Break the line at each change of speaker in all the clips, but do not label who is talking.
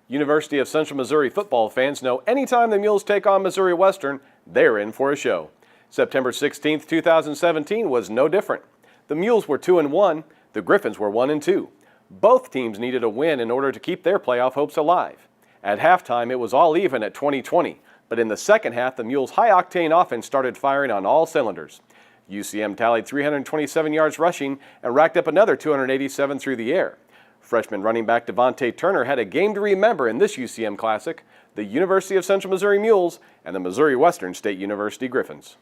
University of Central Missouri football fans know anytime the Mules take on Missouri Western, they're in for a show. September 16, 2017 was no different. The Mules were 2-1, the Griffons were 1-2. Both teams needed a win in order to keep their playoff hopes alive. At halftime, it was all even at 20-20, but in the second half, the Mules' high-octane offense started firing on all cylinders. UCM tallied 327 yards rushing and racked up another 287 through the air. Freshman running back Devontae Turner had a game to remember in this UCM Classic, the University of Central Missouri Mules and the Missouri Western State University Griffons.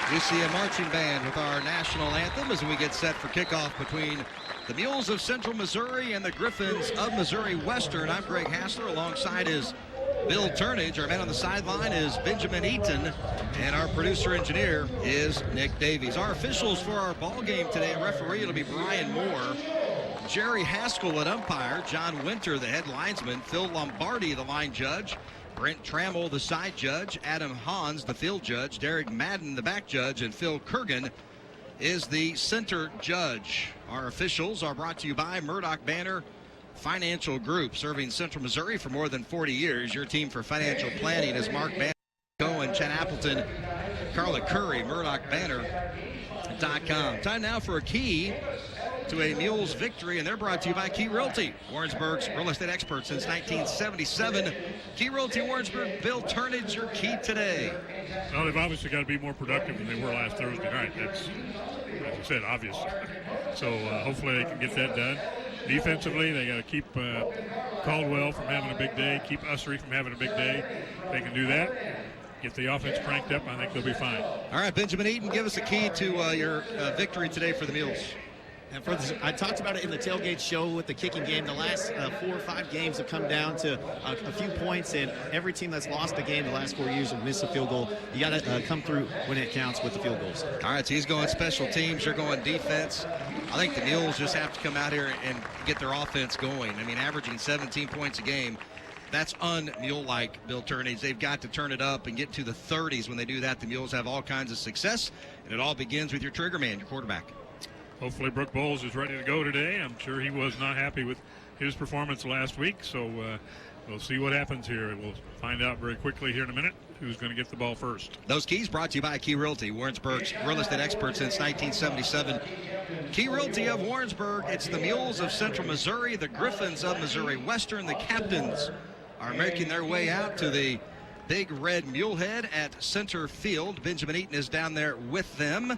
UCM marching band with our national anthem as we get set for kickoff between the Mules of Central Missouri and the Griffons of Missouri Western. I'm Greg Hassler. Alongside is Bill Turnage. Our man on the sideline is Benjamin Eaton, and our producer engineer is Nick Davies. Our officials for our ball game today, referee, it'll be Brian Moore, Jerry Haskell at umpire, John Winter, the head linesman, Phil Lombardi, the line judge, Brent Trammell, the side judge, Adam Hans, the field judge, Derek Madden, the back judge, and Phil Kurgan is the center judge. Our officials are brought to you by Murdoch Banner Financial Group, serving Central Missouri for more than 40 years. Your team for financial planning is Mark Banner, Cohen, Chen Appleton, Carla Curry, MurdochBanner.com. Time now for a key to a Mules victory, and they're brought to you by Key Realty, Warrensburg's real estate expert since 1977. Key Realty Warrensburg, Bill Turnage, your key today.
Well, they've obviously got to be more productive than they were last Thursday night. That's, as I said, obvious. So hopefully they can get that done. Defensively, they got to keep Caldwell from having a big day, keep Ussery from having a big day. If they can do that, get the offense cranked up, I think they'll be fine.
All right, Benjamin Eaton, give us a key to your victory today for the Mules.
And for this, I talked about it in the tailgate show with the kicking game. The last 4 or 5 games have come down to a few points, and every team that's lost a game the last 4 years have missed a field goal. You got to come through when it counts with the field goals. All
right, so he's going special teams. You're going defense. I think the Mules just have to come out here and get their offense going. I mean, averaging 17 points a game. That's un-Mule-like, Bill Turnage. They've got to turn it up and get to the 30s. When they do that, the Mules have all kinds of success, and it all begins with your trigger man, your quarterback.
Hopefully Brooke Bowles is ready to go today. I'm sure he was not happy with his performance last week, so we'll see what happens here. We'll find out very quickly here in a minute who's going to get the ball first.
Those keys brought to you by Key Realty, Warrensburg's real estate expert since 1977. Key Realty of Warrensburg. It's the Mules of Central Missouri, the Griffons of Missouri Western. The captains are making their way out to the big red mule head at center field. Benjamin Eaton is down there with them,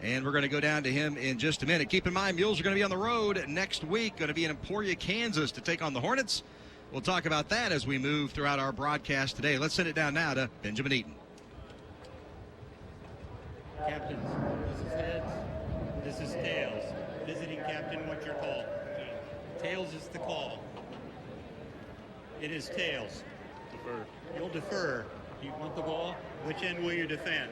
and we're going to go down to him in just a minute. Keep in mind, Mules are going to be on the road next week, going to be in Emporia, Kansas to take on the Hornets. We'll talk about that as we move throughout our broadcast today. Let's send it down now to Benjamin Eaton.
Captains, this is heads, this is tails. Visiting captain, what's your call? Tails is the call. It is tails.
Defer.
You'll defer. You want the ball? Which end will you defend?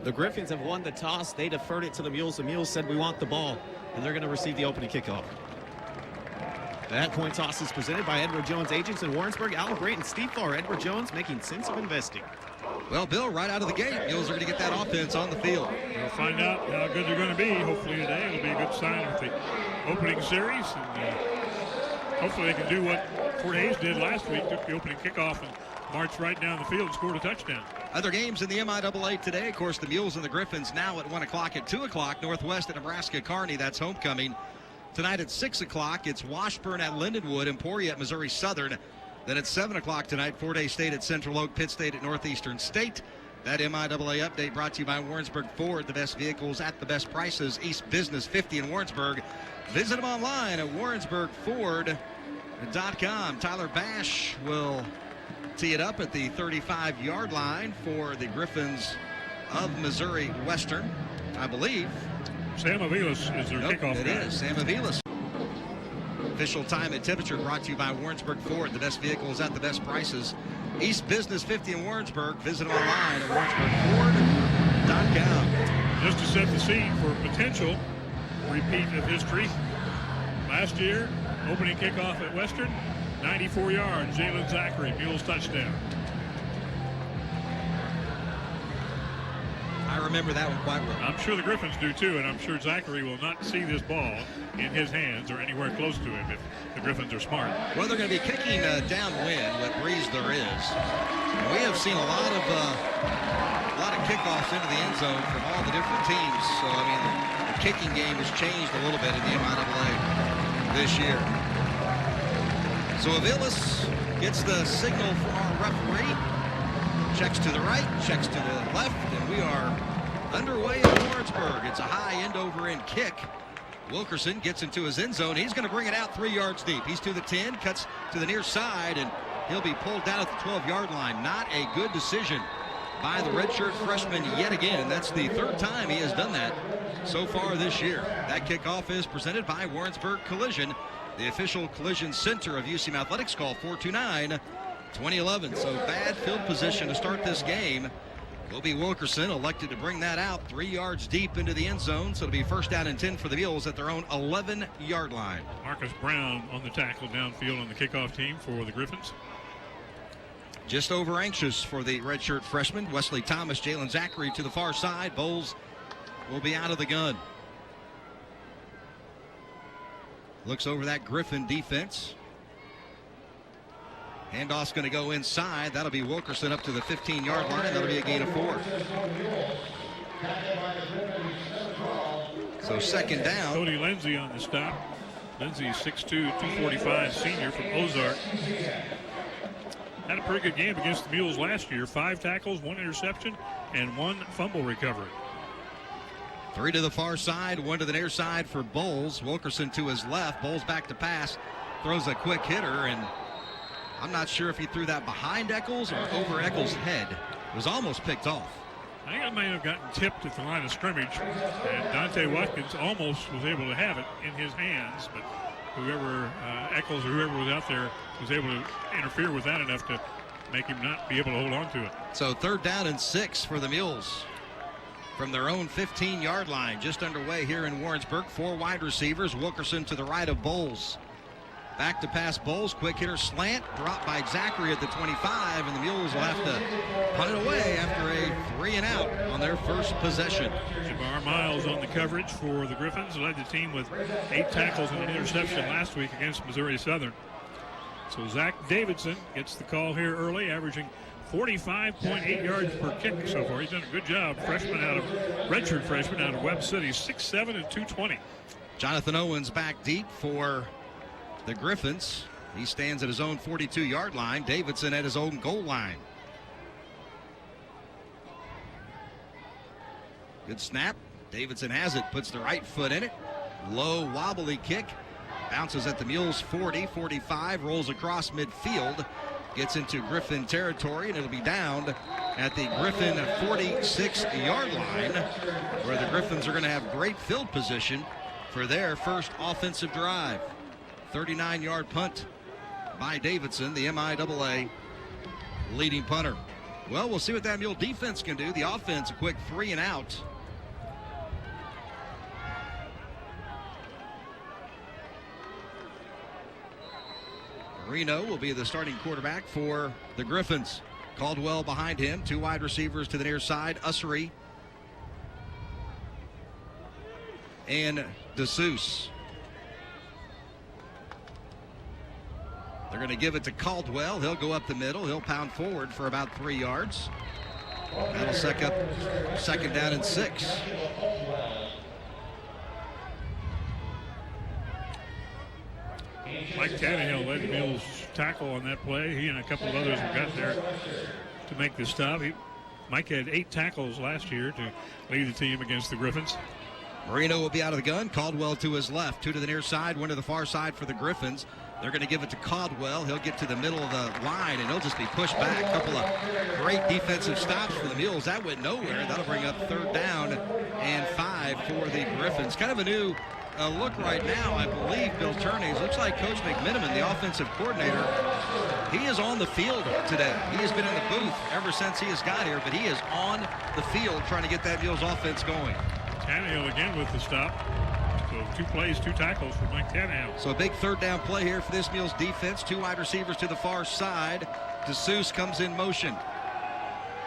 The Griffons have won the toss. They deferred it to the Mules. The Mules said, we want the ball, and they're going to receive the opening kickoff. That point toss is presented by Edward Jones Agents in Warrensburg. Alan Grant and Steve Farr. Edward Jones making sense of investing.
Well, Bill, right out of the gate, Mules are going to get that offense on the field.
We'll find out how good they're going to be. Hopefully today it'll be a good sign of the opening series. And hopefully they can do what Fort Hays did last week, took the opening kickoff and marched right down the field and scored a touchdown.
Other games in the MIAA today, of course, the Mules and the Griffons now at 1 o'clock. At 2 o'clock, Northwest at Nebraska-Kearney. That's homecoming. Tonight at 6 o'clock, it's Washburn at Lindenwood, Emporia at Missouri Southern. Then at 7 o'clock tonight, Fort Hays State at Central Oak, Pitt State at Northeastern State. That MIAA update brought to you by Warrensburg Ford, the best vehicles at the best prices. East Business 50 in Warrensburg. Visit them online at warrensburgford.com. Tyler Bash will tee it up at the 35-yard line for the Griffons of Missouri Western, I believe.
Sam Aviles is their kickoff guy.
It is Sam Aviles. Official time and temperature brought to you by Warrensburg Ford, the best vehicles at the best prices. East Business 50 in Warrensburg. Visit them online at warrensburgford.com.
Just to set the scene for potential repeat of history, last year, opening kickoff at Western, 94 yards, Jalen Zachary, Mules touchdown.
I remember that one quite well.
I'm sure the Griffons do too, and I'm sure Zachary will not see this ball in his hands or anywhere close to him if the Griffons are smart.
Well, they're going to be kicking downwind, what breeze there is. And we have seen a lot of kickoffs into the end zone from all the different teams. So, I mean, the kicking game has changed a little bit in the MIAA this year. So Aviles gets the signal from our referee. Checks to the right, checks to the left, and we are underway in Warrensburg. It's a high end-over-end kick. Wilkerson gets into his end zone. He's going to bring it out 3 yards deep. He's to the 10, cuts to the near side, and he'll be pulled down at the 12-yard line. Not a good decision by the redshirt freshman yet again. That's the third time he has done that so far this year. That kickoff is presented by Warrensburg Collision, the official collision center of UCM Athletics. Call 429-2011. So bad field position to start this game. Will be Wilkerson elected to bring that out 3 yards deep into the end zone. So it'll be first down and 10 for the Mules at their own 11-yard line.
Marcus Brown on the tackle downfield on the kickoff team for the Griffons.
Just over anxious for the redshirt freshman. Wesley Thomas, Jalen Zachary to the far side. Bowles will be out of the gun. Looks over that Griffin defense. Handoff's going to go inside. That'll be Wilkerson up to the 15-yard line. That'll be a gain of 4. So second down.
Cody Lindsey on the stop. Lindsey, 6'2", 245 senior from Ozark. Had a pretty good game against the Mules last year. 5 tackles, 1 interception, and 1 fumble recovery.
3 to the far side, 1 to the near side for Bowles. Wilkerson to his left. Bowles back to pass. Throws a quick hitter, and I'm not sure if he threw that behind Eccles or over Eccles' head. It was almost picked off.
I think it may have gotten tipped at the line of scrimmage, and Dante Watkins almost was able to have it in his hands, but whoever, Eccles or whoever was out there was able to interfere with that enough to make him not be able to hold on to it.
So third down and 6 for the Mules from their own 15-yard line. Just underway here in Warrensburg. 4 wide receivers. Wilkerson to the right of Bowles. Back to pass Bowles. Quick hitter slant. Dropped by Zachary at the 25. And the Mules will have to punt it away after a 3-and-out on their first possession.
Jabbar Miles on the coverage for the Griffons. Led the team with 8 tackles and an interception last week against Missouri Southern. So Zach Davidson gets the call here early, averaging 45.8 yards per kick so far. He's done a good job. Redshirt freshman out of Webb City, 6'7" and 220.
Jonathan Owens back deep for the Griffons. He stands at his own 42-yard line. Davidson at his own goal line. Good snap. Davidson has it, puts the right foot in it. Low wobbly kick. Bounces at the Mules 40, 45, rolls across midfield gets into Griffin territory, and it'll be down at the Griffin 46-yard line, where the Griffins are going to have great field position for their first offensive drive. 39-yard punt by Davidson, the MIAA leading punter. Well, we'll see what that Mule defense can do. The offense, a quick 3 and out. Marino will be the starting quarterback for the Griffins. Caldwell behind him, 2 wide receivers to the near side, Ussery and DeSeuss. They're going to give it to Caldwell. He'll go up the middle. He'll pound forward for about 3 yards. That'll set up second down and 6.
Mike Tannehill led the Mules tackle on that play. He and a couple of others have got there to make the stop. Mike had 8 tackles last year to lead the team against the Griffins.
Marino will be out of the gun. Caldwell to his left, 2 to the near side, 1 to the far side for the Griffins. They're going to give it to Caldwell. He'll get to the middle of the line, and he'll just be pushed back. A couple of great defensive stops for the Mules. That went nowhere. That'll bring up third down and 5 for the Griffins. Kind of a new look right now, I believe, Bill Turney's. Looks like Coach McMiniman, the offensive coordinator, he is on the field today. He has been in the booth ever since he has got here, but he is on the field trying to get that Mules offense going.
Tannehill again with the stop. So 2 plays, 2 tackles for Mike Tannehill.
So a big third down play here for this Mules defense. 2 wide receivers to the far side. DeSeuss comes in motion.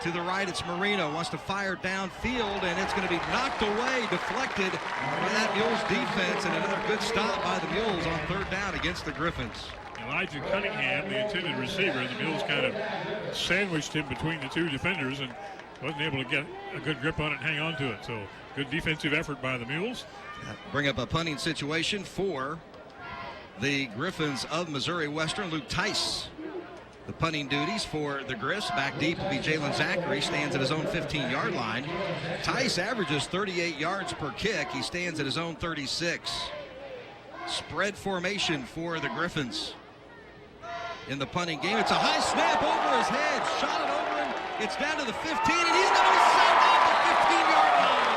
To the right, it's Marino. Wants to fire downfield, and it's going to be knocked away, deflected by that Mules defense, and another good stop by the Mules on third down against the Griffins.
Elijah Cunningham, the intended receiver, the Mules kind of sandwiched him between the 2 defenders and wasn't able to get a good grip on it and hang on to it. So good defensive effort by the Mules.
Bring up a punting situation for the Griffins of Missouri Western. Luke Tice, the punting duties for the Griffs. Back deep will be Jalen Zachary, stands at his own 15-yard line. Tice averages 38 yards per kick. He stands at his own 36. Spread formation for the Griffins in the punting game. It's a high snap over his head. Shot it over him. It's down to the 15, and he's going to be sent off the 15-yard line.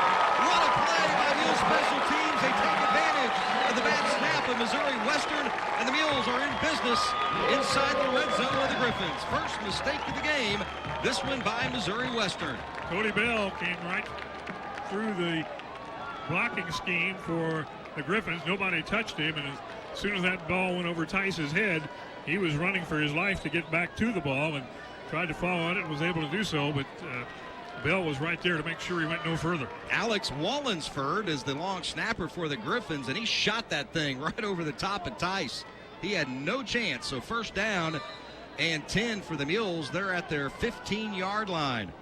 What a play by Mules special teams. They take advantage of the bad snap of Missouri Western, and the Mules are in business inside the red zone of the Griffins. First mistake of the game, this one by Missouri Western.
Cody Bell came right through the blocking scheme for the Griffins. Nobody touched him, and as soon as that ball went over Tice's head, he was running for his life to get back to the ball and tried to fall on it and was able to do so, but Bell was right there to make sure he went no further.
Alex Wallensford is the long snapper for the Griffins, and he shot that thing right over the top of Tice. He had no chance, so first down and 10 for the Mules. They're at their 15-yard line.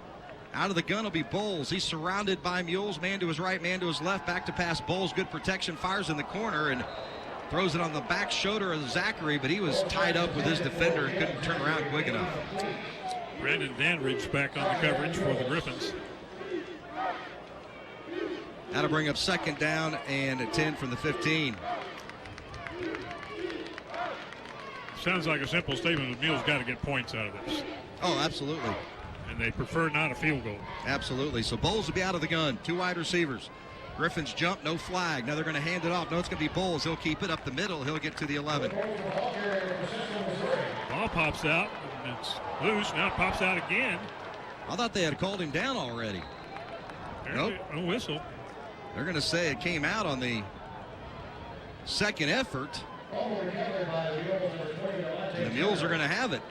Out of the gun will be Bowles. He's surrounded by Mules. Man to his right, man to his left. Back to pass Bowles. Good protection. Fires in the corner and throws it on the back shoulder of Zachary, but he was tied up with his defender and couldn't turn around quick enough.
Brandon Danridge back on the coverage for the Griffins.
That'll bring up second down and a 10 from the 15.
Sounds like a simple statement. The Mules got to get points out of this.
Oh, absolutely.
And they prefer not a field goal.
Absolutely. So Bowles will be out of the gun. 2 wide receivers. Griffins jump, no flag. Now they're going to hand it off. No, it's going to be Bowles. He'll keep it up the middle. He'll get to the 11.
Ball pops out. And it's loose. Now it pops out again.
I thought they had called him down already. Nope.
No whistle.
They're going to say it came out on the second effort. And the Mules are going to have it.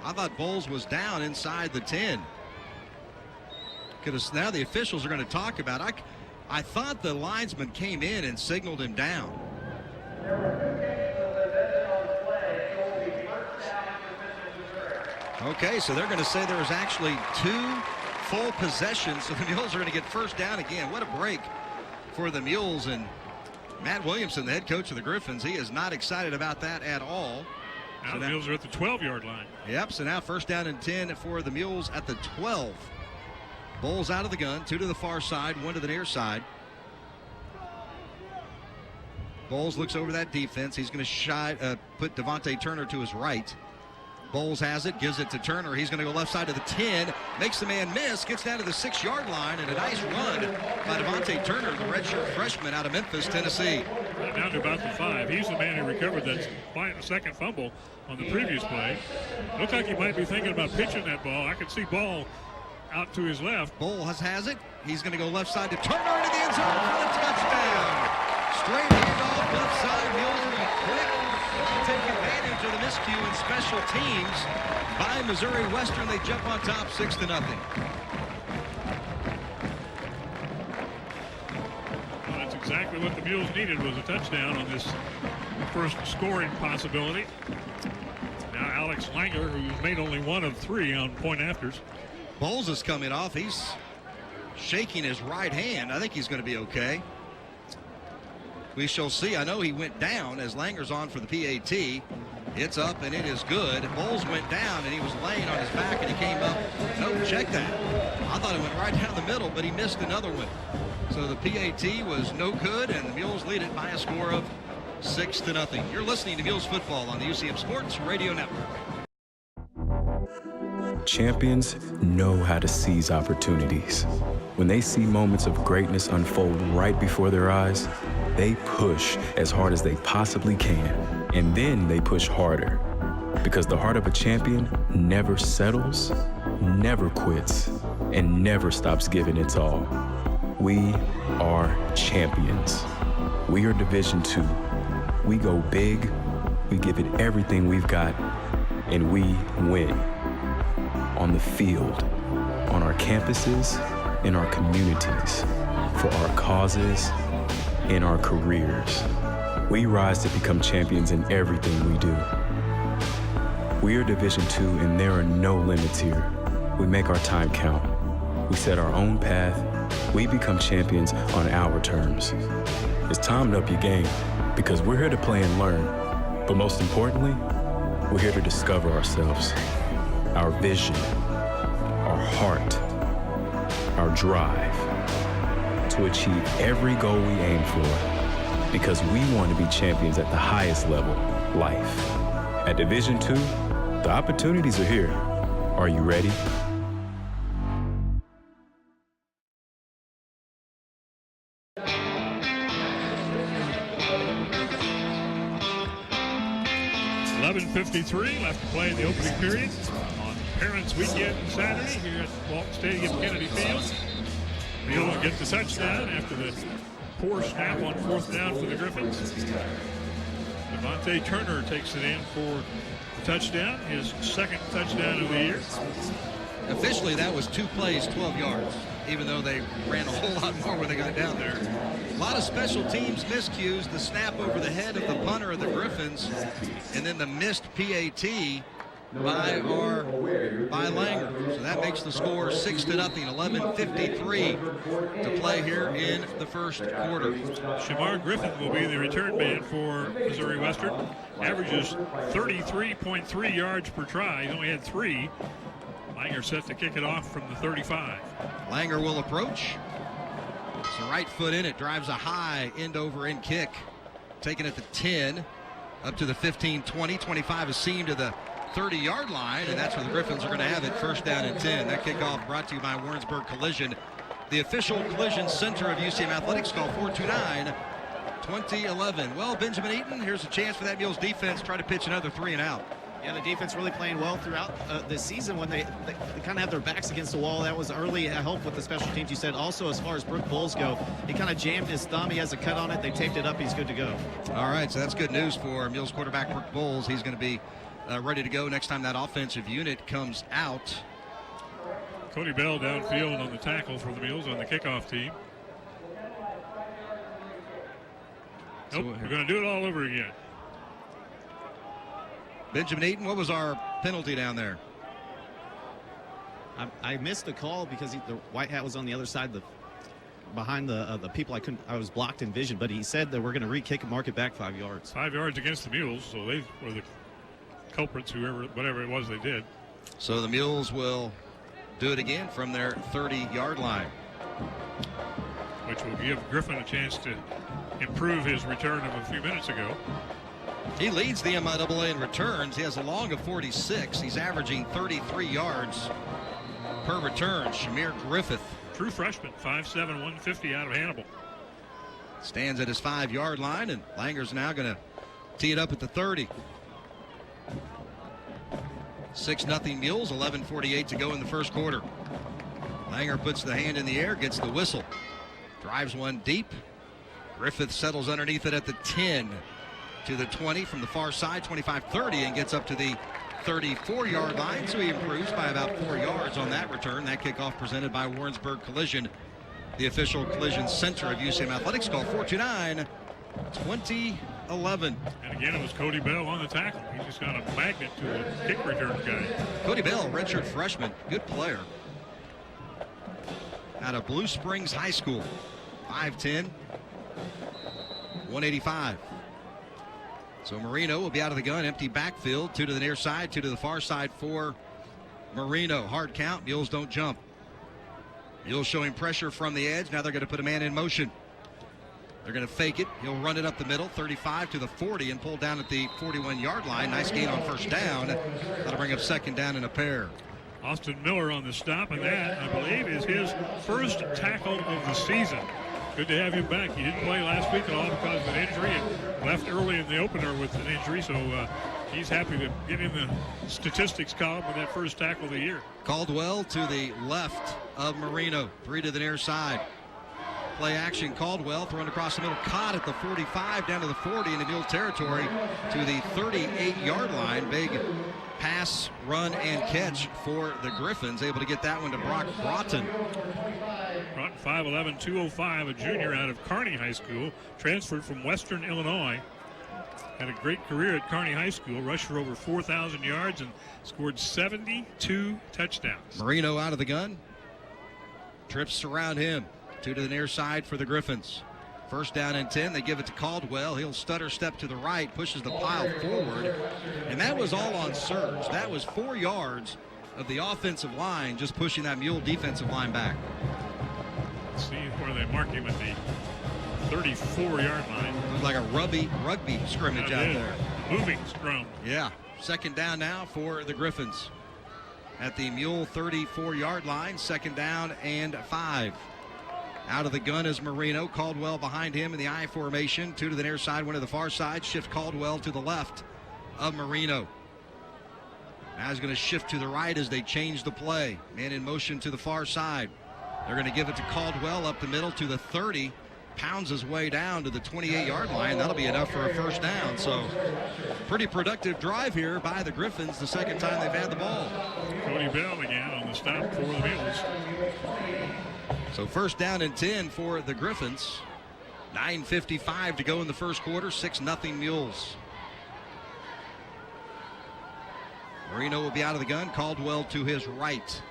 I thought Bowles was down inside the 10. Now the officials are going to talk about it. I thought the linesman came in and signaled him down. Okay, so they're going to say there was actually 2 full possessions, so the Mules are going to get first down again. What a break for the Mules. And Matt Williamson, the head coach of the Griffins, he is not excited about that at all.
Now
So
the Mules are at the 12-yard line.
Yep, so now first down and 10 for the Mules at the 12. Bowles out of the gun, 2 to the far side, 1 to the near side. Bowles looks over that defense. He's going to put Devontae Turner to his right. Bowles has it, gives it to Turner. He's going to go left side to the 10, makes the man miss, gets down to the 6-yard line, and a nice run by Devontae Turner, the redshirt freshman out of Memphis, Tennessee.
Down to about the 5. He's the man who recovered that second fumble on the previous play. Looks like he might be thinking about pitching that ball. I can see ball out to his left.
Bowles has it. He's going to go left side to Turner into the end zone for the touchdown. Straight handoff left side. Mules will be quick. Take advantage of the miscue in special teams by Missouri Western. They jump on top 6-0.
Well, that's exactly what the Mules needed, was a touchdown on this first scoring possibility. Now Alex Langer, who's made only 1 of 3 on point afters.
Bowles is coming off. He's shaking his right hand. I think he's going to be okay. We shall see. I know he went down as Langer's on for the PAT. It's up and it is good. Bowles went down and he was laying on his back and he came up. No, check that. I thought it went right down the middle, but he missed another one. So the PAT was no good, and the Mules lead it by a score of 6-0. You're listening to Mules football on the UCM Sports Radio Network.
Champions know how to seize opportunities. When they see moments of greatness unfold right before their eyes, they push as hard as they possibly can, and then they push harder. Because the heart of a champion never settles, never quits, and never stops giving its all. We are champions. We are Division II. We go big, we give it everything we've got, and we win. On the field, on our campuses, in our communities, for our causes, in our careers. We rise to become champions in everything we do. We are Division II, and there are no limits here. We make our time count. We set our own path. We become champions on our terms. It's time to up your game, because we're here to play and learn. But most importantly, we're here to discover ourselves, our vision, our heart, our drive, to achieve every goal we aim for, because we want to be champions at the highest level, life. At Division II, the opportunities are here. Are you ready?
.53 left to play in the opening period on Parents Weekend Saturday here at Walton Stadium, Kennedy Field. Mules get the touchdown after the poor snap on 4th down for the Griffons. Devontae Turner takes it in for the touchdown, his 2nd touchdown of the year.
Officially, that was 2 plays, 12 yards, even though they ran a whole lot more when they got down there. A lot of special teams miscues, the snap over the head of the punter of the Griffons, and then the missed PAT by Langer. So that makes the score 6-0, 11:53 to play here in the first quarter.
Shamar Griffin will be the return man for Missouri Western. Averages 33.3 yards per try. He's only had 3. Langer set to kick it off from the 35.
Langer will approach. It's the right foot in it. Drives a high end-over-end kick. Taking it to 10. Up to the 15, 20, 25 is seam to the 30-yard line, and that's where the Griffons are going to have it, 1st down and 10. That kickoff brought to you by Warrensburg Collision, the official collision center of UCM Athletics. Call 429-2011. Well, Benjamin Eaton, here's a chance for that Mules defense. Try to pitch another 3 and out.
Yeah, the defense really playing well throughout this season when they kind of have their backs against the wall. That was early help with the special teams. You said also as far as Brooke Bowles go, he kind of jammed his thumb. He has a cut on it. They taped it up. He's good to go.
All right, so that's good news for Mules quarterback Brooke Bowles. He's going to be ready to go next time that offensive unit comes out.
Cody Bell downfield on the tackle for the Mules on the kickoff team. Nope, we're going to do it all over again.
Benjamin Eaton, what was our penalty down there?
I missed the call because the white hat was on the other side, behind the people. I was blocked in vision, but he said that we're going to re-kick and mark it back 5 yards.
5 yards against the Mules, so they were the culprits, whatever it was they did.
So the Mules will do it again from their 30-yard line,
which will give Griffin a chance to improve his return of a few minutes ago.
He leads the MIAA in returns. He has a long of 46. He's averaging 33 yards per return. Shamir Griffith.
True freshman, 5'7", 150 out of Hannibal.
Stands at his 5-yard line, and Langer's now going to tee it up at the 30. 6-0 Mules, 11:48 to go in the first quarter. Langer puts the hand in the air, gets the whistle. Drives one deep. Griffith settles underneath it at the 10 to the 20 from the far side, 25-30, and gets up to the 34-yard line, so he improves by about 4 yards on that return. That kickoff presented by Warrensburg Collision, the official collision center of UCM Athletics. Call 429-2011.
And again, it was Cody Bell on the tackle. He's just got a magnet to the kick return guy.
Cody Bell, redshirt freshman, good player. Out of Blue Springs High School, 5'10", 185. So Marino will be out of the gun, empty backfield, 2 to the near side, 2 to the far side for Marino. Hard count, Mules don't jump. Mules showing pressure from the edge. Now they're going to put a man in motion. They're going to fake it. He'll run it up the middle, 35 to the 40, and pull down at the 41-yard line. Nice gain on first down. That'll bring up second down and a pair.
Austin Miller on the stop, and that, I believe, is his first tackle of the season. Good to have him back. He didn't play last week at all because of an injury and left early in the opener with an injury, so he's happy to get in the statistics column with that first tackle of the year.
Caldwell to the left of Marino, 3 to the near side. Play action, Caldwell thrown across the middle, caught at the 45, down to the 40 in the Mule territory to the 38-yard line. Big pass, run, and catch for the Griffons. Able to get that one to Brock Broughton.
Broughton, 5'11", 205, a junior out of Kearney High School, transferred from Western Illinois. Had a great career at Kearney High School, rushed for over 4,000 yards and scored 72 touchdowns.
Marino out of the gun. Trips around him. 2 to the near side for the Griffons. First down and 10. They give it to Caldwell. He'll stutter step to the right, pushes the pile forward. And that was all on surge. That was 4 yards of the offensive line just pushing that Mule defensive line back.
Let's see where they mark him at the 34-yard line.
It was like a rugby scrimmage out there.
Moving scrum.
Yeah. Second down now for the Griffons. At the Mule 34-yard line, second down and 5. Out of the gun is Marino. Caldwell behind him in the I formation. 2 to the near side, 1 to the far side. Shift Caldwell to the left of Marino. Now he's going to shift to the right as they change the play. Man in motion to the far side. They're going to give it to Caldwell up the middle to the 30. Pounds his way down to the 28-yard line. That'll be enough for a first down. So pretty productive drive here by the Griffons, the second time they've had the ball.
Cody Bell again on the stop for the Mules.
So first down and 10 for the Griffons. 9:55 to go in the first quarter. 6-0 Mules. Marino will be out of the gun. Caldwell to his right.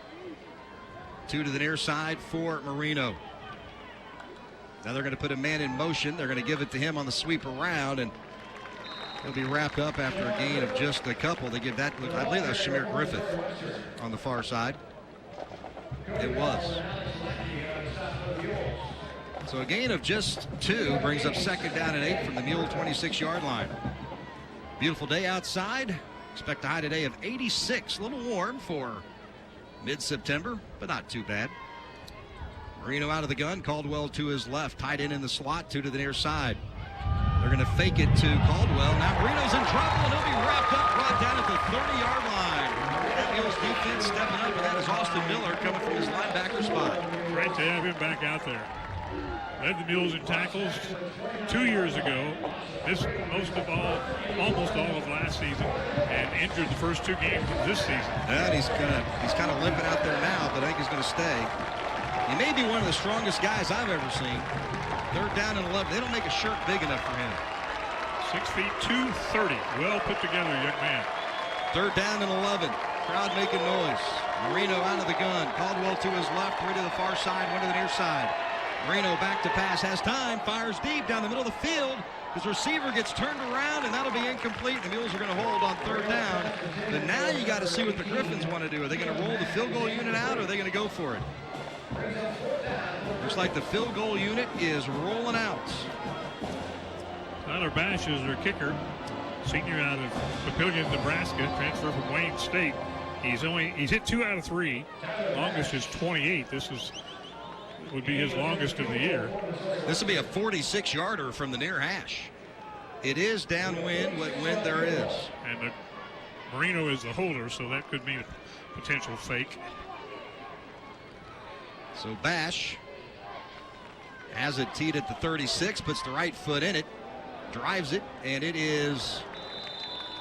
2 to the near side for Marino. Now they're going to put a man in motion. They're going to give it to him on the sweep around, and he'll be wrapped up after a gain of just a couple. They give that, I believe that's Shamir Griffith on the far side. It was. So a gain of just 2 brings up second down and 8 from the Mule 26-yard line. Beautiful day outside. Expect a high today of 86. A little warm for mid-September, but not too bad. Marino out of the gun. Caldwell to his left. Tight end in the slot. 2 to the near side. They're going to fake it to Caldwell. Now Marino's in trouble, and he'll be wrapped up right down at the 30-yard line. That Mules defense stepping up, and that is Austin Miller coming from his linebacker spot.
Great to have him back out there. Led the Mules in tackles 2 years ago. Missed almost all of last season, and injured the first 2 games of this season.
And he's kind of limping out there now, but I think he's going to stay. He may be one of the strongest guys I've ever seen. Third down and 11. They don't make a shirt big enough for him.
6 feet 230. Well put together, young man.
Third down and 11. Crowd making noise. Marino out of the gun. Caldwell to his left, 3 to the far side, 1 to the near side. Marino back to pass, has time, fires deep down the middle of the field. His receiver gets turned around, and that'll be incomplete. The Mules are going to hold on third down. But now you got to see what the Griffons want to do. Are they going to roll the field goal unit out, or are they going to go for it? Looks like the field goal unit is rolling out.
Tyler Bash is their kicker. senior out of Papillion, Nebraska, transfer from Wayne State. He's hit 2 out of 3. Longest is 28. Would be his longest of the year.
This will be a 46-yarder from the near hash. It is downwind, what wind there is.
And Marino is the holder, so that could mean a potential fake.
So Bash has it teed at the 36, puts the right foot in it, drives it, and it is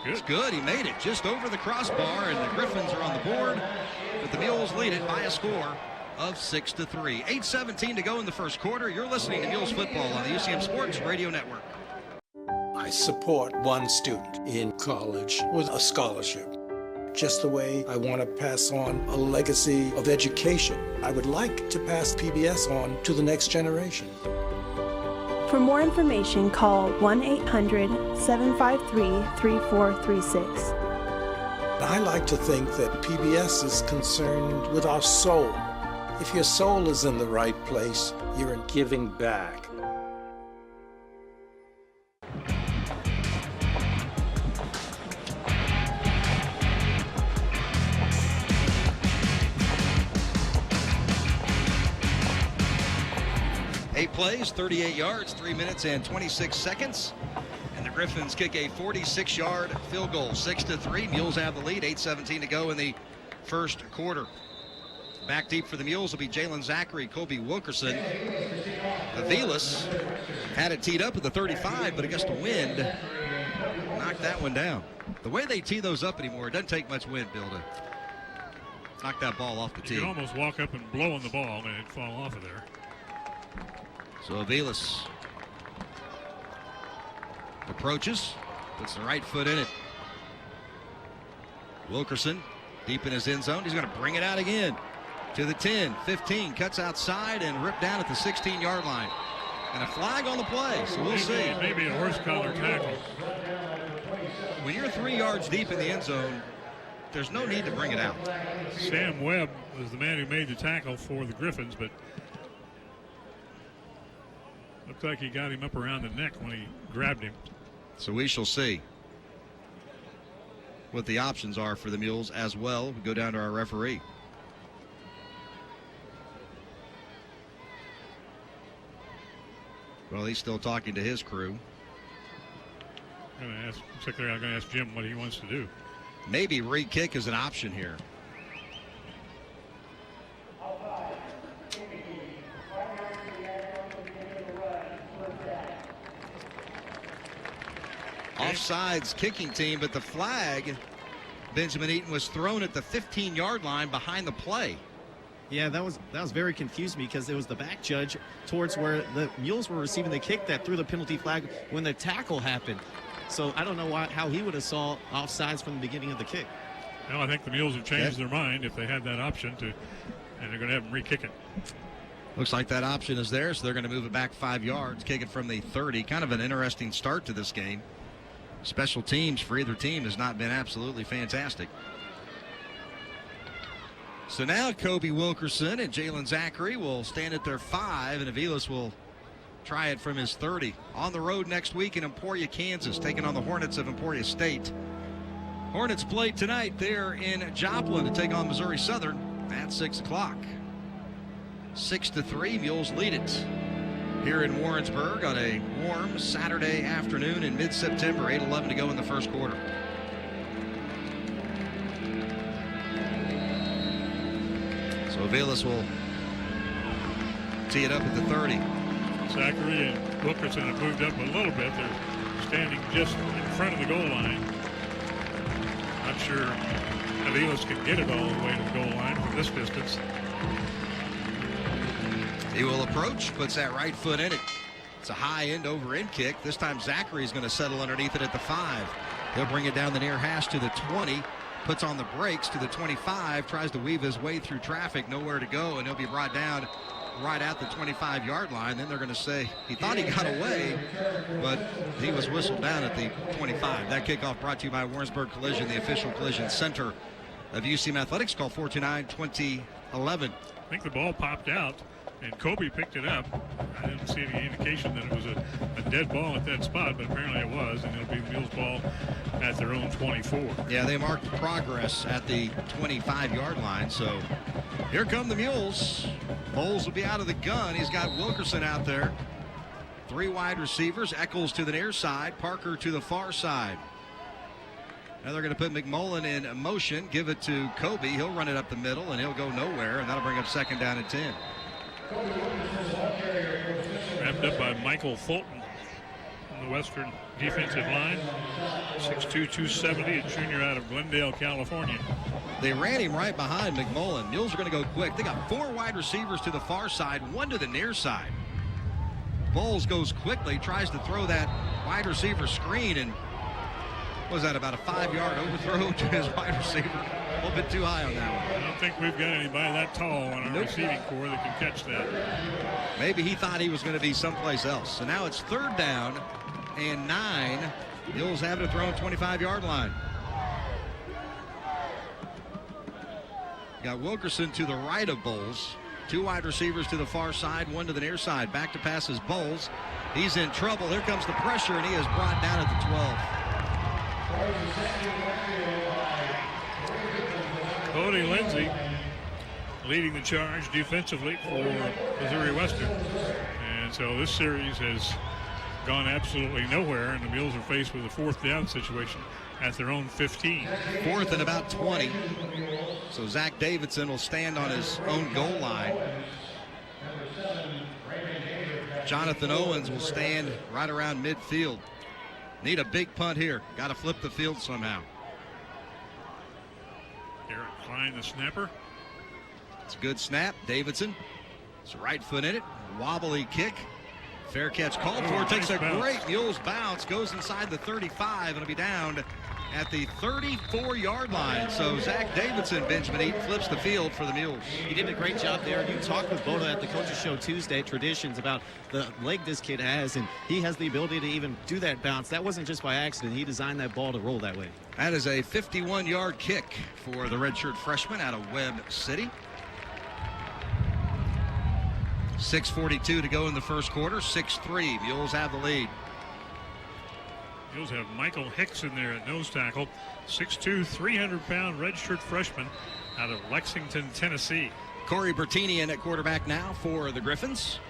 good. It's good. He made it just over the crossbar, and the Griffons are on the board, but the Mules lead it by a score of 6-3. 8:17 to go in the first quarter. You're listening to Mules football on the UCM Sports Radio Network.
I support one student in college with a scholarship. Just the way I want to pass on a legacy of education. I would like to pass PBS on to the next generation.
For more information, call 1-800-753-3436.
I like to think that PBS is concerned with our soul. If your soul is in the right place, you're giving back.
Eight plays, 38 yards, 3 minutes and 26 seconds. And the Griffons kick a 46-yard field goal, 6-3. Mules have the lead, 8:17 to go in the first quarter. Back deep for the Mules will be Jalen Zachary, Kobe Wilkerson. Aviles had it teed up at the 35, but against the wind, knocked that one down. The way they tee those up anymore, it doesn't take much wind, Bill, to knock that ball off the tee.
You could almost walk up and blow on the ball and it'd fall off of there.
So Aviles approaches, puts the right foot in it. Wilkerson deep in his end zone. He's going to bring it out again to the 10, 15, cuts outside and ripped down at the 16-yard line. And a flag on the play, so we'll see.
Maybe a horse collar tackle.
When you're 3 yards deep in the end zone, there's no need to bring it out.
Sam Webb was the man who made the tackle for the Griffons, but looked like he got him up around the neck when he grabbed him.
So we shall see what the options are for the Mules as well. We go down to our referee. Well, he's still talking to his crew.
I'm going to ask Jim what he wants to do.
Maybe re-kick is an option here. Offsides kicking team, but the flag, Benjamin Eaton, was thrown at the 15-yard line behind the play.
Yeah, that was very confusing because it was the back judge towards where the Mules were receiving the kick that threw the penalty flag when the tackle happened. So I don't know how he would have saw offsides from the beginning of the kick.
Well, I think the Mules have changed their mind if they had that option and they're going to have them re-kick it.
Looks like that option is there, so they're going to move it back 5 yards, kick it from the 30. Kind of an interesting start to this game. Special teams for either team has not been absolutely fantastic. So now Kobe Wilkerson and Jalen Zachary will stand at their 5, and Aviles will try it from his 30. On the road next week in Emporia, Kansas, taking on the Hornets of Emporia State. Hornets play tonight there in Joplin to take on Missouri Southern at 6 o'clock. 6-3, Mules lead it here in Warrensburg on a warm Saturday afternoon in mid-September. 8:11 to go in the first quarter. So Aviles will tee it up at the 30.
Zachary and Wilkerson have moved up a little bit. They're standing just in front of the goal line. Not sure Aviles can get it all the way to the goal line from this distance.
He will approach, puts that right foot in it. It's a high end over end kick. This time Zachary's going to settle underneath it at the 5. He'll bring it down the near hash to the 20, puts on the brakes to the 25, tries to weave his way through traffic, nowhere to go, and he'll be brought down right at the 25-yard line. Then they're going to say he thought he got away, but he was whistled down at the 25. That kickoff brought to you by Warrensburg Collision, the official collision center of UCM Athletics. Call 429-2011.
I think the ball popped out, and Kobe picked it up. I didn't see any indication that it was a dead ball at that spot, but apparently it was, and it'll be the Mules ball at their own 24.
Yeah, they marked progress at the 25-yard line, so here come the Mules. Bowles will be out of the gun. He's got Wilkerson out there. 3 wide receivers, Eccles to the near side, Parker to the far side. Now they're going to put McMullen in motion, give it to Kobe. He'll run it up the middle, and he'll go nowhere, and that'll bring up 2nd down and 10.
Wrapped up by Michael Fulton from the Western defensive line. 6'2", 270, a junior out of Glendale, California.
They ran him right behind McMullen. Mules are going to go quick. They got 4 wide receivers to the far side, 1 to the near side. Bowles goes quickly, tries to throw that wide receiver screen, and was that about a 5-yard overthrow to his wide receiver? A little bit too high on that one.
I don't think we've got anybody that tall on our receiving corps that can catch that.
Maybe he thought he was going to be someplace else. So now it's 3rd down and 9. Mules have it at their own 25-yard line. Got Wilkerson to the right of Bowles. 2 wide receivers to the far side, 1 to the near side. Back to pass is Bowles. He's in trouble. Here comes the pressure, and he is brought down at the 12.
Cody Lindsey leading the charge defensively for Missouri Western. And so this series has gone absolutely nowhere, and the Mules are faced with a 4th down situation at their own 15.
4th and about 20. So Zach Davidson will stand on his own goal line. Jonathan Owens will stand right around midfield. Need a big punt here. Got to flip the field somehow.
Eric Klein, the snapper.
It's a good snap. Davidson. It's right foot in it. Wobbly kick. Fair catch called for. Takes a great Mules bounce. Goes inside the 35 and it'll be down at the 34-yard line. So Zach Davidson, Benjamin Eaton, flips the field for the Mules.
He did a great job there. You talked with Boda at the Coaches Show Tuesday, traditions, about the leg this kid has, and he has the ability to even do that bounce. That wasn't just by accident. He designed that ball to roll that way.
That is a 51-yard kick for the redshirt freshman out of Webb City. 6:42 to go in the first quarter. 6-3. Mules have the lead.
Mules have Michael Hicks in there at nose tackle. 6'2", 300-pound redshirt freshman out of Lexington, Tennessee.
Corey Bertini in at quarterback now for the Griffons.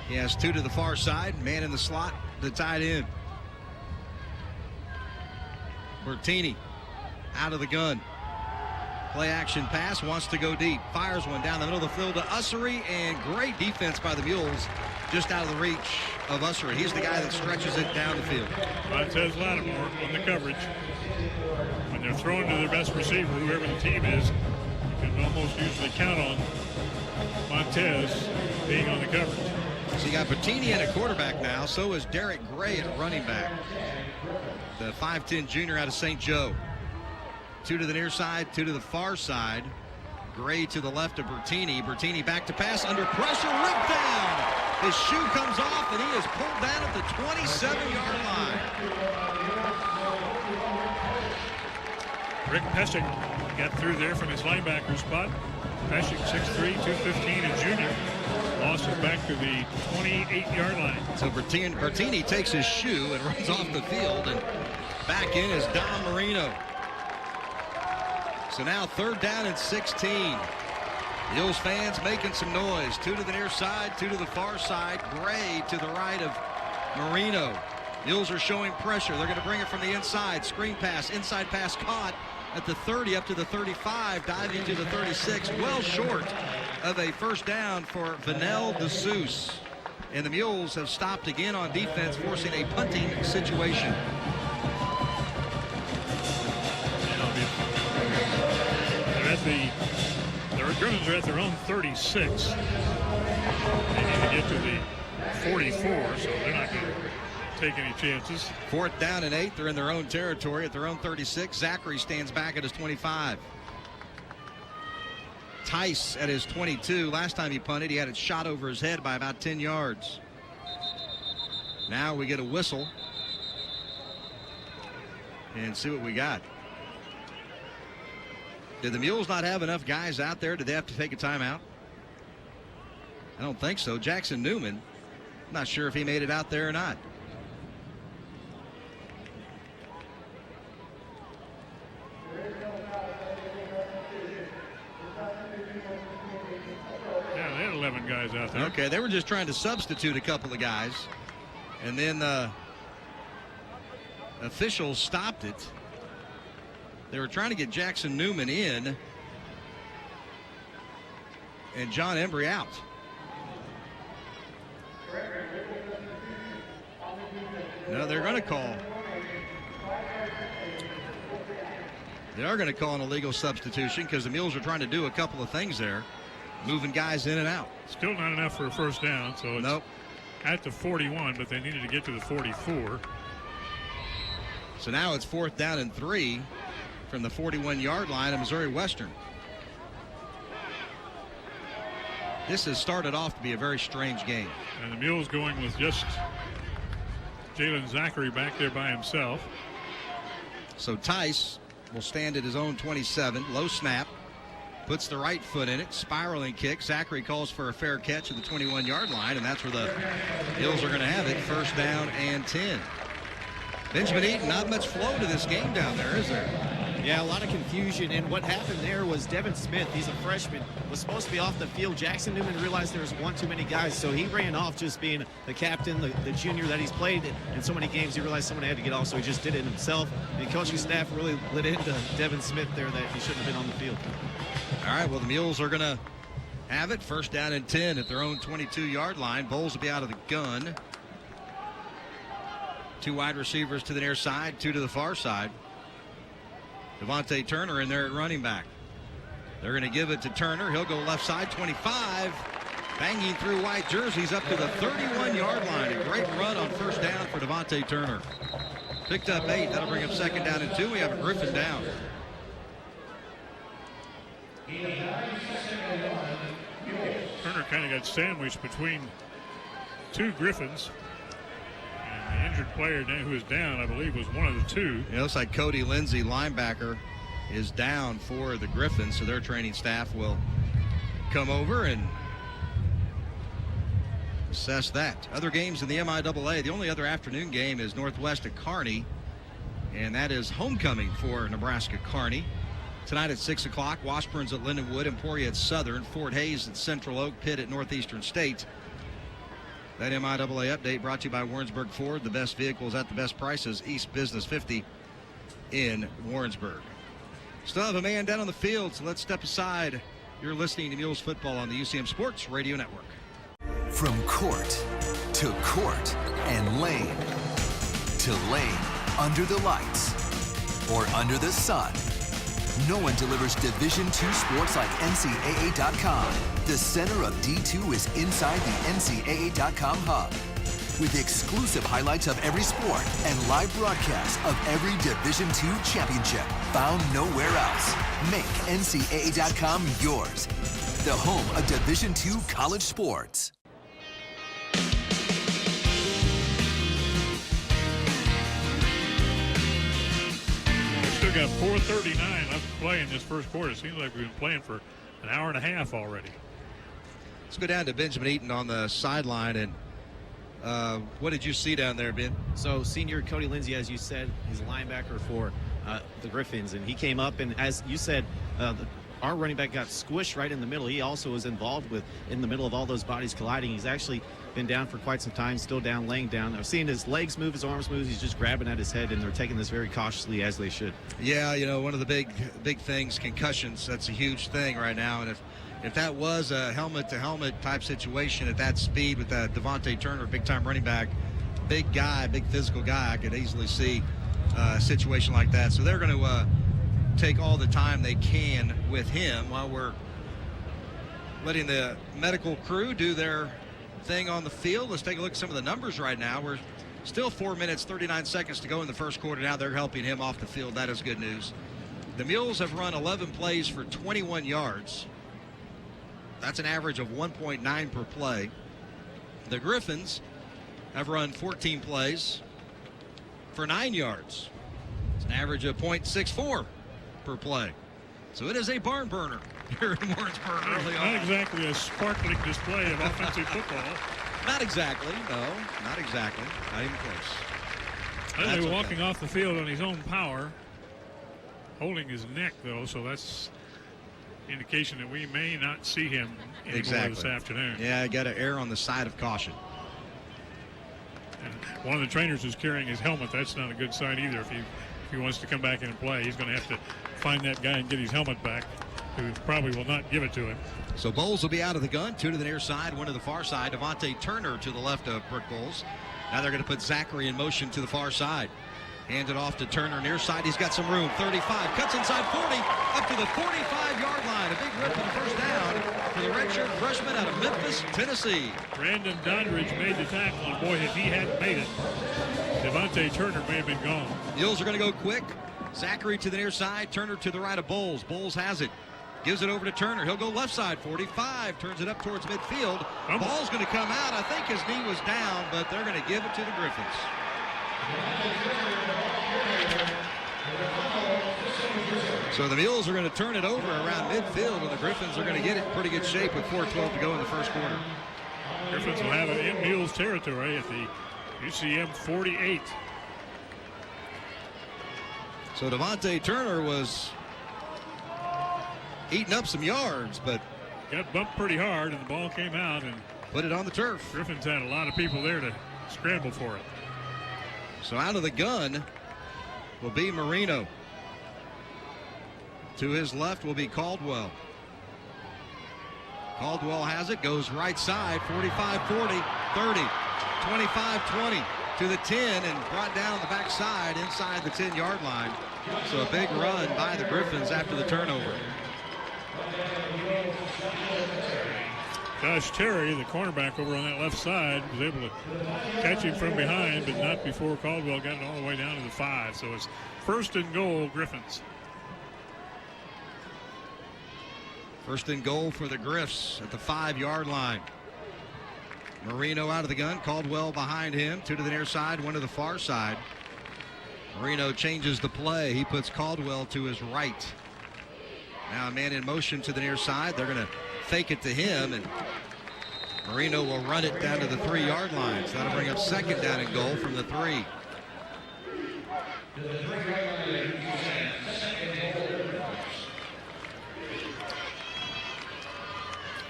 He has 2 to the far side. Man in the slot, the tight end. Bertini out of the gun. Play action pass, wants to go deep. Fires one down the middle of the field to Ussery, and great defense by the Mules just out of the reach of Ussery. He's the guy that stretches it down the field.
Montez Lattimore on the coverage. When they're throwing to their best receiver, whoever the team is, you can almost usually count on Montez being on the coverage.
So you got Bettini in at quarterback now. So is Derek Gray at running back. The 5'10 junior out of St. Joe. 2 to the near side, 2 to the far side. Gray to the left of Bertini. Bertini back to pass under pressure, ripped down. His shoe comes off, and he is pulled down at the 27-yard line.
Rick Pesic got through there from his linebacker spot. Pesic, 6'3", 215, a junior. Lost it back to the 28-yard line.
So Bertini takes his shoe and runs off the field, and back in is Don Marino. So now 3rd down and 16. Mules fans making some noise. 2 to the near side, 2 to the far side. Gray to the right of Marino. Mules are showing pressure. They're going to bring it from the inside. Screen pass, inside pass caught at the 30 up to the 35, diving to the 36. Well short of a 1st down for Vanel DeSouza. And the Mules have stopped again on defense, forcing a punting situation.
The Griffons are at their own 36. They need to get to the 44, so they're not going to take any chances.
4th down and 8. They're in their own territory at their own 36. Zachary stands back at his 25. Tice at his 22. Last time he punted, he had it shot over his head by about 10 yards. Now we get a whistle and see what we got. Did the Mules not have enough guys out there? Did they have to take a timeout? I don't think so. Jackson Newman, not sure if he made it out there or not.
Yeah, they had 11 guys out there.
Okay, they were just trying to substitute a couple of guys, and then officials stopped it. They were trying to get Jackson Newman in and John Embry out. No, they're going to call. They are going to call an illegal substitution because the Mules are trying to do a couple of things there, moving guys in and out.
Still not enough for a first down, so it's
Nope.
at the 41, but they needed to get to the 44.
So now it's 4th down and 3 from the 41-yard line of Missouri Western. This has started off to be a very strange game.
And the Mules going with just Jalen Zachary back there by himself.
So Tice will stand at his own 27. Low snap. Puts the right foot in it. Spiraling kick. Zachary calls for a fair catch at the 21-yard line, and that's where the Mules are going to have it. 1st down and 10. Benjamin Eaton, not much flow to this game down there, is there?
Yeah, a lot of confusion, and what happened there was Devin Smith, he's a freshman, was supposed to be off the field. Jackson Newman realized there was one too many guys, so he ran off just being the captain, the junior that he's played in so many games. He realized someone had to get off, so he just did it himself. And coaching staff really lit into Devin Smith there that he shouldn't have been on the field.
All right, well, the Mules are going to have it. 1st down and 10 at their own 22-yard line. Bowles will be out of the gun. 2 wide receivers to the near side, 2 to the far side. Devontae Turner in there at running back. They're going to give it to Turner. He'll go left side, 25. Banging through white jerseys up to the 31-yard line. A great run on 1st down for Devontae Turner. Picked up 8. That'll bring up 2nd down and 2. We have a Griffin down.
Turner kind of got sandwiched between 2 Griffons. And the injured player who is down, I believe, was one of the 2.
It looks like Cody Lindsey, linebacker, is down for the Griffins, so their training staff will come over and assess that. Other games in the MIAA, the only other afternoon game is Northwest at Kearney, and that is homecoming for Nebraska Kearney. Tonight at 6 o'clock, Washburn's at Lindenwood, Emporia at Southern, Fort Hays at Central Oak, Pitt at Northeastern State. That MIAA update brought to you by Warrensburg Ford, the best vehicles at the best prices, East Business 50 in Warrensburg. Still have a man down on the field, so let's step aside. You're listening to Mules Football on the UCM Sports Radio Network.
From court to court and lane to lane, under the lights or under the sun, no one delivers Division II sports like NCAA.com. The center of D2 is inside the NCAA.com hub, with exclusive highlights of every sport and live broadcasts of every Division II championship found nowhere else. Make NCAA.com yours, the home of Division II college sports.
Still got 4:39 left to play in this first quarter. It seems like we've been playing for an hour and a half already.
Let's go down to Benjamin Eaton on the sideline. And what did you see down there, Ben?
So senior Cody Lindsey, as you said, he's a linebacker for the Griffins, and he came up, and as you said, our running back got squished right in the middle. He also was involved in the middle of all those bodies colliding. He's actually been down for quite some time, still down, laying down. I've seen his legs move, his arms move. He's just grabbing at his head, and they're taking this very cautiously, as they should.
Yeah, you know, one of the big things, concussions, that's a huge thing right now. And if that was a helmet-to-helmet type situation at that speed with that Devontae Turner, big-time running back, big guy, big physical guy, I could easily see a situation like that. So they're going to take all the time they can with him while we're letting the medical crew do their thing on the field. Let's take a look at some of the numbers right now. We're still 4 minutes, 39 seconds to go in the first quarter. Now they're helping him off the field. That is good news. The Mules have run 11 plays for 21 yards. That's an average of 1.9 per play. The Griffins have run 14 plays for 9 yards. It's an average of 0.64 per play. So it is a barn burner here in Warrensburg early on.
Not exactly a sparkling display of offensive football.
Not exactly. No, not exactly. Not even close.
They're walking off the field on his own power, holding his neck, though, so that's indication that we may not see him anymore this afternoon.
Yeah, got to err on the side of caution.
And one of the trainers is carrying his helmet. That's not a good sign either. If he wants to come back and play, he's going to have to find that guy and get his helmet back, who probably will not give it to him.
So Bowles will be out of the gun. 2 to the near side, 1 to the far side. Devontae Turner to the left of Brick Bowles. Now they're going to put Zachary in motion to the far side. Hand it off to Turner near side. He's got some room. 35, cuts inside 40, up to the 45-yard line. A big rip and first down for the redshirt freshman out of Memphis, Tennessee.
Brandon Doddridge made the tackle, and boy, if he hadn't made it, Devontae Turner may have been gone.
Mules are going to go quick. Zachary to the near side, Turner to the right of Bowles. Bowles has it. Gives it over to Turner. He'll go left side, 45, turns it up towards midfield. Ball's going to come out. I think his knee was down, but they're going to give it to the Griffons. So the Mules are going to turn it over around midfield, and the Griffons are going to get it in pretty good shape with 4:12 to go in the first quarter.
Griffons will have it in Mules territory at the UCM 48.
So Devontae Turner was eating up some yards, but
got bumped pretty hard, and the ball came out and
put it on the turf.
Griffons had a lot of people there to scramble for it.
So out of the gun will be Marino. To his left will be Caldwell. Caldwell has it, goes right side, 45, 40, 30, 25, 20 to the 10, and brought down the backside inside the 10-yard line. So a big run by the Griffons after the turnover.
Josh Terry, the cornerback over on that left side, was able to catch him from behind, but not before Caldwell got it all the way down to the 5. So it's 1st and goal, Griffons.
1st and goal for the Griffs at the 5-yard line. Marino out of the gun, Caldwell behind him, 2 to the near side, 1 to the far side. Marino changes the play. He puts Caldwell to his right. Now a man in motion to the near side. They're going to fake it to him, and Marino will run it down to the 3-yard line. So that'll bring up 2nd down and goal from the 3.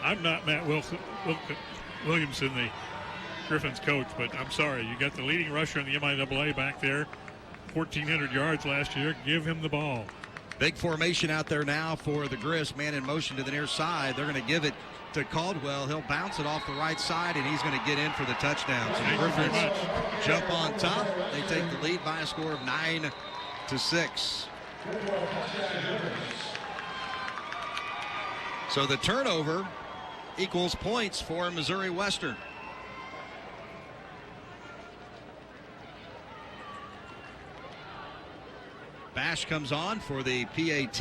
I'm not Matt Williamson, the Griffons coach, but I'm sorry. You got the leading rusher in the MIAA back there, 1,400 yards last year. Give him the ball.
Big formation out there now for the Griffs. Man in motion to the near side. They're going to give it to Caldwell. He'll bounce it off the right side, and he's going to get in for the touchdown. So the Griffins jump on top. They take the lead by a score of 9-6. So the turnover equals points for Missouri Western. Bash comes on for the PAT.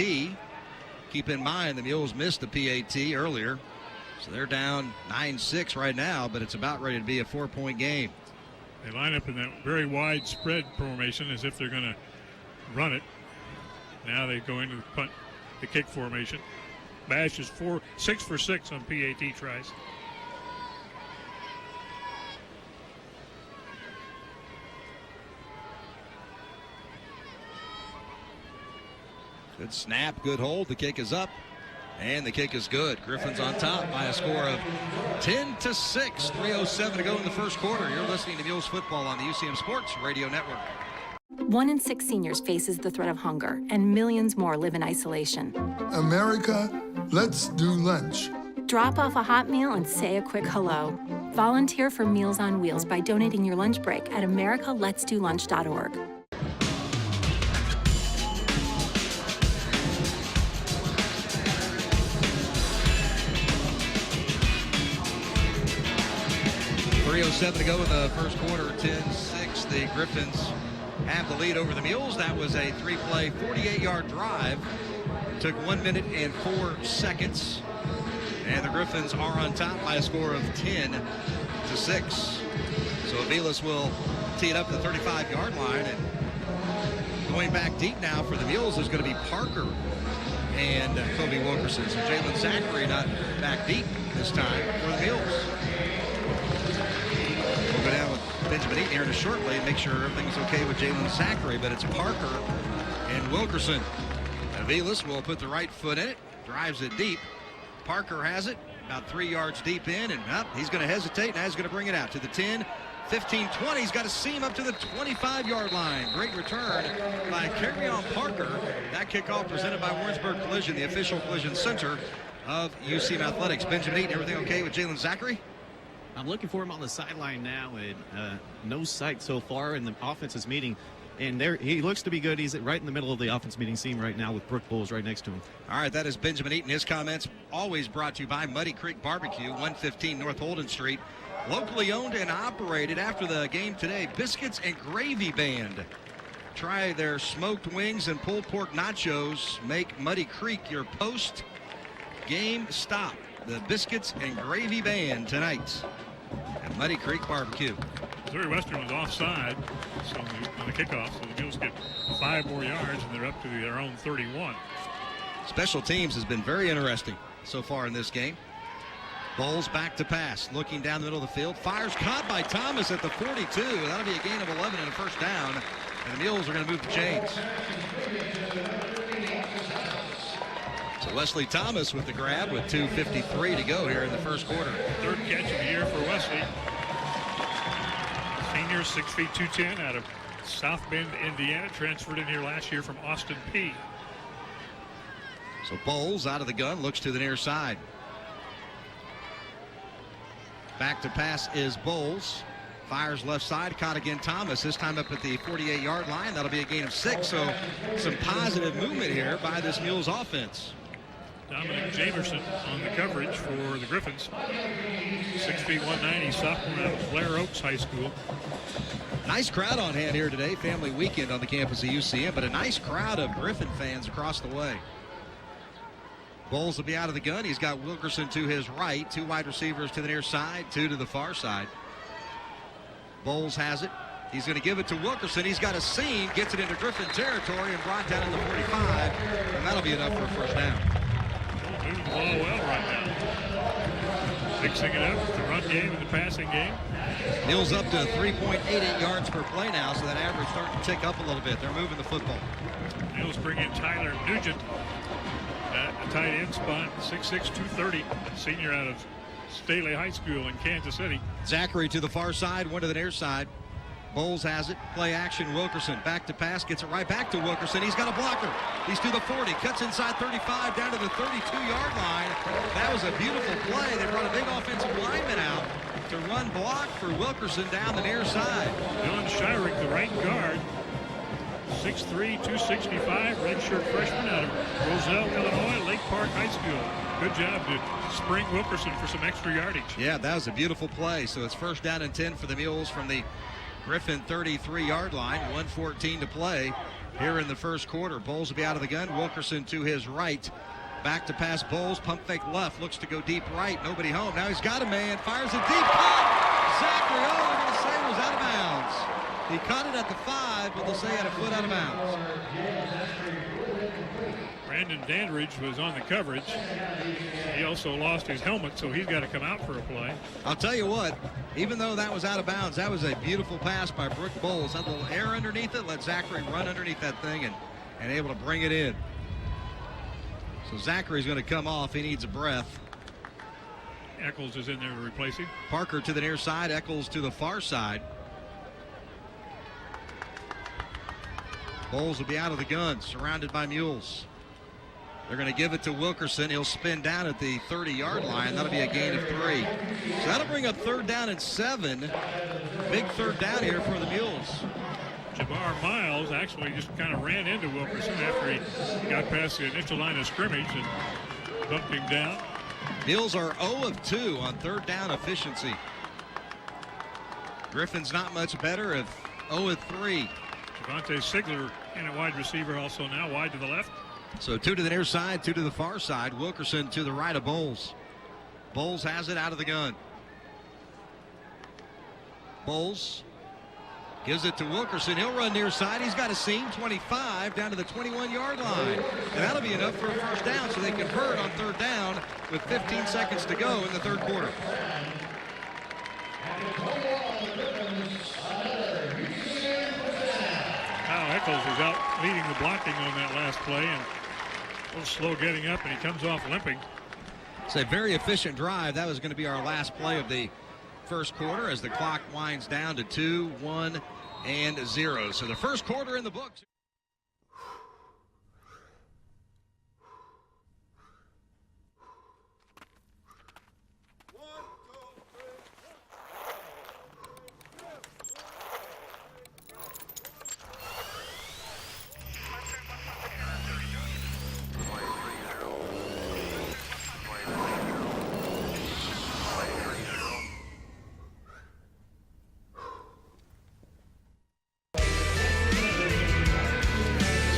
Keep in mind the Mules missed the PAT earlier, so they're down 9-6 right now, but it's about ready to be a 4-point game.
They line up in that very wide spread formation as if they're going to run it. Now they go into the kick formation. Bash is 6 for 6 on PAT tries.
Good snap, good hold. The kick is up, and the kick is good. Griffins on top by a score of 10-6. 3:07 to go in the first quarter. You're listening to Mules Football on the UCM Sports Radio Network.
1 in 6 seniors faces the threat of hunger, and millions more live in isolation.
America, let's do lunch.
Drop off a hot meal and say a quick hello. Volunteer for Meals on Wheels by donating your lunch break at americaletsdolunch.org.
.07 to go in the first quarter, 10-6. The Griffins have the lead over the Mules. That was a 3-play, 48-yard drive. Took 1 minute and 4 seconds. And the Griffins are on top by a score of 10-6. So Aviles will tee it up at the 35-yard line. And going back deep now for the Mules is going to be Parker. and Kobe Wilkerson. So Jalen Zachary not back deep this time for the Mules. We'll go down with Benjamin Eaton here shortly and make sure everything's okay with Jalen Zachary, but it's Parker and Wilkerson. Aviles will put the right foot in it, drives it deep. Parker has it about 3 yards deep in, and he's going to hesitate. Now he's going to bring it out to the 10, 15, 20. He's got a seam up to the 25-yard line. Great return by Kerryon Parker. That kickoff presented by Warrensburg Collision, the official collision center of UCM Athletics. Benjamin Eaton, everything okay with Jalen Zachary?
I'm looking for him on the sideline now, and no sight so far in the offense's meeting. And there, he looks to be good. He's right in the middle of the offense meeting scene right now with Brooke Bowles right next to him.
All right, that is Benjamin Eaton. His comments always brought to you by Muddy Creek Barbecue, 115 North Holden Street. Locally owned and operated after the game today, Biscuits and Gravy Band. Try their smoked wings and pulled pork nachos. Make Muddy Creek your post-game stop. The Biscuits and Gravy Band tonight at Muddy Creek Barbecue.
Missouri Western was offside on the kickoff, so the Mules get 5 more yards, and they're up to their own 31.
Special teams has been very interesting so far in this game. Bowles back to pass, looking down the middle of the field. Fires caught by Thomas at the 42. That'll be a gain of 11 and a first down, and the Mules are going to move the chains. So Wesley Thomas with the grab with 2:53 to go here in the first quarter.
Third catch of the year for Wesley. Senior, 6 feet 210 out of South Bend, Indiana. Transferred in here last year from Austin P.
So Bowles out of the gun, looks to the near side. Back to pass is Bowles. Fires left side, caught again Thomas, this time up at the 48-yard line. That'll be a gain of 6, so some positive movement here by this Mules offense.
Dominic Jamerson on the coverage for the Griffons. 6 feet 190, sophomore out of Blair Oaks High School.
Nice crowd on hand here today. Family weekend on the campus of UCM, but a nice crowd of Griffin fans across the way. Bowles will be out of the gun. He's got Wilkerson to his right. 2 wide receivers to the near side, 2 to the far side. Bowles has it. He's going to give it to Wilkerson. He's got a seam, gets it into Griffin territory and brought down in the 45, and that'll be enough for a first down.
Moving the ball well right now. Mixing it up, the run game and the passing game.
Mules up to 3.88 yards per play now, so that average starting to tick up a little bit. They're moving the football.
Mules bring in Tyler Nugent at the tight end spot, 6'6", 230, senior out of Staley High School in Kansas City.
Zachary to the far side, one to the near side. Bowles has it. Play action. Wilkerson back to pass. Gets it right back to Wilkerson. He's got a blocker. He's to the 40. Cuts inside 35 down to the 32-yard line. That was a beautiful play. They brought a big offensive lineman out to run block for Wilkerson down the near side.
Dylan Shyrick, the right guard. 6'3", 265, redshirt freshman out of Roselle, Illinois, Lake Park High School. Good job to spring Wilkerson for some extra yardage.
Yeah, that was a beautiful play. So it's first down and 10 for the Mules from the Griffin 33-yard line. 1:14 to play here in the first quarter. Bowles will be out of the gun. Wilkerson to his right. Back to pass Bowles. Pump fake left. Looks to go deep right. Nobody home. Now he's got a man. Fires it deep. Caught! Zachary, all they're going to say was out of bounds. He caught it at the 5, but they'll say at a foot out of bounds.
Brandon Dandridge was on the coverage. He also lost his helmet, so he's got to come out for a play.
I'll tell you what, even though that was out of bounds, that was a beautiful pass by Brooke Bowles. Had a little air underneath it, let Zachary run underneath that thing and able to bring it in. So Zachary's going to come off. He needs a breath.
Eccles is in there to replace him.
Parker to the near side, Eccles to the far side. Bowles will be out of the gun, surrounded by Mules. They're going to give it to Wilkerson. He'll spin down at the 30-yard line. That'll be a gain of 3. So that'll bring up third down and 7. Big third down here for the Mules.
Jabbar Miles actually just kind of ran into Wilkerson after he got past the initial line of scrimmage and bumped him down.
Mules are 0 of 2 on third down efficiency. Griffin's not much better at 0 of 3.
Javante Sigler in a wide receiver also now wide to the left.
So 2 to the near side, 2 to the far side. Wilkerson to the right of Bowles. Bowles has it out of the gun. Bowles Gives it to Wilkerson. He'll run near side. He's got a seam, 25, down to the 21-yard line. And that'll be enough for a first down so they convert on third down with 15 seconds to go in the third quarter.
Kyle Eccles is out leading the blocking on that last play and a little slow getting up, and he comes off limping.
It's a very efficient drive. That was going to be our last play of the first quarter as the clock winds down to 2, 1, and 0. So the first quarter in the books.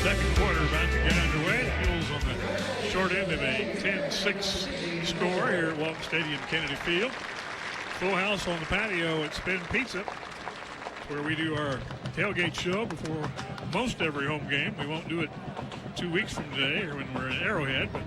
Second quarter about to get underway. The Mules on the short end of a 10-6 score here at Walton Stadium, Kennedy Field. Full house on the patio at Spin Pizza, where we do our tailgate show before most every home game. We won't do it 2 weeks from today or when we're in Arrowhead, but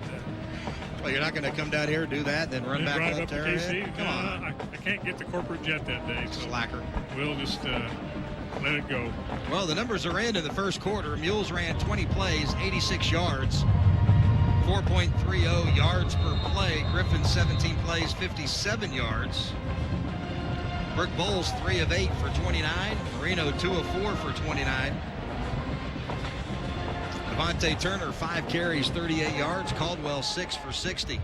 well, you're not going to come down here, do that, then run back
drive
up
up to
Arrowhead?
KC.
Come on.
I can't get the corporate jet that day, so
Slacker.
we'll just let it go.
Well, the numbers are in the first quarter. Mules ran 20 plays, 86 yards, 4.30 yards per play. Griffons 17 plays, 57 yards. Brooke Bowles 3 of 8 for 29. Marino 2 of 4 for 29. Devontae Turner 5 carries, 38 yards. Caldwell 6 for 60.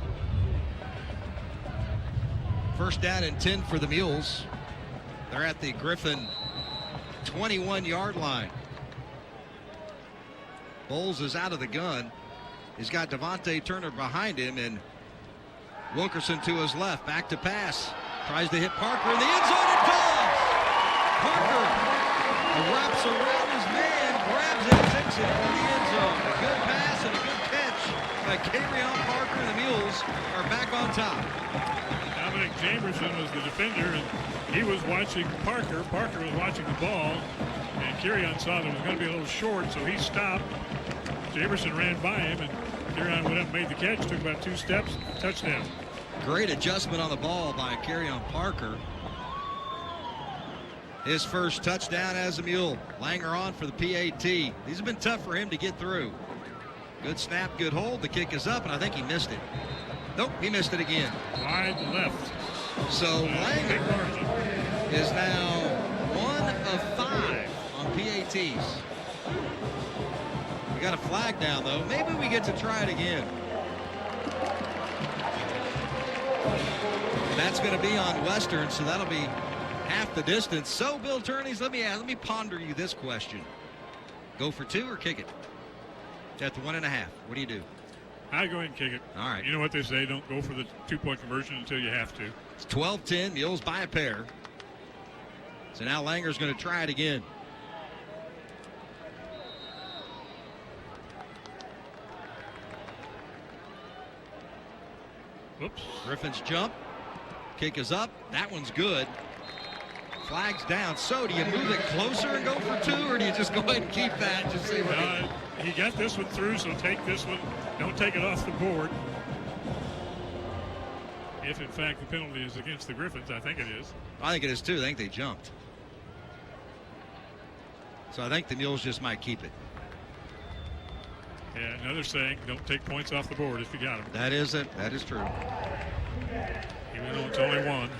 First down and 10 for the Mules. They're at the Griffin 21-yard line. Bowles is out of the gun. He's got Devontae Turner behind him and Wilkerson to his left. Back to pass. Tries to hit Parker in the end zone. It does! Parker wraps around his man, grabs it, and takes it into the end zone. A good pass and a good catch by Kerryon Parker, and the Mules are back on top.
Dominic Jamerson was the defender, and he was watching Parker. Parker was watching the ball, and Kerryon saw that it was going to be a little short, so he stopped. Jamerson ran by him, and Kerryon went up and made the catch. Took about 2 steps, touchdown.
Great adjustment on the ball by Kerryon Parker. His first touchdown as a Mule. Langer on for the PAT. These have been tough for him to get through. Good snap, good hold. The kick is up, and I think he missed it. Nope, he missed it again.
Wide left.
So Langer is now 1 of 5 on PATs. We got a flag now, though. Maybe we get to try it again. That's going to be on Western, so that'll be half the distance. So, Bill Turney's, let me ponder you this question. Go for 2 or kick it? At the 1.5. What do you do?
I go ahead and kick it.
All right.
You know what they say, don't go for the 2-point conversion until you have to.
It's 12-10, Mules by a pair. So now Langer's going to try it again.
Whoops.
Griffin's jump. Kick is up. That one's good. Flag's down. So do you move it closer and go for 2, or do you just go ahead and keep that and just see what
he got this one through, so take this one. Don't take it off the board. If, in fact, the penalty is against the Griffons, I think it is.
I think it is, too. I think they jumped. So I think the Mules just might keep it.
Yeah, another saying, don't take points off the board if you got them.
That is it. That is true.
Even though it's only 1.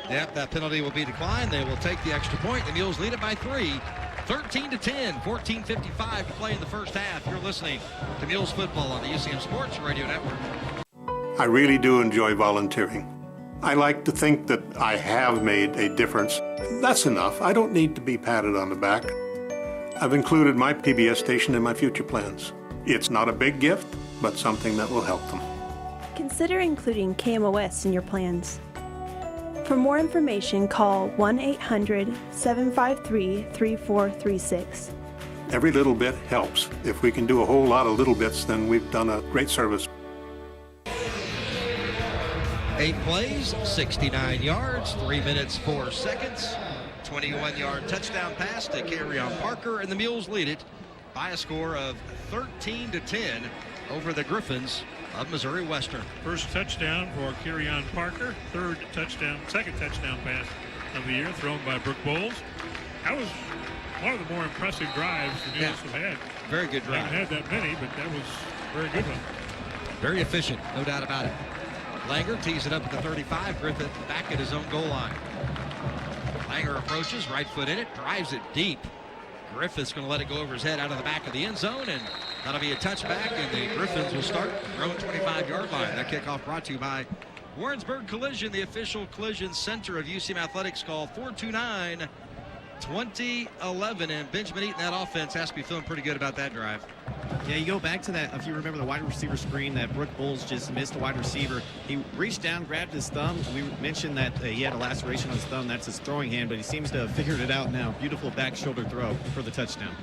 Yep, that penalty will be declined. They will take the extra point. The Mules lead it by 3. 13-10, 14:55 to play in the first half. You're listening to Mules football on the UCM Sports Radio Network.
I really do enjoy volunteering. I like to think that I have made a difference. That's enough. I don't need to be patted on the back. I've included my PBS station in my future plans. It's not a big gift, but something that will help them.
Consider including KMOS in your plans. For more information, call 1-800-753-3436.
Every little bit helps. If we can do a whole lot of little bits, then we've done a great service.
8 plays, 69 yards, 3 minutes, 4 seconds. 21-yard touchdown pass to Kerryon Parker, and the Mules lead it by a score of 13-10 over the Griffons of Missouri Western.
First touchdown for Kerryon Parker. Second touchdown pass of the year thrown by Brooke Bowles. That was one of the more impressive drives the Mules have had.
Very good drive.
Haven't had that many, but that was a very good one.
Very efficient, no doubt about it. Langer tees it up at the 35. Griffith back at his own goal line. Langer approaches, right foot in it, drives it deep. Griffith's going to let it go over his head out of the back of the end zone, and that'll be a touchback, and the Griffons will start their own 25-yard line. That kickoff brought to you by Warrensburg Collision, the official collision center of UCM Athletics. Call 429-2011, and Benjamin Eaton, that offense has to be feeling pretty good about that drive.
Yeah, you go back to that, if you remember the wide receiver screen that Brooke Bowles just missed the wide receiver. He reached down, grabbed his thumb. We mentioned that he had a laceration on his thumb. That's his throwing hand, but he seems to have figured it out now. Beautiful back shoulder throw for the touchdown.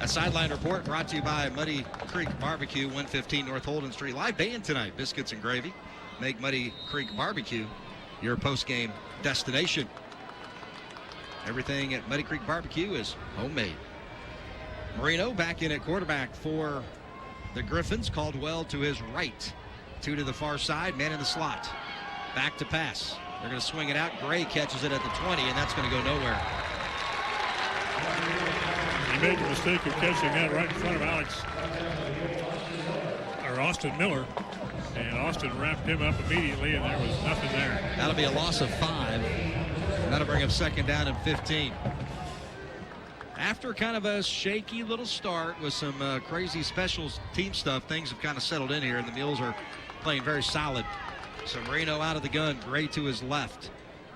A sideline report brought to you by Muddy Creek Barbecue, 115 North Holden Street. Live band tonight, biscuits and gravy. Make Muddy Creek Barbecue your post-game destination. Everything at Muddy Creek Barbecue is homemade. Marino back in at quarterback for the Griffons. Caldwell to his right. 2 to the far side. Man in the slot. Back to pass. They're going to swing it out. Gray catches it at the 20, and that's going to go nowhere.
He made the mistake of catching that right in front of Austin Miller. And Austin wrapped him up immediately, and there was nothing there.
That'll be a loss of 5. That'll bring up second down and 15. After kind of a shaky little start with some crazy special team stuff, things have kind of settled in here, and the Mules are playing very solid. So Marino out of the gun, Gray to his left.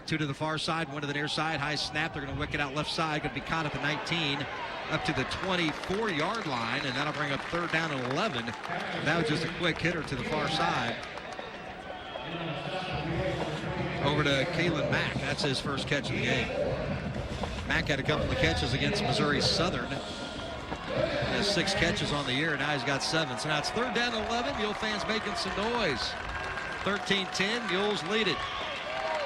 2 to the far side, 1 to the near side. High snap, they're going to wick it out left side. Going to be caught at the 19, up to the 24-yard line, and that'll bring up third down and 11. That was just a quick hitter to the far side. Over to Kalen Mack. That's his first catch of the game. Mack had a couple of catches against Missouri Southern. He has 6 catches on the year, and now he's got 7. So now it's third down and 11. Mule fans making some noise. 13-10, Mules lead it.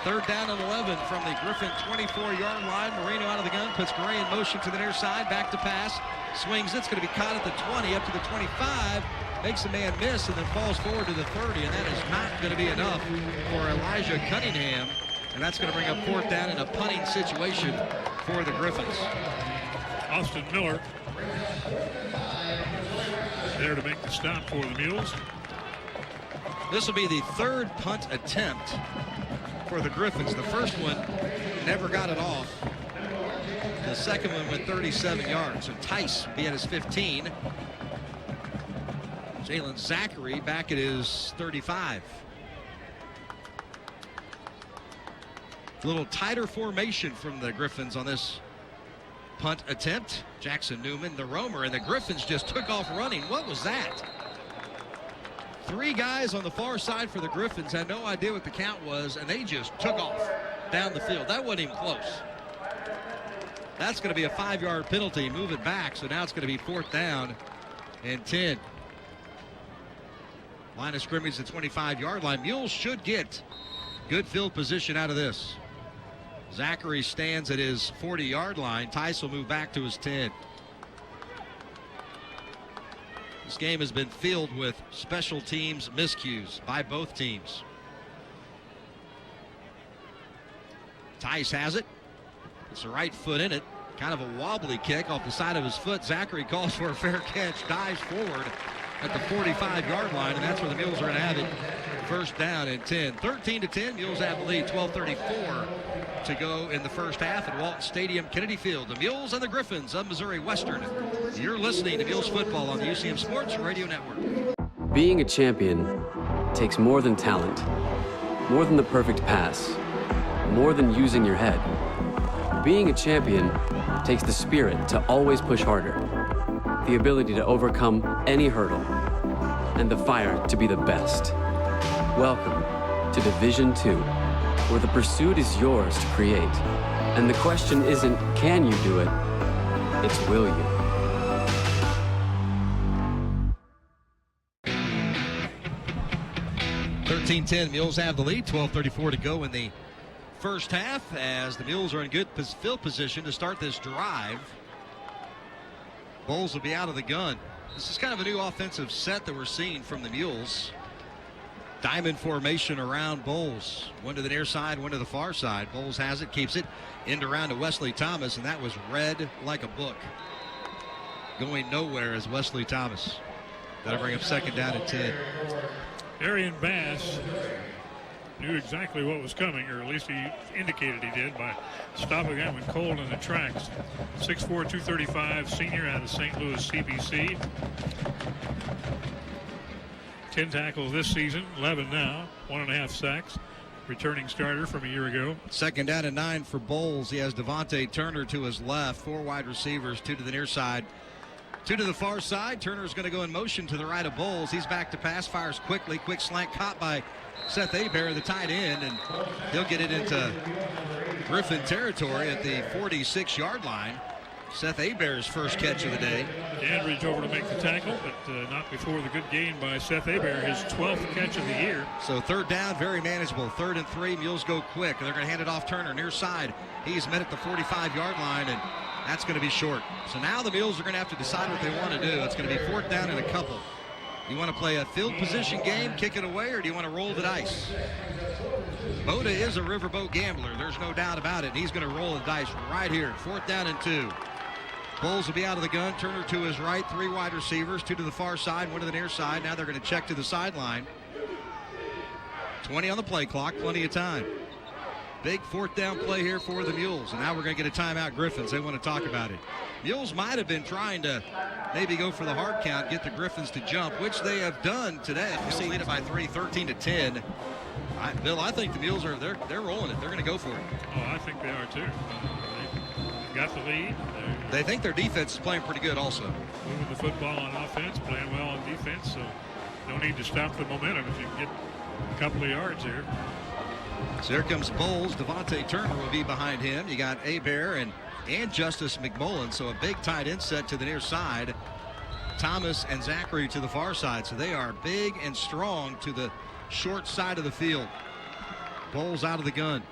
Third down and 11 from the Griffin 24-yard line. Marino out of the gun, puts Gray in motion to the near side, back to pass. Swings it, it's going to be caught at the 20, up to the 25. Makes a man miss and then falls forward to the 30, and that is not going to be enough for Elijah Cunningham. And that's going to bring up fourth down in a punting situation for the Griffons.
Austin Miller there to make the stop for the Mules.
This will be the third punt attempt for the Griffons. The first one never got it off. The second one went 37 yards. So Tice will be at his 15. Jalen Zachary back at his 35. A little tighter formation from the Griffons on this punt attempt. Jackson Newman, the roamer, and the Griffons just took off running. What was that? 3 guys on the far side for the Griffons had no idea what the count was, and they just took off down the field. That wasn't even close. That's going to be a 5-yard penalty. Move it back, so now it's going to be fourth down and 10. Line of scrimmage at the 25-yard line. Mules should get good field position out of this. Zachary stands at his 40-yard line. Tice will move back to his 10. This game has been filled with special teams miscues by both teams. Tice has it. It's the right foot in it. Kind of a wobbly kick off the side of his foot. Zachary calls for a fair catch, dives forward at the 45-yard line, and that's where the Mules are going to have it. First down and 10. 13-10. Mules have the lead. 12:34 to go in the first half at Walton Stadium, Kennedy Field. The Mules and the Griffons of Missouri Western. You're listening to Mules football on the UCM Sports Radio Network.
Being a champion takes more than talent, more than the perfect pass, more than using your head. Being a champion takes the spirit to always push harder, the ability to overcome any hurdle, and the fire to be the best. Welcome to Division II, where the pursuit is yours to create. And the question isn't, can you do it? It's, will you?
13-10, Mules have the lead. 12:34 to go in the first half as the Mules are in good field position to start this drive. Bowles will be out of the gun. This is kind of a new offensive set that we're seeing from the Mules. Diamond formation around Bowles. One to the near side, one to the far side. Bowles has it, keeps it, end around to Wesley Thomas, and that was read like a book. Going nowhere is Wesley Thomas. That'll bring up second down and 10.
Arian Bass knew exactly what was coming, or at least he indicated he did by stopping that one cold in the tracks. 6'4", 235, senior out of St. Louis CBC. 10 tackles this season, 11 now, 1.5 sacks. Returning starter from a year ago.
Second down and 9 for Bowles. He has Devontae Turner to his left, 4 wide receivers, 2 to the near side, 2 to the far side. Turner's going to go in motion to the right of Bowles. He's back to pass, fires quickly, quick slant caught by Seth Abear, the tight end, and he'll get it into Griffin territory at the 46-yard line. Seth Abear's first catch of the day.
Dandridge over to make the tackle, but not before the good gain by Seth Abear, his 12th catch of the year.
So third down, very manageable. 3rd and 3, Mules go quick. They're going to hand it off Turner, near side. He's met at the 45-yard line, and that's going to be short. So now the Mules are going to have to decide what they want to do. It's going to be 4th down and a couple. You want to play a field position game, kick it away, or do you want to roll the dice? Boda is a riverboat gambler. There's no doubt about it. And he's going to roll the dice right here. 4th down and 2. Bowles will be out of the gun. Turner to his right, 3 wide receivers, 2 to the far side, 1 to the near side. Now they're going to check to the sideline. 20 on the play clock, plenty of time. Big 4th down play here for the Mules. And now we're going to get a timeout, Griffons. They want to talk about it. Mules might have been trying to maybe go for the hard count, get the Griffons to jump, which they have done today. Mules lead it by 3, 13-10. Bill, I think the Mules are they're rolling it. They're going to go for it.
Oh, I think they are too. They got the lead.
They think their defense is playing pretty good also.
Moving the football on offense, playing well on defense, so no need to stop the momentum if you can get a couple of yards here.
So here comes Bowles. Devontae Turner will be behind him. You got Abear and Justice McMullen, so a big tight end set to the near side. Thomas and Zachary to the far side, so they are big and strong to the short side of the field. Bowles out of the gun.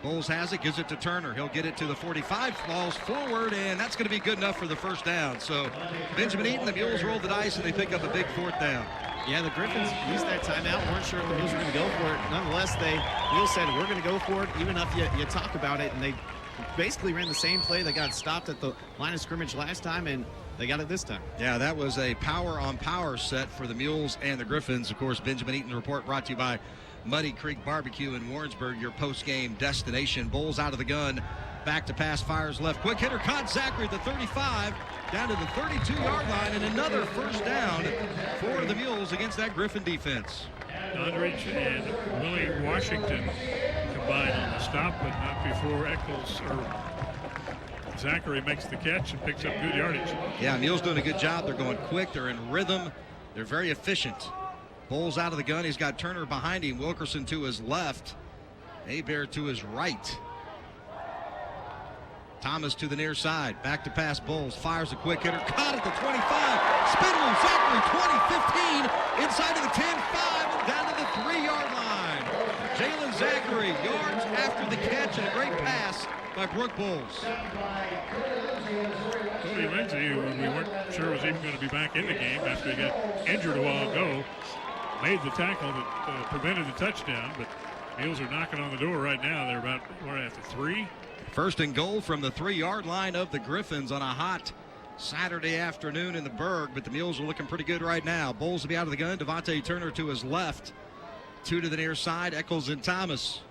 Bowles has it, gives it to Turner. He'll get it to the 45, falls forward, and that's going to be good enough for the first down. So Benjamin Eaton, the Mules roll the dice, and they pick up a big 4th down.
Yeah, the Griffons used that timeout. Weren't sure if the Mules were going to go for it. Nonetheless, Mules said, we're going to go for it, even if you talk about it. And they basically ran the same play. They got stopped at the line of scrimmage last time, and they got it this time.
Yeah, that was a power-on-power set for the Mules and the Griffons. Of course, Benjamin Eaton report brought to you by Muddy Creek Barbecue in Warrensburg, your post-game destination. Bowles out of the gun. Back to pass, fires left. Quick hitter caught Zachary at the 35, down to the 32-yard line, and another first down for the Mules against that Griffin defense.
Dandridge and Willie Washington combined on the stop, but not before Eccles or Zachary makes the catch and picks up good yardage.
Yeah, Mules doing a good job. They're going quick. They're in rhythm. They're very efficient. Bowles out of the gun. He's got Turner behind him. Wilkerson to his left. Abear to his right. Thomas to the near side. Back to pass. Bowles fires a quick hitter. Caught at the 25. Spindler, Zachary, 20, 15. Inside of the 10, 5, and down to the 3-yard line. Jalen Zachary, yards after the catch, and a great pass by Brooke Bowles.
Cody Lindsey, who we weren't sure was even going to be back in the game after he got injured a while ago, made the tackle that prevented the touchdown, but Mules are knocking on the door right now. They're about, after 3?
First and goal from the 3-yard line of the Griffons on a hot Saturday afternoon in the Berg, but the Mules are looking pretty good right now. Bowles will be out of the gun. Devontae Turner to his left. 2 to the near side, Eccles and Thomas.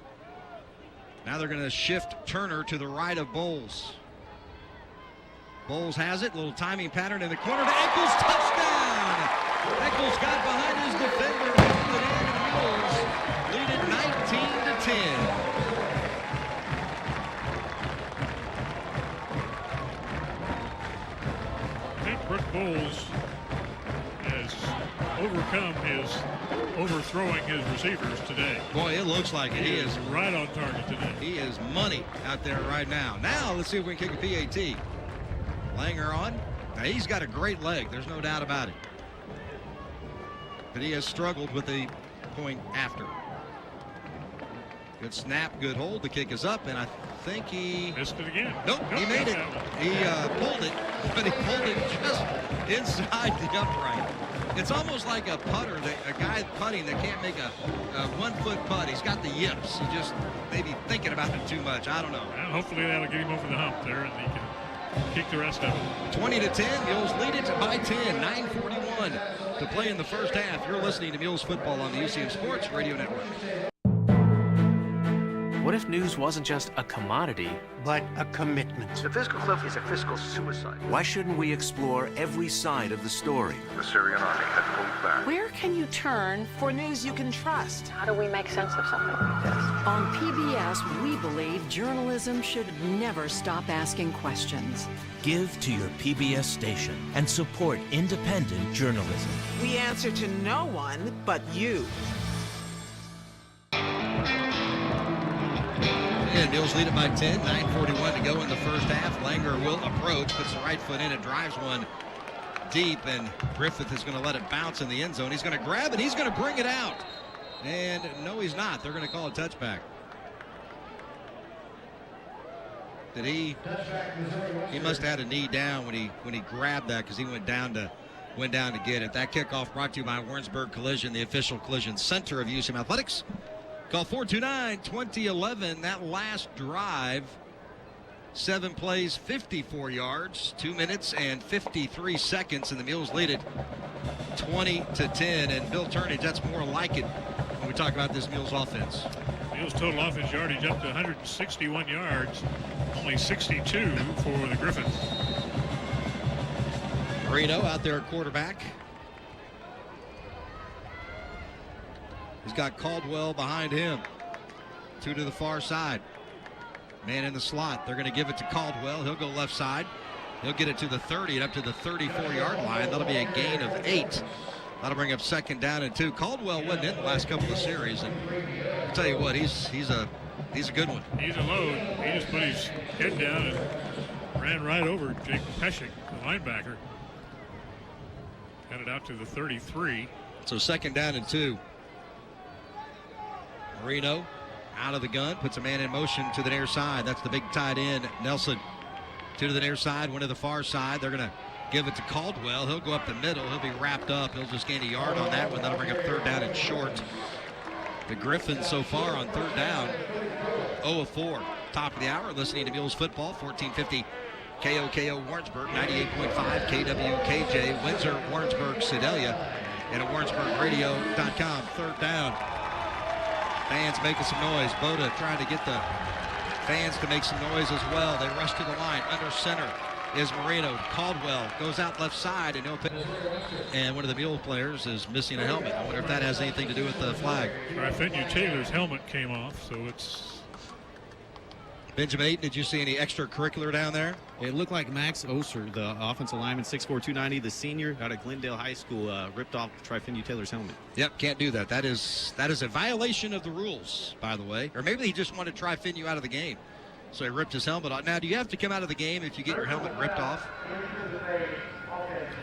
Now they're going to shift Turner to the right of Bowles. Bowles has it, little timing pattern in the corner to Eccles, touchdown! Eccles got behind his defender, pulled it in, and the Mules lead it 19-10.
Brooke Bowles has overcome his overthrowing his receivers today.
Boy, it looks like it.
He is right on target today.
He is money out there right now. Now let's see if we can kick a PAT. Langer on. Now he's got a great leg. There's no doubt about it. But he has struggled with the point after. Good snap, good hold. The kick is up, and I think he
missed it again.
Nope, he made it. He pulled it, but he pulled it just inside the upright. It's almost like a putter, a guy putting that can't make a 1-foot putt. He's got the yips. He just maybe thinking about it too much. I don't know.
Well, hopefully that'll get him over the hump there, and he can kick the rest of it.
20-10, Mules lead it by 10. 9:41 to play in the first half. You're listening to Mules football on the UCM Sports Radio Network.
What if news wasn't just a commodity,
but a commitment?
The fiscal cliff is a fiscal suicide.
Why shouldn't we explore every side of the story?
The Syrian army had pulled back.
Where can you turn for news you can trust?
How do we make sense of something like this?
On PBS, we believe journalism should never stop asking questions.
Give to your PBS station and support independent journalism.
We answer to no one but you.
And Mules lead it by 10. 9:41 to go in the first half. Langer will approach, puts the right foot in, and drives one deep, and Griffith is going to let it bounce in the end zone. He's going to grab it. He's going to bring it out. And no, he's not. They're going to call a touchback. Did he must have had a knee down when he grabbed that, because he went down to get it. That kickoff brought to you by Warrensburg Collision, the official collision center of UCM Athletics. Call 429-2011. That last drive, 7 plays, 54 yards, 2 minutes and 53 seconds, and the Mules lead it 20-10. And Bill Turnage, that's more like it when we talk about this Mules offense.
Mules total offense yardage up to 161 yards, only 62 for the Griffons.
Marino out there at quarterback. He's got Caldwell behind him. 2 to the far side. Man in the slot. They're going to give it to Caldwell. He'll go left side. He'll get it to the 30 and up to the 34-yard line. That'll be a gain of 8. That'll bring up 2nd down and 2. Caldwell wasn't in the last couple of series, and I'll tell you what, he's a good one.
He's a load. He just put his head down and ran right over Jake Peschik, the linebacker. Got it out to the 33.
So 2nd down and 2. Marino out of the gun, puts a man in motion to the near side. That's the big tight end, Nelson. 2 to the near side, 1 to the far side. They're going to give it to Caldwell. He'll go up the middle. He'll be wrapped up. He'll just gain a yard on that one. That'll bring up 3rd down and short. The Griffins so far on 3rd down, 0 of 4. Top of the hour, listening to Mules football, 1450 KOKO Warrensburg, 98.5 KWKJ, Windsor, Warrensburg, Sedalia, and at WarrensburgRadio.com. 3rd down. Fans making some noise. Boda trying to get the fans to make some noise as well. They rush to the line. Under center is Marino. Caldwell goes out left side, and one of the Mule players is missing a helmet. I wonder if that has anything to do with the flag.
Rafinu Taylor's helmet came off, so it's...
Benjamin Ayton, did you see any extracurricular down there?
It looked like Max Oser, the offensive lineman, 6'4", 290, the senior out of Glendale High School, ripped off Trifinu Taylor's helmet.
Yep, can't do that. That is a violation of the rules, by the way. Or maybe he just wanted Trifinu out of the game, so he ripped his helmet off. Now, do you have to come out of the game if you get your helmet ripped off?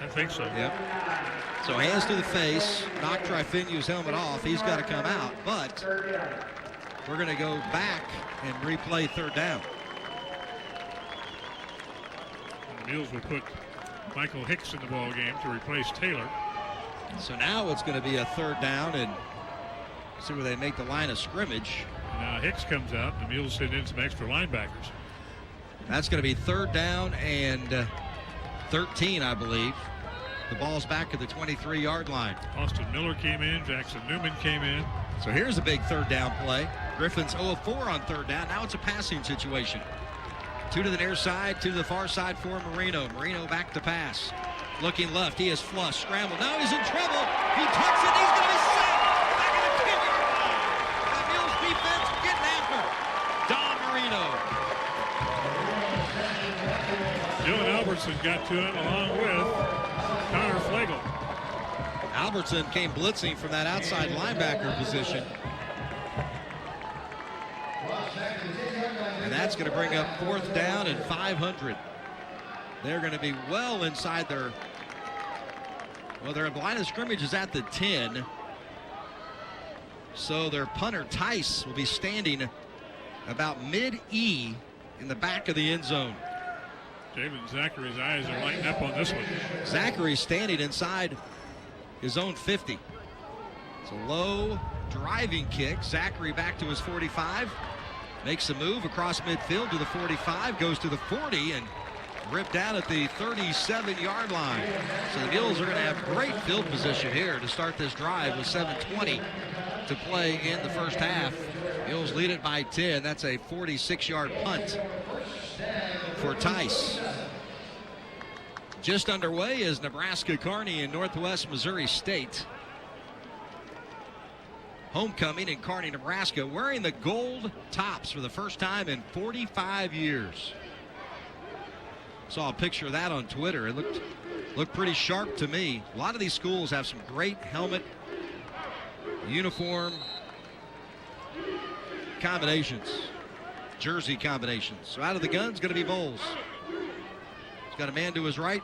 I think so.
Yep. So hands to the face, knock Trifinu's helmet off. He's got to come out, but we're going to go back and replay 3rd down.
And the Mules will put Michael Hicks in the ball game to replace Taylor.
So now it's going to be a 3rd down, and see where they make the line of scrimmage.
Now Hicks comes out, and the Mules send in some extra linebackers.
That's going to be 3rd down and 13, I believe. The ball's back at the 23-yard line.
Austin Miller came in. Jackson Newman came in.
So here's a big 3rd down play. Griffins 0 of 4 on 3rd down. Now it's a passing situation. 2 to the near side, 2 to the far side for Marino. Marino back to pass. Looking left. He is flush. Scramble. Now he's in trouble. He tucks it. He's going to be sacked. Back at the 10-yard line. The Mules defense getting after Don Marino.
Dylan Albertson got to it along with Connor Flagel.
Albertson came blitzing from that outside linebacker position. And that's going to bring up 4th down and 500. They're going to be well inside their line of scrimmage is at the 10. So their punter, Tice, will be standing about mid-E in the back of the end zone.
David Zachary's eyes are lighting up on this one.
Zachary standing inside his own 50. It's a low driving kick. Zachary back to his 45. Makes a move across midfield to the 45. Goes to the 40 and ripped out at the 37-yard line. So the Mules are going to have great field position here to start this drive with 7:20 to play in the first half. Mules lead it by 10. That's a 46-yard punt for Tice. Just underway is Nebraska Kearney and Northwest Missouri State. Homecoming in Kearney, Nebraska, wearing the gold tops for the first time in 45 years. Saw a picture of that on Twitter. It looked pretty sharp to me. A lot of these schools have some great helmet, uniform combinations, jersey combinations. So out of the gun is going to be Bowles. He's got a man to his right,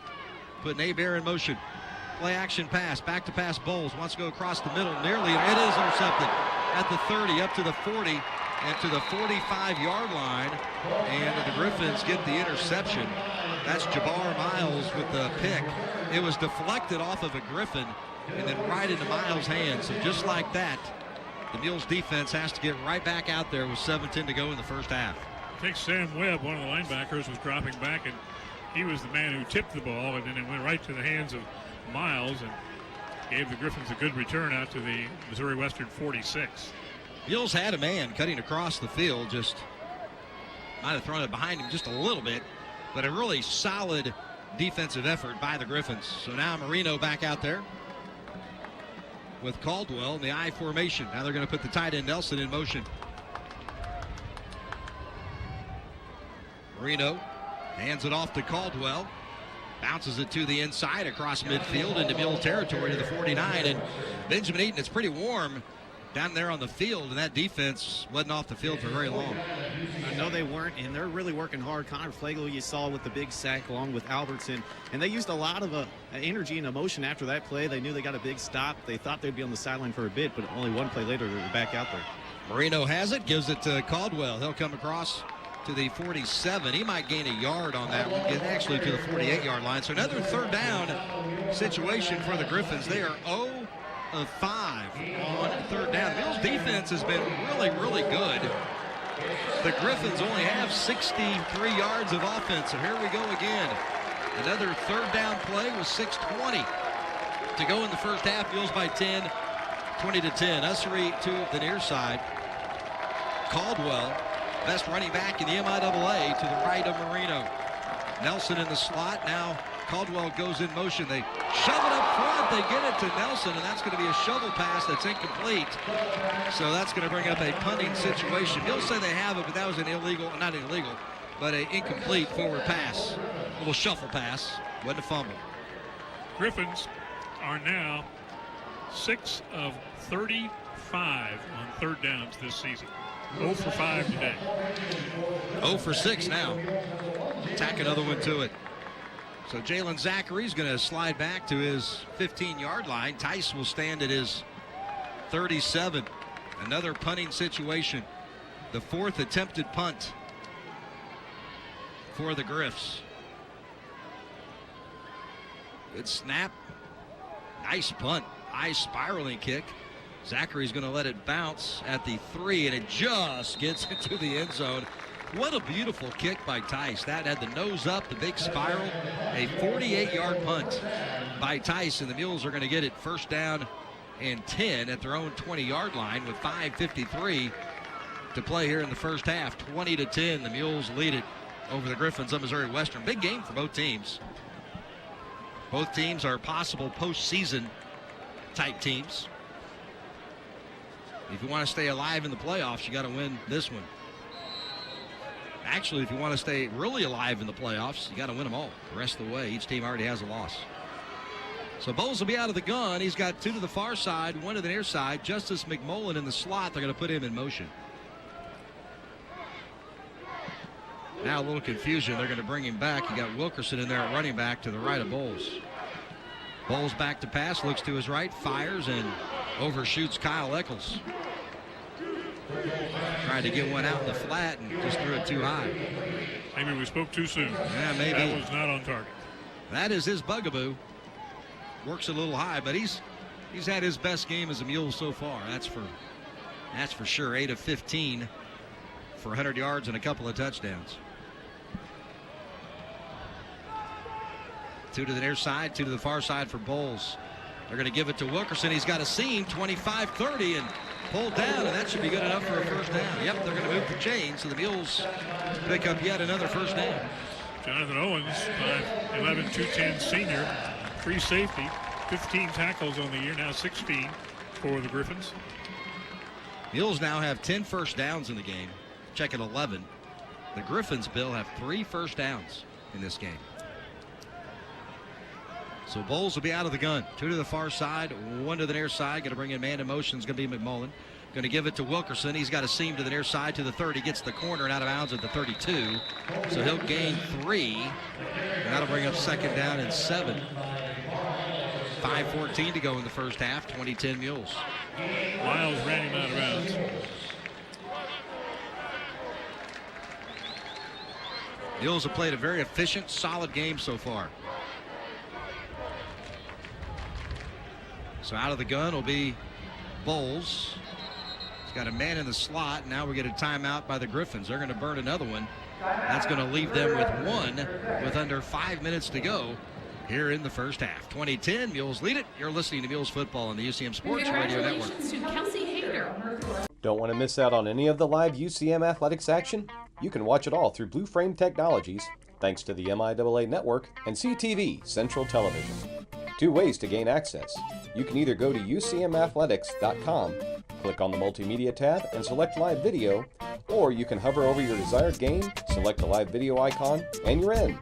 putting Abear in motion. Play action pass, back to pass. Bowles wants to go across the middle, nearly. It is intercepted at the 30, up to the 40, and to the 45-yard line. And the Griffons get the interception. That's Jabbar Miles with the pick. It was deflected off of a Griffin and then right into Miles' hands. So just like that, the Mules defense has to get right back out there with 7:10 to go in the first half.
I think Sam Webb, one of the linebackers, was dropping back, and he was the man who tipped the ball, and then it went right to the hands of Miles and gave the Griffons a good return out to the Missouri Western 46.
Mules had a man cutting across the field, just might have thrown it behind him just a little bit, but a really solid defensive effort by the Griffons. So now Marino back out there with Caldwell in the I formation. Now they're going to put the tight end Nelson in motion. Marino hands it off to Caldwell. Bounces it to the inside across midfield into Mule territory to the 49. And Benjamin Eaton, it's pretty warm down there on the field, and that defense wasn't off the field for very long.
No, they weren't, and they're really working hard. Connor Flagel, you saw with the big sack along with Albertson, and they used a lot of energy and emotion after that play. They knew they got a big stop. They thought they'd be on the sideline for a bit, but only one play later, they were back out there.
Marino has it, gives it to Caldwell. He'll come across to the 47. He might gain a yard on that one, get actually to the 48-yard line. So another third down situation for the Griffons. They are 0 of 5 on third down. The Mules defense has been really, really good. The Griffons only have 63 yards of offense. So here we go again. Another third down play with 6:20 to go in the first half. Mules by 10, 20-10. Ussery to the near side. Caldwell, best running back in the MIAA, to the right of Marino. Nelson in the slot. Now Caldwell goes in motion. They shove it up front. They get it to Nelson, and that's going to be a shovel pass that's incomplete. So that's going to bring up a punting situation. He'll say they have it, but that was an illegal, not illegal, but an incomplete forward pass. A little shuffle pass. Wasn't a fumble.
Griffons are now 6 of 35 on third downs this season. 0 for 5 today.
0 for 6 now. Tack another one to it. So Jalen Zachary's going to slide back to his 15-yard line. Tice will stand at his 37. Another punting situation. The 4th attempted punt for the Griffs. Good snap. Nice punt. High spiraling kick. Zachary's going to let it bounce at the 3, and it just gets into the end zone. What a beautiful kick by Tice. That had the nose up, the big spiral. A 48-yard punt by Tice, and the Mules are going to get it first down and 10 at their own 20-yard line with 5:53 to play here in the first half. 20-10, the Mules lead it over the Griffons of Missouri Western. Big game for both teams. Both teams are possible postseason type teams. If you want to stay alive in the playoffs, you got to win this one. Actually, if you want to stay really alive in the playoffs, you got to win them all the rest of the way. Each team already has a loss. So Bowles will be out of the gun. He's got 2 to the far side, 1 to the near side. Justice McMullen in the slot. They're going to put him in motion. Now a little confusion. They're going to bring him back. You got Wilkerson in there at running back to the right of Bowles. Bowles back to pass, looks to his right, fires, and overshoots Kyle Eccles. tried to get one out in the flat and just threw it too high.
Maybe we spoke too soon.
Yeah, maybe.
That was not on target.
That is his bugaboo. Works a little high, but he's had his best game as a Mule so far. That's for sure. 8 of 15 for 100 yards and a couple of touchdowns. 2 to the near side, 2 to the far side for Bowles. They're going to give it to Wilkerson. He's got a seam, 25-30, and pulled down, and that should be good enough for a first down. Yep, they're going to move the chain, so the Mules pick up yet another first down.
Jonathan Owens, 5'11", 210 senior, free safety, 15 tackles on the year, now 16 for the Griffons.
Mules now have 10 first downs in the game. Check at 11. The Griffons, Bill, have 3 first downs in this game. So Bowles will be out of the gun. 2 to the far side, 1 to the near side. Going to bring in man in motion. Is going to be McMullen. Going to give it to Wilkerson. He's got a seam to the near side to the 30. Gets the corner and out of bounds at the 32. So he'll gain 3. And that'll bring up second down and 7. 5:14 to go in the first half. 20-10 Mules.
Lyles ran him out of bounds.
Mules have played a very efficient, solid game so far. So out of the gun will be Bowles. He's got a man in the slot. Now we get a timeout by the Griffons. They're going to burn another one. That's going to leave them with 1 with under 5 minutes to go here in the first half. 20-10, Mules lead it. You're listening to Mules Football on the UCM Sports Radio Network.
Don't want to miss out on any of the live UCM athletics action? You can watch it all through Blue Frame Technologies, thanks to the MIAA Network and CTV Central Television. 2 ways to gain access. You can either go to UCMathletics.com, click on the Multimedia tab and select Live Video, or you can hover over your desired game, select the live video icon, and you're in.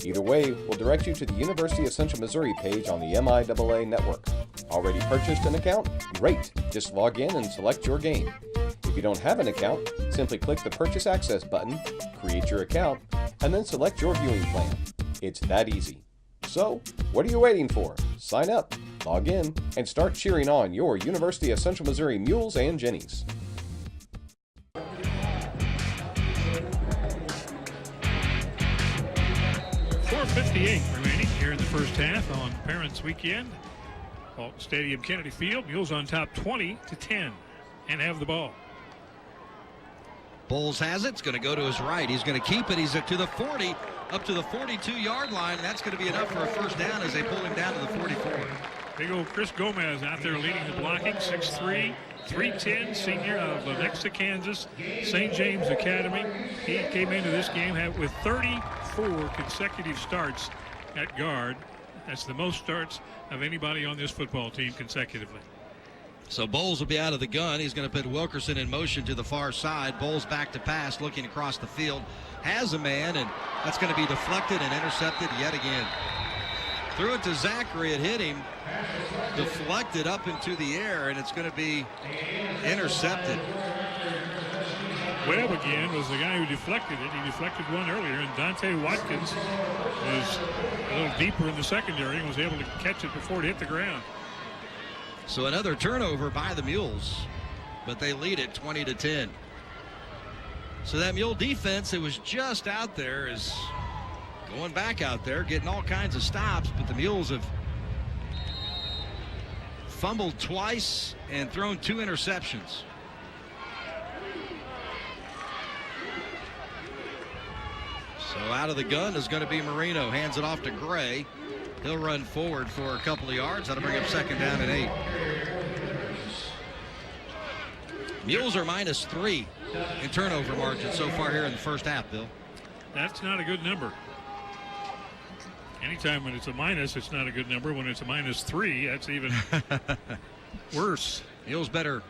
Either way will direct you to the University of Central Missouri page on the MIAA Network. Already purchased an account? Great! Just log in and select your game. If you don't have an account, simply click the Purchase Access button, create your account, and then select your viewing plan. It's that easy. So, what are you waiting for? Sign up, log in, and start cheering on your University of Central Missouri Mules and Jennies.
4:58 remaining here in the first half on Parents Weekend. Walton Stadium, Kennedy Field. Mules on top 20-10 and have the ball.
Bowles has it. It's going to go to his right. He's going to keep it. He's to the 40, up to the 42-yard line, and that's going to be enough for a first down as they pull him down to the 44.
Big old Chris Gomez out there leading the blocking, 6'3", 310, senior out of Lenexa, Kansas, St. James Academy. He came into this game with 34 consecutive starts at guard. That's the most starts of anybody on this football team consecutively.
So Bowles will be out of the gun. He's going to put Wilkerson in motion to the far side. Bowles back to pass, looking across the field. Has a man, and that's going to be deflected and intercepted yet again. Threw it to Zachary. It hit him. Deflected up into the air, and it's going to be intercepted.
Webb again was the guy who deflected it. He deflected one earlier, and Dante Watkins was a little deeper in the secondary and was able to catch it before it hit the ground.
So another turnover by the Mules, but they lead it 20-10. So that Mule defense, it was just out there, is going back out there, getting all kinds of stops, but the Mules have fumbled twice and thrown 2 interceptions. So out of the gun is going to be Marino. Hands it off to Gray. He'll run forward for a couple of yards. That'll bring up second down and 8. Mules are -3 in turnover margin so far here in the first half, Bill.
That's not a good number. Anytime when it's a minus, it's not a good number. When it's a -3, that's even worse.
Mules better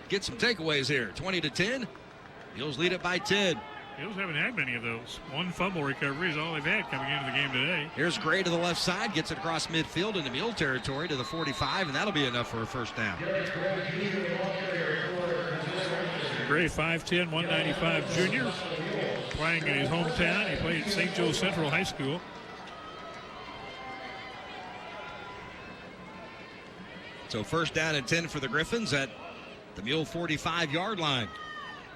get some takeaways here. 20-10. Mules lead it by 10.
Mules haven't had many of those. 1 fumble recovery is all they've had coming into the game today.
Here's Gray to the left side, gets it across midfield into Mule territory to the 45, and that'll be enough for a first down.
Gray, 5'10", 195 junior, playing in his hometown. He played at St. Joe Central High School.
So first down and 10 for the Griffons at the Mule 45-yard line.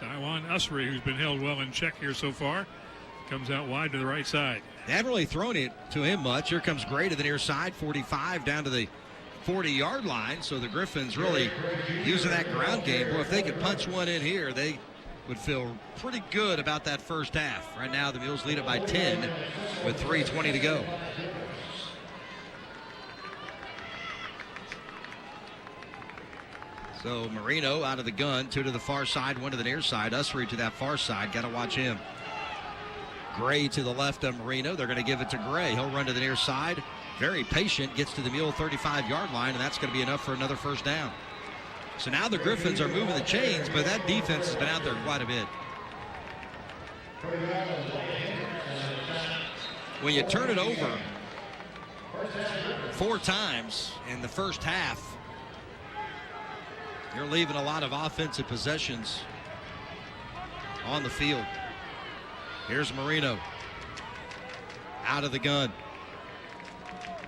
Daiwan Usry, who's been held well in check here so far, comes out wide to the right side.
They haven't really thrown it to him much. Here comes Gray to the near side, 45 down to the 40-yard line. So the Griffons really using that ground game. Boy, if they could punch one in here, they would feel pretty good about that first half. Right now, the Mules lead it by 10 with 3:20 to go. So Marino out of the gun, 2 to the far side, 1 to the near side. Usry to that far side. Got to watch him. Gray to the left of Marino. They're going to give it to Gray. He'll run to the near side. Very patient. Gets to the Mule 35-yard line, and that's going to be enough for another first down. So now the Griffons are moving the chains, but that defense has been out there quite a bit. When you turn it over 4 times in the first half, you're leaving a lot of offensive possessions on the field. Here's Marino. Out of the gun.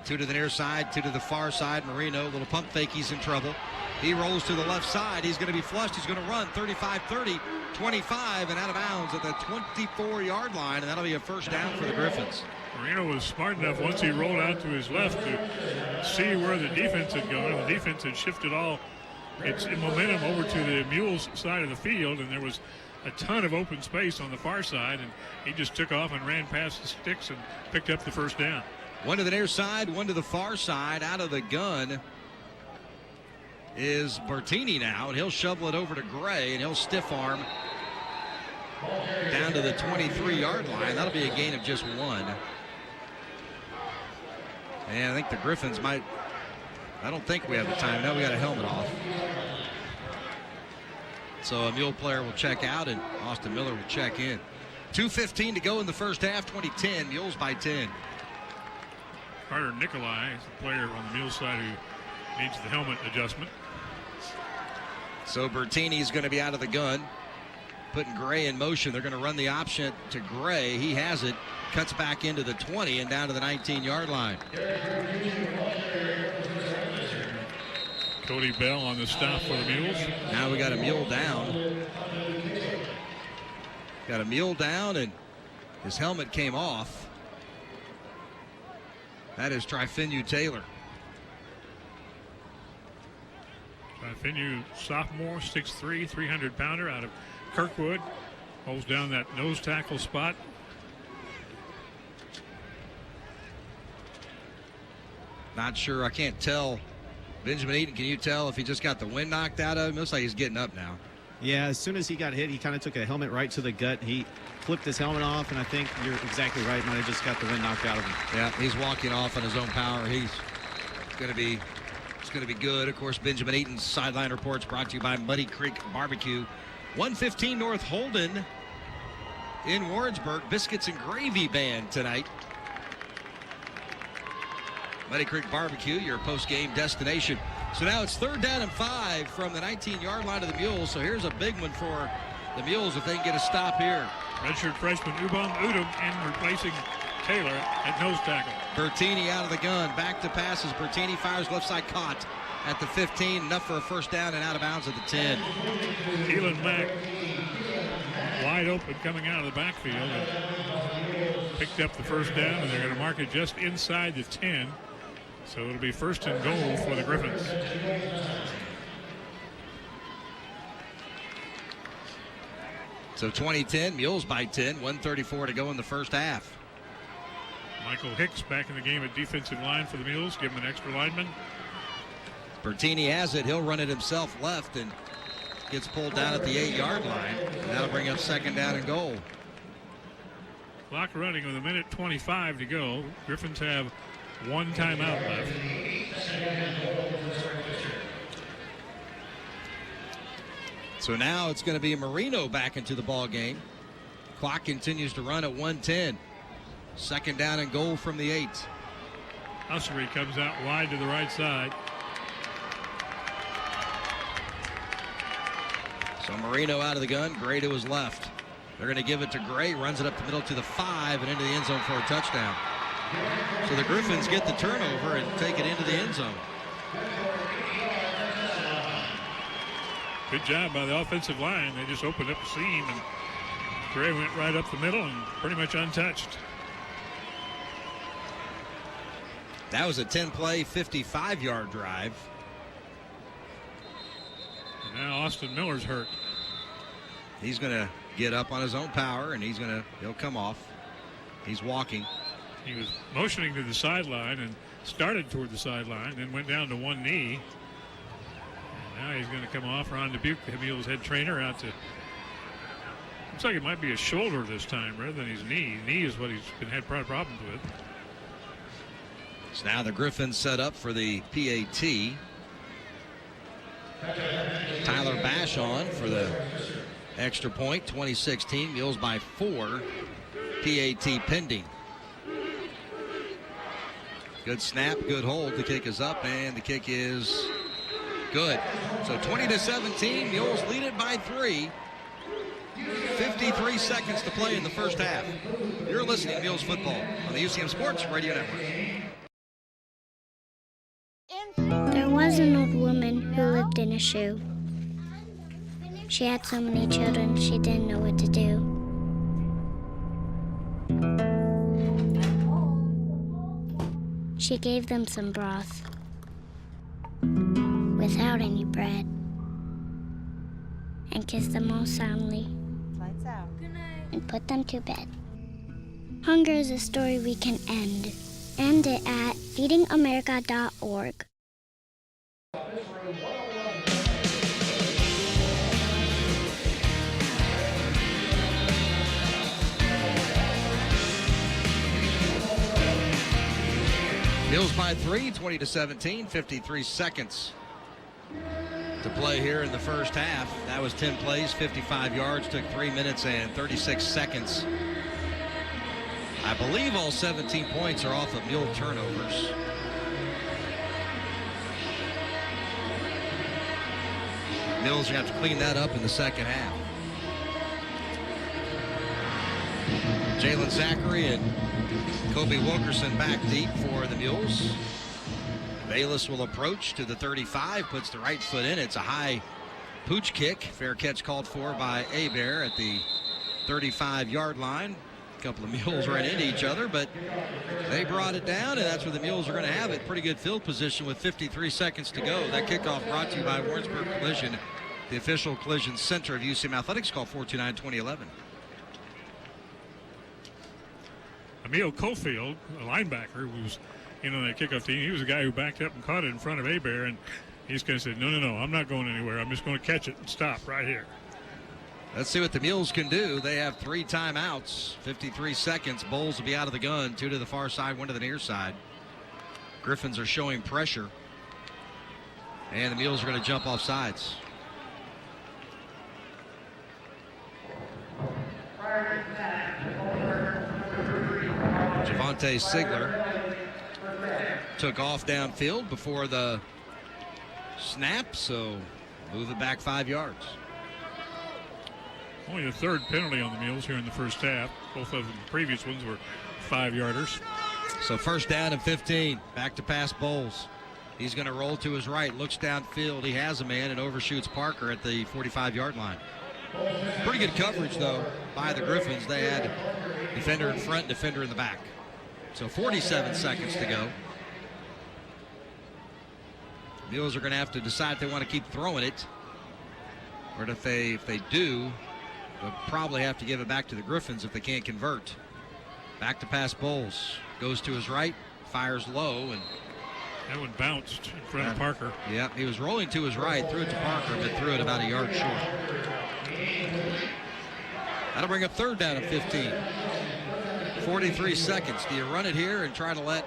2 to the near side, 2 to the far side. Marino, little pump fake, he's in trouble. He rolls to the left side. He's going to be flushed. He's going to run 35, 30, 25, and out of bounds at the 24-yard line, and that'll be a first down for the Griffons.
Marino was smart enough once he rolled out to his left to see where the defense had gone. The defense had shifted all its momentum over to the Mules side of the field, and there was a ton of open space on the far side, and he just took off and ran past the sticks and picked up the first down.
1 to the near side, 1 to the far side. Out of the gun is Bertini now, and he'll shovel it over to Gray, and he'll stiff arm down to the 23-yard line. That'll be a gain of just 1. And I think the Griffons might, I don't think we have the time. No, we got a helmet off. So a Mule player will check out, and Austin Miller will check in. 2:15 to go in the first half, 20-10, Mules by 10.
Carter Nikolai is the player on the Mules side who needs the helmet adjustment.
So Bertini's going to be out of the gun, putting Gray in motion. They're going to run the option to Gray. He has it, cuts back into the 20 and down to the 19-yard line.
Cody Bell on the stop for the Mules.
Now we got a Mule down. Got a Mule down, and his helmet came off. That is Trifinu Taylor.
Trifinu, sophomore, 6'3", 300-pounder out of Kirkwood. Holds down that nose tackle spot.
Not sure. I can't tell. Benjamin Eaton, can you tell if he just got the wind knocked out of him? Looks like he's getting up now.
Yeah, as soon as he got hit, he kind of took a helmet right to the gut. He flipped his helmet off, and I think you're exactly right. Might have just got the wind knocked out of him.
Yeah, he's walking off on his own power. It's going to be good. Of course, Benjamin Eaton's sideline reports brought to you by Muddy Creek Barbecue. 115 North Holden in Warrensburg. Biscuits and Gravy Band tonight. Muddy Creek Barbecue, your post-game destination. So now it's 3rd down and 5 from the 19-yard line of the Mules. So here's a big one for the Mules if they can get a stop here.
Redshirt freshman Ubong Udom in replacing Taylor at nose tackle.
Bertini out of the gun. Back to passes. Bertini fires left side, caught at the 15. Enough for a first down and out of bounds at the 10.
Keelan Mack wide open coming out of the backfield and picked up the first down, and they're going to mark it just inside the 10. So it'll be 1st and goal for the Griffons.
So 20-10, Mules by 10, 1:34 to go in the first half.
Michael Hicks back in the game at defensive line for the Mules. Give him an extra lineman.
Bertini has it. He'll run it himself left and gets pulled down at the 8-yard line. And that'll bring up 2nd down and goal.
Clock running with 1:25 to go. Griffons have 1 timeout left.
So now it's going to be Marino back into the ball game. Clock continues to run at 1:10. 2nd down and goal from the 8.
Usry comes out wide to the right side.
So Marino out of the gun, Gray to his left. They're going to give it to Gray, runs it up the middle to the 5 and into the end zone for a touchdown. So the Griffons get the turnover and take it into the end zone.
Good job by the offensive line. They just opened up a seam, and Gray went right up the middle and pretty much untouched.
That was a 10-play, 55-yard drive.
And now Austin Miller's hurt.
He's going to get up on his own power, and he'll come off. He's walking.
He was motioning to the sideline and started toward the sideline, then went down to one knee. And now he's going to come off. Ron Dubuque, the Mules head trainer, out to. Looks like it might be his shoulder this time rather than his knee. Knee is what he's had problems with.
So now the Griffins set up for the PAT. Tyler Bash on for the extra point. 2016. Mules by 4. PAT pending. Good snap, good hold. The kick is up, and the kick is good. So 20-17. Mules lead it by 3. 53 seconds to play in the first half. You're listening to Mules football on the UCM Sports Radio Network.
There was an old woman who lived in a shoe. She had so many children, she didn't know what to do. She gave them some broth without any bread and kissed them all soundly.
Lights out. Good night.
And put them to bed. Hunger is a story we can end. End it at feedingamerica.org.
Mules by 3, 20-17, 53 seconds to play here in the first half. That was 10 plays, 55 yards, took 3 minutes and 36 seconds. I believe all 17 points are off of Mule turnovers. Mules are going to have to clean that up in the second half. Jalen Zachary and Kobe Wilkerson back deep for the Mules. Bayless will approach to the 35, puts the right foot in. It's a high pooch kick. Fair catch called for by Abear at the 35-yard line. A couple of Mules ran into each other, but they brought it down, and that's where the Mules are going to have it. Pretty good field position with 53 seconds to go. That kickoff brought to you by Warrensburg Collision, the official collision center of UCM Athletics. Call 429-2011.
Emil Cofield, a linebacker who was in on that kickoff team, he was the guy who backed up and caught it in front of Abear, and he's going to say, no, I'm not going anywhere. I'm just going to catch it and stop right here.
Let's see what the Mules can do. They have 3 timeouts, 53 seconds. Bowles will be out of the gun, 2 to the far side, 1 to the near side. Griffons are showing pressure, and the Mules are going to jump off sides. Javonte Sigler took off downfield before the snap, so move it back 5 yards.
Only the 3rd penalty on the Mules here in the first half. Both of the previous ones were 5-yarders.
So first down and 15. Back to pass Bowles. He's going to roll to his right, looks downfield. He has a man and overshoots Parker at the 45-yard line. Pretty good coverage, though, by the Griffons. They had defender in front, defender in the back. So 47 seconds to go. Mules are going to have to decide if they want to keep throwing it, or if they do, they'll probably have to give it back to the Griffons if they can't convert. Back to pass Bowles. Goes to his right, fires low, and
that one bounced in front of Parker.
Yep, he was rolling to his right, threw it to Parker, but threw it about a yard short. That'll bring up 3rd down and 15. 43 seconds. Do you run it here and try to let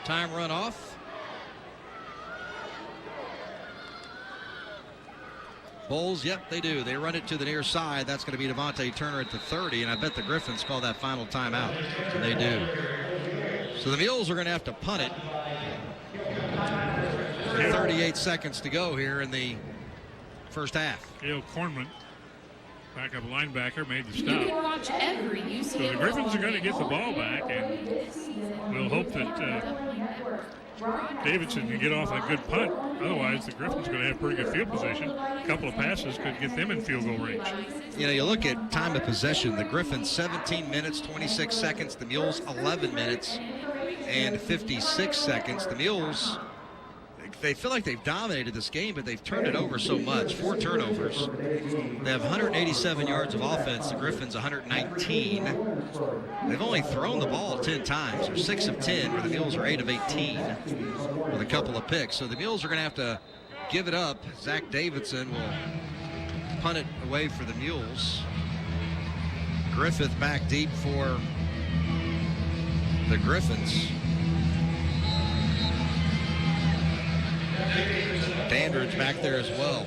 time run off? Bowles, yep, they do. They run it to the near side. That's going to be Devontae Turner at the 30, and I bet the Griffons call that final timeout. So they do. So the Mules are going to have to punt it. 38 seconds to go here in the first half.
Gail Cornman backup linebacker, made the
You can
stop.
watch every UCM.
So the Griffons are going to get the ball back, and we'll hope that Davidson can get off a good punt. Otherwise, the Griffons are going to have pretty good field position. A couple of passes could get them in field goal range.
You know, you look at time of possession, the Griffons 17 minutes, 26 seconds. The Mules 11 minutes and 56 seconds. The Mules, they feel like they've dominated this game, but they've turned it over so much. 4 turnovers. They have 187 yards of offense. The Griffons 119. They've only thrown the ball 10 times. They're 6 of 10, where the Mules are 8 of 18 with a couple of picks. So the Mules are going to have to give it up. Zach Davidson will punt it away for the Mules. Griffith back deep for the Griffons. Dandridge back there as well.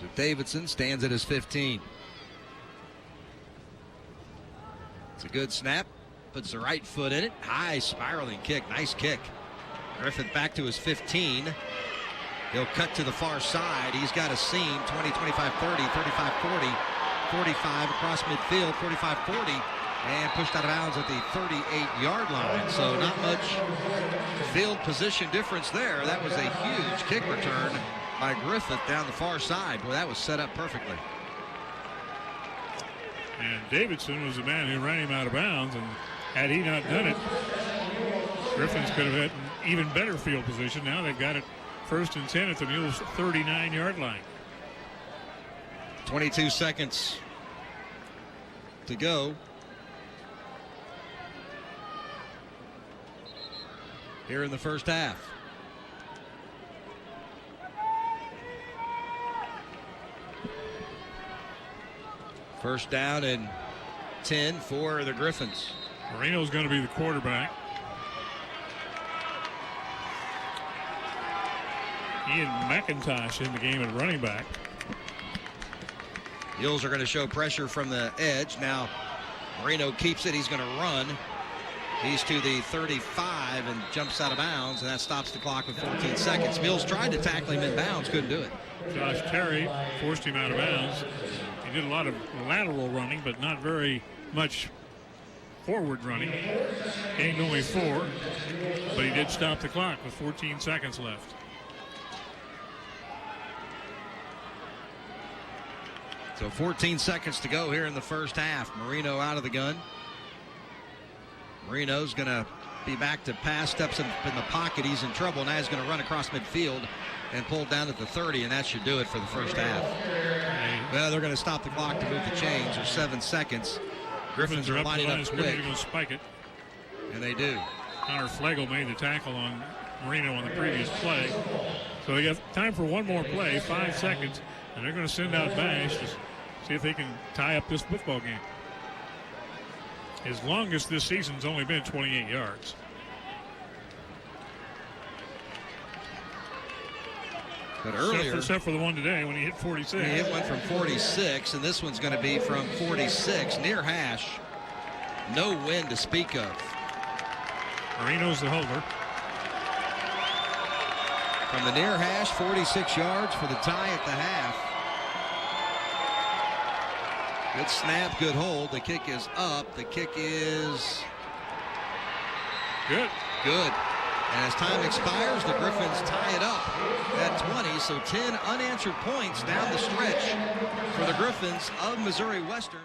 So Davidson stands at his 15. It's a good snap. Puts the right foot in it. High spiraling kick. Nice kick. Griffith back to his 15. He'll cut to the far side. He's got a seam. 20, 25, 30, 35, 40, 45 across midfield. 45, 40. And pushed out of bounds at the 38-yard line. So not much field position difference there. That was a huge kick return by Griffith down the far side. Boy, that was set up perfectly.
And Davidson was the man who ran him out of bounds, and had he not done it, Griffins could have had an even better field position. Now they've got it 1st and 10 at the Mules' 39-yard line.
22 seconds to go. Here in the first half. First down and 10 for the Griffons.
Marino's going to be the quarterback. Ian McIntosh in the game at running back.
Mules are going to show pressure from the edge. Now Marino keeps it. He's going to run. He's to the 35 and jumps out of bounds, and that stops the clock with 14 seconds. Mules tried to tackle him in bounds, couldn't do it.
Josh Terry forced him out of bounds. He did a lot of lateral running, but not very much forward running. Gained only 4, but he did stop the clock with 14 seconds left.
So 14 seconds to go here in the first half. Marino out of the gun. Marino's going to be back to pass, steps in the pocket. He's in trouble. Now he's going to run across midfield and pull down at the 30, and that should do it for the first half. Well, they're going to stop the clock to move the chains. There's 7 seconds. Griffins are lining up quick.
They're going to spike it.
And they do.
Connor Flegel made the tackle on Marino on the previous play. So they got time for one more play, 5 seconds, and they're going to send out Bash to see if they can tie up this football game. His longest this season's only been 28 yards.
But earlier,
except for the one today when he hit 46.
He hit one from 46, and this one's going to be from 46, near hash. No wind to speak of.
Marino's the holder.
From the near hash, 46 yards for the tie at the half. Good snap, good hold. The kick is up. The kick is
good.
Good. And as time expires, the Griffons tie it up at 20. So 10 unanswered points down the stretch for the Griffons of Missouri Western.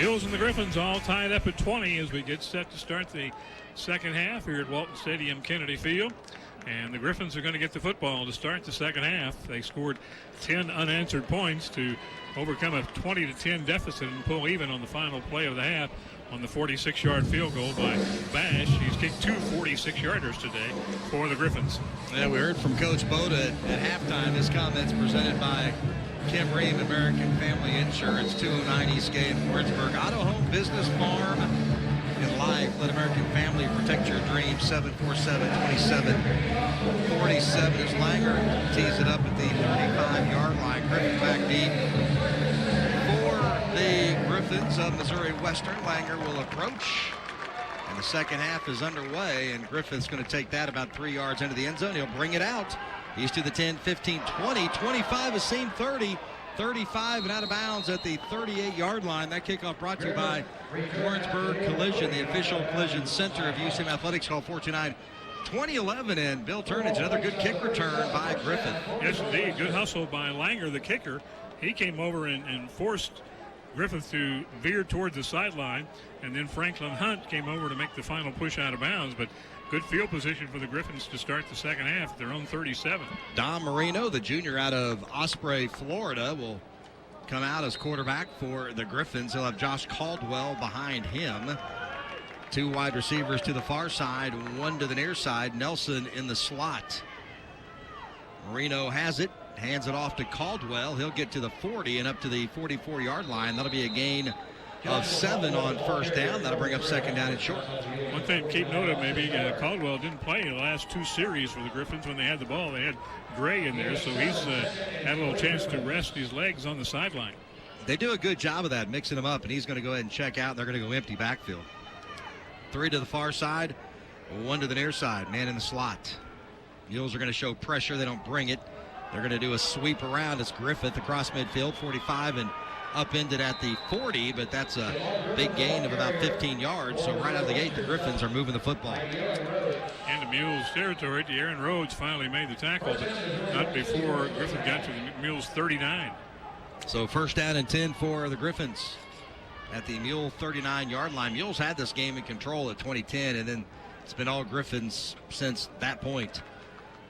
Mules and the Griffons all tied up at 20 as we get set to start the second half here at Walton Stadium, Kennedy Field. And the Griffons are going to get the football to start the second half. They scored 10 unanswered points to overcome a 20-10 deficit and pull even on the final play of the half on the 46-yard field goal by Bash. He's kicked 2 46-yarders today for the Griffons.
Yeah, we heard from Coach Boda at halftime. His comments presented by Kim Ream, American Family Insurance, 209 Eastgate, Warrensburg. Auto, home, business, farm, and life. Let American Family protect your dreams. 747-2747 as Langer tees it up at the 35-yard line. Griffin back deep. For the Griffons of Missouri Western, Langer will approach. And the second half is underway, and Griffin's going to take that about 3 yards into the end zone. He'll bring it out. He's to the 10, 15, 20, 25 is seen, 30, 35, and out of bounds at the 38-yard line. That kickoff brought to you by Warrensburg Collision, the official collision center of UCM Athletics. Call 429-2011, and Bill Turnage, another good kick return by Griffin.
Yes, indeed. Good hustle by Langer, the kicker. He came over and forced Griffin to veer towards the sideline, and then Franklin Hunt came over to make the final push out of bounds. But good field position for the Griffins to start the second half at their own 37.
Don Marino, the junior out of Osprey, Florida, will come out as quarterback for the Griffins. He'll have Josh Caldwell behind him. 2 wide receivers to the far side, 1 to the near side. Nelson in the slot. Marino has it, hands it off to Caldwell. He'll get to the 40 and up to the 44-yard line. That'll be a gain of 7 on first down. That'll bring up second down and short.
One thing to keep note of, maybe Caldwell didn't play the last 2 series for the Griffins when they had the ball. They had Gray in there, so he's had a little chance to rest his legs on the sideline.
They do a good job of that, mixing him up, and he's going to go ahead and check out. They're going to go empty backfield. 3 to the far side, 1 to the near side. Man in the slot. Mules are going to show pressure. They don't bring it. They're going to do a sweep around. It's Griffith across midfield, 45, and upended at the 40, but that's a big gain of about 15 yards. So right out of the gate, the Griffins are moving the football.
Into Mules territory. De'Aaron Rhodes finally made the tackle, but not before Griffin got to the Mules 39.
So first down and 10 for the Griffins at the Mule 39-yard line. Mules had this game in control at 2010, and then it's been all Griffins since that point.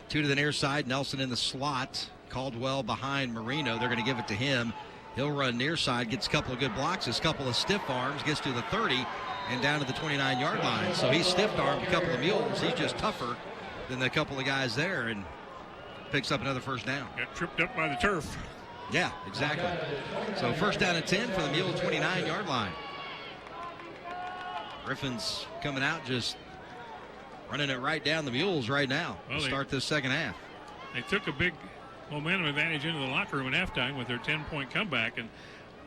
2 to the near side, Nelson in the slot. Caldwell behind Marino. They're going to give it to him. He'll run near side, gets a couple of good blocks, a couple of stiff arms, gets to the 30 and down to the 29-yard line. So he stiff-armed a couple of Mules. He's just tougher than the couple of guys there and picks up another first down.
Got tripped up by the turf.
Yeah, exactly. So first down and 10 for the Mule 29-yard line. Griffins coming out, just running it right down the Mules right now to start this second half.
They took a big momentum advantage into the locker room at halftime with their 10-point comeback, and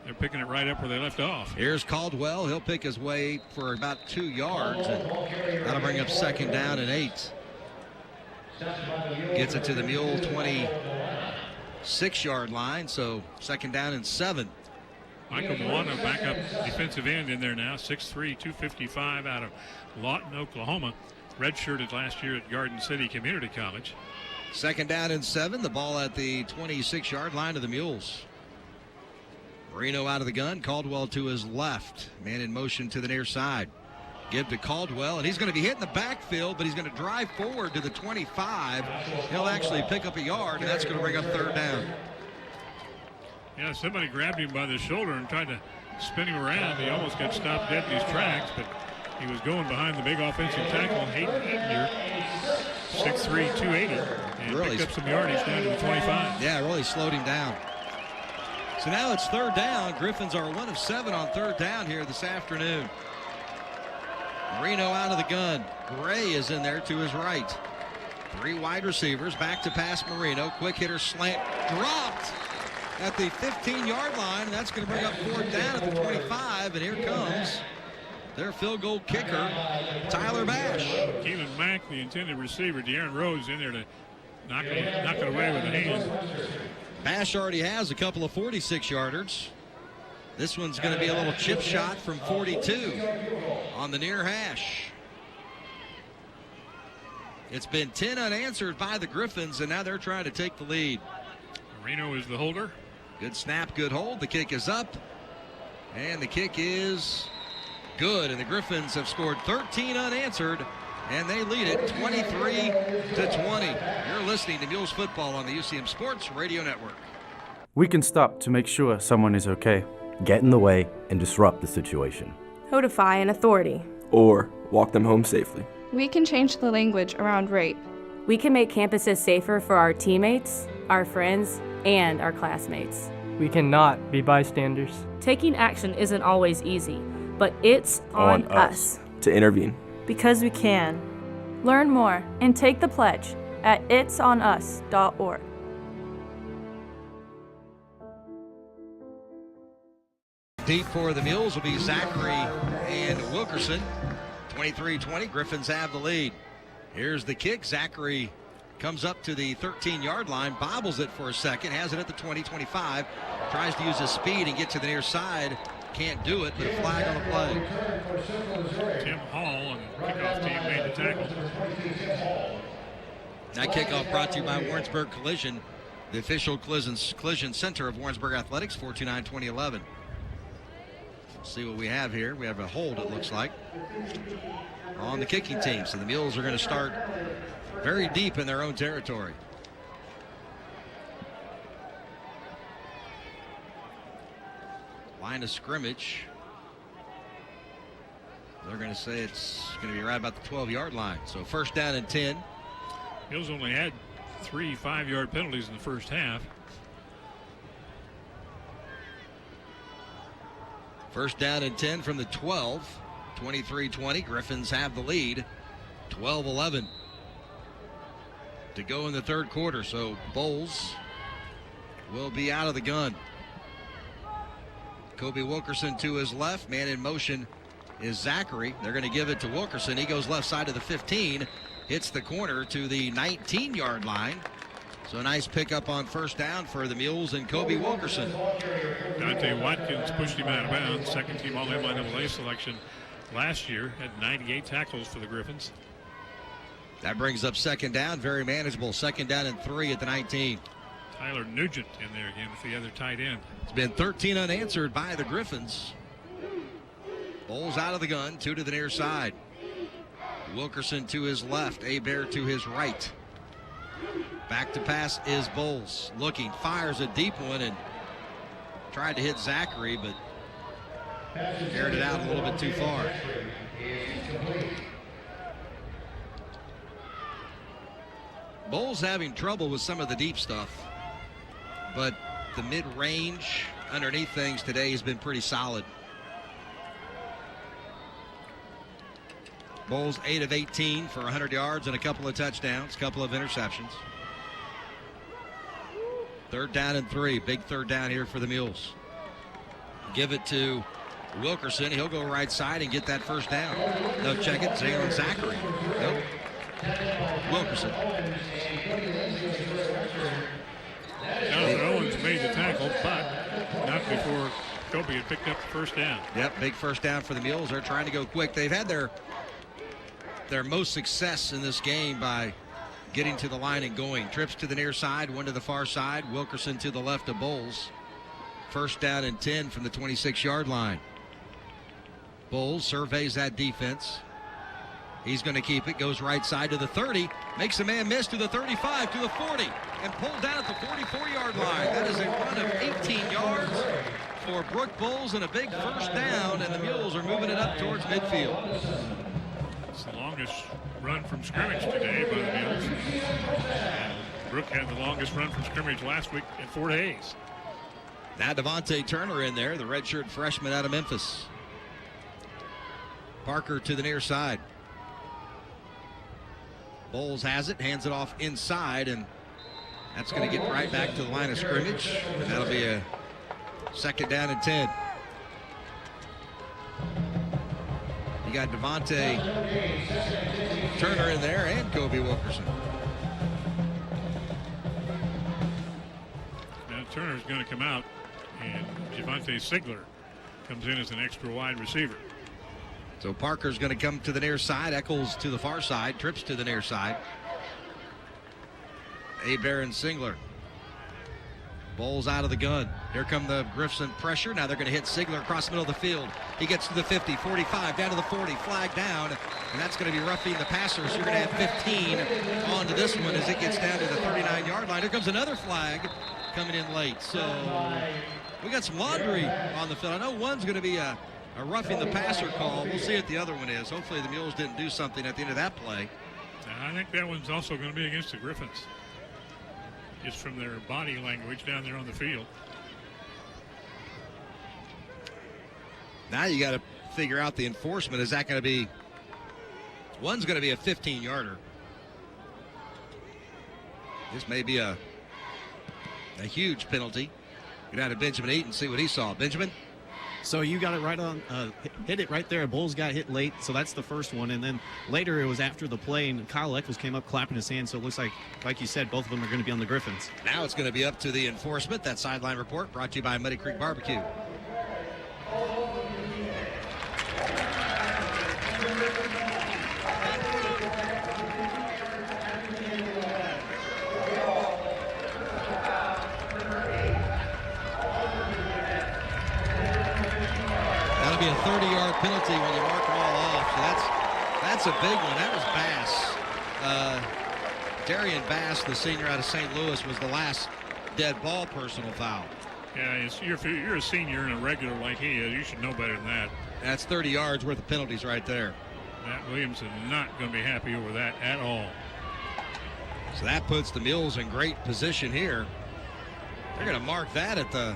they're picking it right up where they left off.
Here's Caldwell. He'll pick his way for about 2 yards, and that'll bring up second down and 8. Gets it to the Mule 26-yard line, so second down and 7.
Michael Moana, backup defensive end in there now, 6'3", 255 out of Lawton, Oklahoma. Redshirted last year at Garden City Community College.
Second down and 7. The ball at the 26-yard line of the Mules. Marino out of the gun. Caldwell to his left. Man in motion to the near side. Give to Caldwell, and he's going to be hit in the backfield, but he's going to drive forward to the 25. He'll actually pick up a yard, and that's going to bring up third down.
Yeah, somebody grabbed him by the shoulder and tried to spin him around. He almost got stopped dead in his tracks, but he was going behind the big offensive tackle, Hayden Edner, 6'3", 280, and really picked up some yardage down to the 25.
Yeah, really slowed him down. So now it's third down. Griffins are 1 of 7 on third down here this afternoon. Marino out of the gun. Gray is in there to his right. 3 wide receivers, back to pass Marino. Quick hitter slant, dropped at the 15-yard line. And that's going to bring up fourth down at the 25. And here comes their field goal kicker, Tyler Bash.
Keelan Mack, the intended receiver. De'Aaron Rhodes in there to knock it away with a hand.
Bash already has a couple of 46-yarders. This one's going to be a little chip shot from 42 on the near hash. It's been 10 unanswered by the Griffins, and now they're trying to take the lead.
Marino is the holder.
Good snap, good hold. The kick is up, and the kick is good. And the Griffins have scored 13 unanswered, and they lead it 23-20. You're listening to Mules football on the UCM Sports Radio Network.
We can stop to make sure someone is okay.
Get in the way and disrupt the situation.
Codify an authority.
Or walk them home safely.
We can change the language around rape.
We can make campuses safer for our teammates, our friends, and our classmates.
We cannot be bystanders.
Taking action isn't always easy, but it's on us
to intervene.
Because we can. Learn more and take the pledge at itsonus.org.
Deep for the Mules will be Zachary and Wilkerson. 23-20, Griffons have the lead. Here's the kick. Zachary comes up to the 13-yard line, bobbles it for a second, has it at the 20-25, tries to use his speed and get to the near side. Can't do it, but a flag on the play.
Tim Hall and the kickoff team made the tackle.
That kickoff brought to you by Warrensburg Collision, the official collision center of Warrensburg Athletics, 429-2011. See what we have here. We have a hold, it looks like, on the kicking team. So the Mules are going to start very deep in their own territory. Line of scrimmage. They're going to say it's going to be right about the 12-yard line. So first down and 10.
Mules only had 3 5-yard penalties in the first half.
First down and 10 from the 12. 23-20. Griffons have the lead. 12-11 to go in the third quarter. So Bowles will be out of the gun. Kobe Wilkerson to his left. Man in motion is Zachary. They're going to give it to Wilkerson. He goes left side of the 15. Hits the corner to the 19-yard line. So a nice pickup on first down for the Mules and Kobe Wilkerson.
Dante Watkins pushed him out of bounds. Second team All-MIAA selection last year. Had 98 tackles for the Griffons.
That brings up second down. Very manageable. Second down and 3 at the 19.
Tyler Nugent in there again with the other tight end.
It's been 13 unanswered by the Griffons. Bowles out of the gun. 2 to the near side. Wilkerson to his left. Hebert to his right. Back to pass is Bowles. Looking, fires a deep one and tried to hit Zachary, but carried it out a little bit too far. Bowles having trouble with some of the deep stuff, but the mid-range underneath things today has been pretty solid. Bowles 8 of 18 for 100 yards and a couple of touchdowns, couple of interceptions. Third down and 3. Big third down here for the Mules. Give it to Wilkerson. He'll go right side and get that first down. No, check it. Zaylen Zachary. Nope. Wilkerson.
Jonathan Owens made the tackle, but not before Kobe had picked up the first down.
Yep, big first down for the Mules. They're trying to go quick. They've had their most success in this game by getting to the line and going. Trips to the near side, one to the far side. Wilkerson to the left of Bowles. First down and 10 from the 26-yard line. Bowles surveys that defense. He's going to keep it, goes right side to the 30, makes a man miss to the 35, to the 40, and pulled down at the 44-yard line. That is a run of 18 yards for Brooke Bowles and a big first down, and the Mules are moving it up towards midfield.
It's the longest run from scrimmage today by the Mules. And Brooke had the longest run from scrimmage last week at Fort Hays.
Now Devontae Turner in there, the redshirt freshman out of Memphis. Parker to the near side. Bowles has it, hands it off inside, and that's going to get right back to the line of scrimmage. And that'll be a second down and 10. You got Devontae Turner in there and Kobe Wilkerson.
Now Turner's going to come out, and Javante Sigler comes in as an extra wide receiver.
So Parker's going to come to the near side. Eccles to the far side. Trips to the near side. Hebert and Sigler. Bowles out of the gun. Here come the Griffson pressure. Now they're going to hit Sigler across the middle of the field. He gets to the 50, 45, down to the 40, flag down, and that's going to be roughing the passer. So you're going to have 15 on to this one as it gets down to the 39-yard line. Here comes another flag coming in late. So we got some laundry on the field. I know one's going to be a roughing the passer call. We'll see what the other one is. Hopefully the Mules didn't do something at the end of that play.
I think that one's also going to be against the Griffons, just from their body language down there on the field.
Now you got to figure out the enforcement. Is that going to be, one's going to be a 15-yarder. This may be a huge penalty. Go down to Benjamin Eaton, see what he saw. Benjamin?
So you got it right on, hit it right there. Bulls got hit late, so that's the first one. And then later it was after the play, and Kyle Eccles came up clapping his hands. So it looks like you said, both of them are going to be on the Griffons.
Now it's going to be up to the enforcement. That sideline report brought to you by Muddy Creek Barbecue. Be a 30-yard penalty when you mark them all off. So that's a big one. That was Bass. Darian Bass, the senior out of St. Louis, was the last dead ball personal foul.
Yeah, if you're a senior and a regular like he is, you should know better than that.
That's 30 yards worth of penalties right there.
Matt Williams is not going to be happy over that at all.
So that puts the Mules in great position here. They're going to mark that at the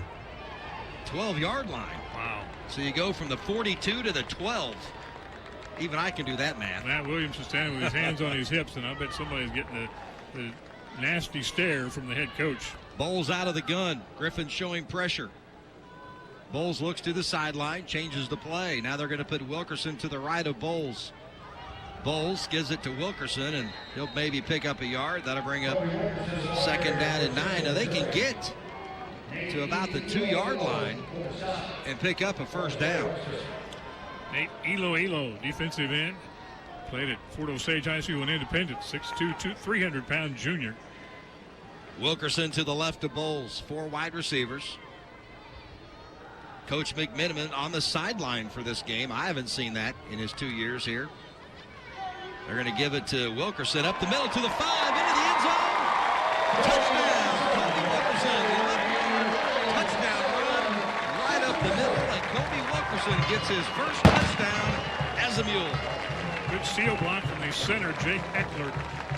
12-yard line.
Wow.
So you go from the 42 to the 12. Even I can do that math.
Matt Williams is standing with his hands on his hips, and I bet somebody's getting the nasty stare from the head coach.
Bowles out of the gun. Griffin showing pressure. Bowles looks to the sideline, changes the play. Now they're going to put Wilkerson to the right of Bowles. Bowles gives it to Wilkerson, and he'll maybe pick up a yard. That'll bring up second down and 9. Now they can get to about the 2-yard line and pick up a first down.
Nate Elo, defensive end, played at Fort Osage High School in Independence, 6'2", 300-pound junior.
Wilkerson to the left of Bowles, 4 wide receivers. Coach McMiniman on the sideline for this game. I haven't seen that in his 2 years here. They're going to give it to Wilkerson up the middle to the 5, into the end zone. Touchdown, Kobe Wilkerson. Touchdown run right up the middle, and Kobe Wilkerson gets his first touchdown as a Mule.
Good steal block from the center, Jake Eckler.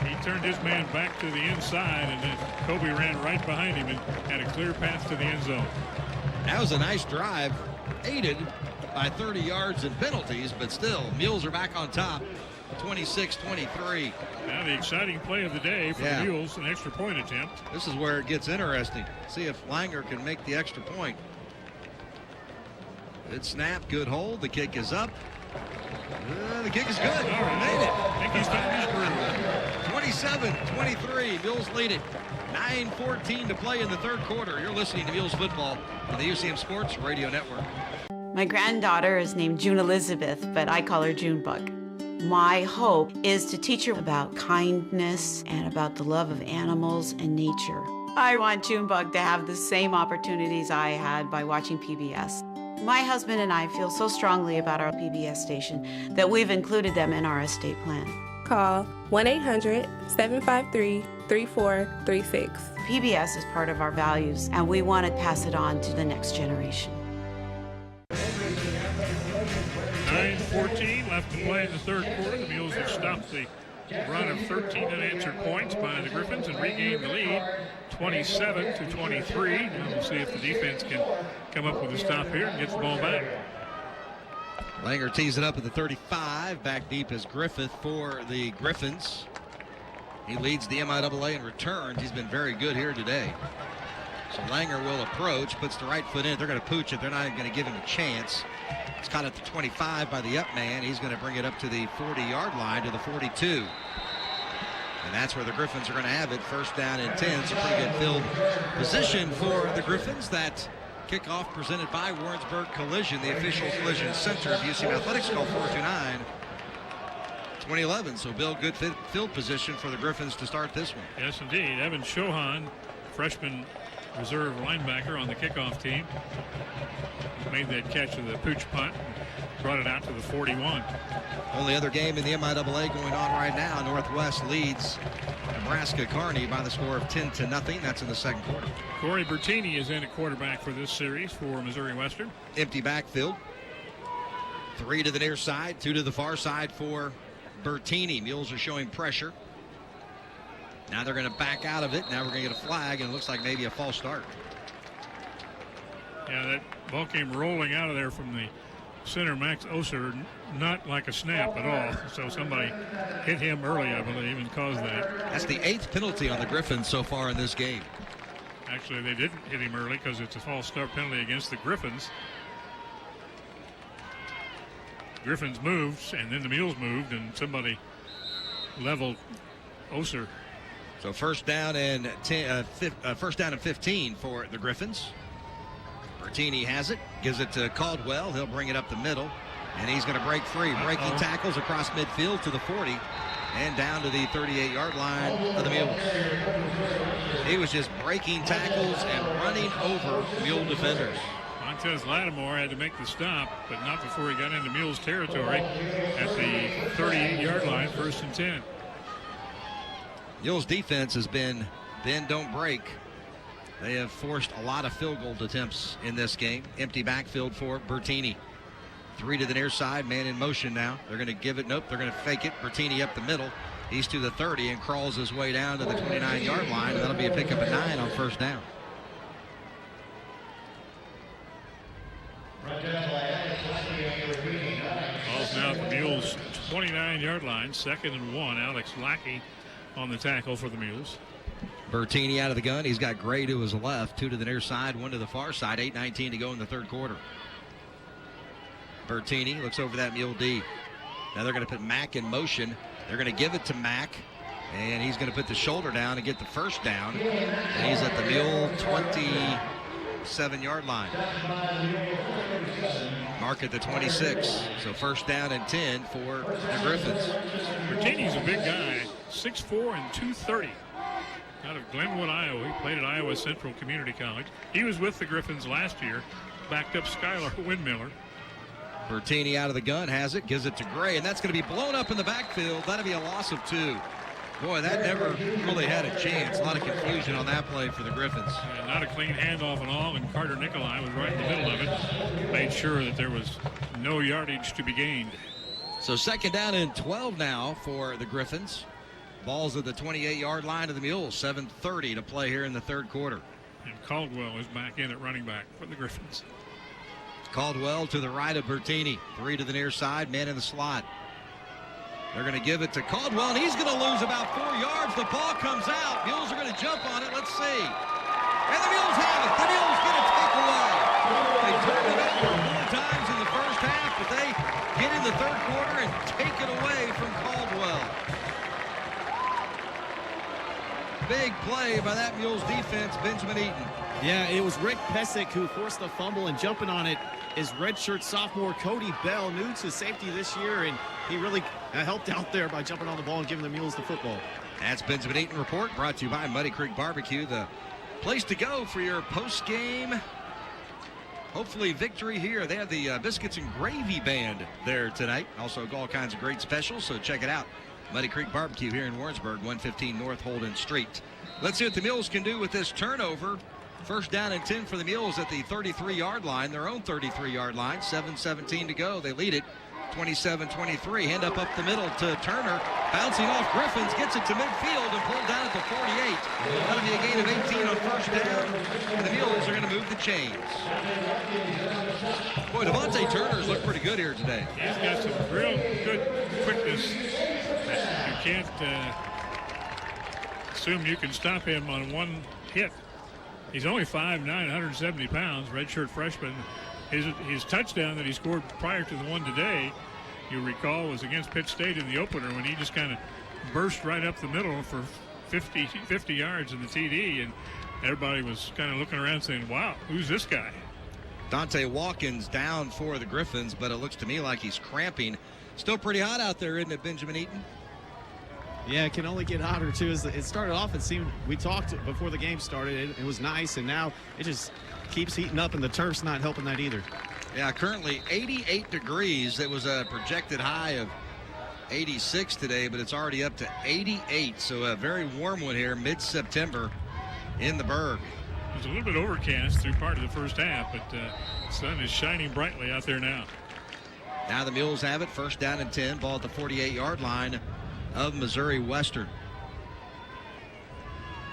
He turned his man back to the inside, and then Kobe ran right behind him and had a clear path to the end zone.
That was a nice drive, aided by 30 yards and penalties, but still, Mules are back on top, 26-23.
Now the exciting play of the day for the Mules, an extra point attempt.
This is where it gets interesting. See if Langer can make the extra point. Good snap, good hold. The kick is up. The kick is good.
All right.
Made it.
I think he's found his groove.
27-23. Mules lead it. 9:14 to play in the third quarter. You're listening to Mules football on the UCM Sports Radio Network.
My granddaughter is named June Elizabeth, but I call her Junebug. My hope is to teach her about kindness and about the love of animals and nature. I want Junebug to have the same opportunities I had by watching PBS. My husband and I feel so strongly about our PBS station that we've included them in our estate plan.
Call 1-800-753-3436.
PBS is part of our values, and we want to pass it on to the next generation.
9:14 left to play in the third quarter. The Mules have stopped the run of 13 unanswered points by the Griffons and regained the lead 27-23. Now we'll see if the defense can come up with a stop here and get the ball back.
Langer tees it up at the 35. Back deep is Griffith for the Griffons. He leads the MIAA in returns. He's been very good here today. So Langer will approach, puts the right foot in. They're going to pooch it. They're not even going to give him a chance. It's caught at the 25 by the up man. He's going to bring it up to the 40-yard line to the 42. And that's where the Griffons are going to have it. First down and 10. It's a pretty good filled position for the Griffons. That kickoff presented by Warrensburg Collision, the official collision center of UCM Athletics. Call 429-2011. So Bill, good field position for the Griffons to start this one.
Yes, indeed. Evan Shohan, freshman reserve linebacker on the kickoff team. Made that catch of the pooch punt, brought it out to the 41.
Only other game in the MIAA going on right now. Northwest leads Nebraska Kearney by the score of 10-0. That's in the second quarter.
Corey Bertini is in at quarterback for this series for Missouri Western.
Empty backfield. 3 to the near side, 2 to the far side for Bertini. Mules are showing pressure. Now they're going to back out of it. Now we're going to get a flag, and it looks like maybe a false start.
Yeah, that ball came rolling out of there from the center, Max Oser, not like a snap at all. So somebody hit him early, I believe, and caused that.
That's the 8th penalty on the Griffons so far in this game.
Actually, they didn't hit him early because it's a false start penalty against the Griffons. Griffons moved, and then the Mules moved, and somebody leveled Oser.
So first down and 15 for the Griffons. Bertini has it, gives it to Caldwell. He'll bring it up the middle, and he's going to break free. Breaking tackles across midfield to the 40 and down to the 38-yard line of the Mules. He was just breaking tackles and running over Mule defenders.
Montez Lattimore had to make the stop, but not before he got into Mules territory at the 38-yard line, 1st and 10.
Mules defense has been bend, don't break. They have forced a lot of field goal attempts in this game. Empty backfield for Bertini. 3 to the near side, man in motion now. They're going to give it, nope, they're going to fake it. Bertini up the middle. He's to the 30 and crawls his way down to the 29-yard line, and that'll be a pickup at 9 on first down.
Ball's now at the Mules' 29-yard line, 2nd and 1. Alex Lackey on the tackle for the Mules.
Bertini out of the gun. He's got Gray to his left, 2 to the near side, 1 to the far side. 8:19 to go in the third quarter. Bertini looks over that Mule D. Now they're going to put Mack in motion. They're going to give it to Mack, and he's going to put the shoulder down and get the first down. And he's at the Mule 27-yard line. Mark at the 26. So first down and 10 for the Griffons.
Bertini's a big guy, 6'4" and 230. Out of Glenwood, Iowa. He played at Iowa Central Community College. He was with the Griffons last year, backed up Skylar Windmiller.
Bertini out of the gun, has it, gives it to Gray, and that's going to be blown up in the backfield. That'll be a loss of 2. Boy, that never really had a chance. A lot of confusion on that play for the Griffons.
Not a clean handoff at all, and Carter Nicolai was right in the middle of it. Made sure that there was no yardage to be gained.
So second down and 12 now for the Griffons. Ball's at the 28-yard line of the Mules. 7:30 to play here in the third quarter.
And Caldwell is back in at running back for the Griffons.
Caldwell to the right of Bertini. 3 to the near side, man in the slot. They're going to give it to Caldwell, and he's going to lose about 4 yards. The ball comes out. Mules are going to jump on it. Let's see. And the Mules have it. The Mules get a takeaway. They turned it over 4 times in the first half, but they get in the third quarter and take it away from Caldwell. Big play by that Mules defense, Benjamin Eaton.
Yeah, it was Rick Pesic who forced the fumble, and jumping on it is redshirt sophomore Cody Bell, new to safety this year, and he really helped out there by jumping on the ball and giving the Mules the football.
That's Benjamin Eaton Report, brought to you by Muddy Creek Barbecue, the place to go for your post-game, hopefully, victory here. They have the Biscuits and Gravy Band there tonight. Also, all kinds of great specials, so check it out. Muddy Creek Barbecue here in Warrensburg, 115 North Holden Street. Let's see what the Mules can do with this turnover. First down and 10 for the Mules at the 33-yard line, their own 33-yard line. 7:17 to go. They lead it 27-23. Hand up the middle to Turner. Bouncing off Griffons, gets it to midfield and pulled down at the 48. That'll be a gain of 18 on first down. And the Mules are going to move the chains. Boy, Devontae Turner's looked pretty good here today.
He's got some real good quickness. You can't assume you can stop him on one hit. He's only 5'9", 170 pounds, redshirt freshman. His touchdown that he scored prior to the one today, you recall, was against Pitt State in the opener when he just kind of burst right up the middle for 50 yards in the TD, and everybody was kind of looking around saying, wow, who's this guy?
Dante Watkins down for the Griffons, but it looks to me like he's cramping. Still pretty hot out there, isn't it, Benjamin Eaton?
Yeah, it can only get hotter, too. As it started off, it seemed, we talked before the game started, it was nice, and now it just keeps heating up, and the turf's not helping that either.
Yeah, currently 88 degrees. It was a projected high of 86 today, but it's already up to 88. So a very warm one here, mid-September in the Berg.
It was a little bit overcast through part of the first half, but the sun is shining brightly out there now.
Now the Mules have it, first down and 10, ball at the 48-yard line of Missouri Western.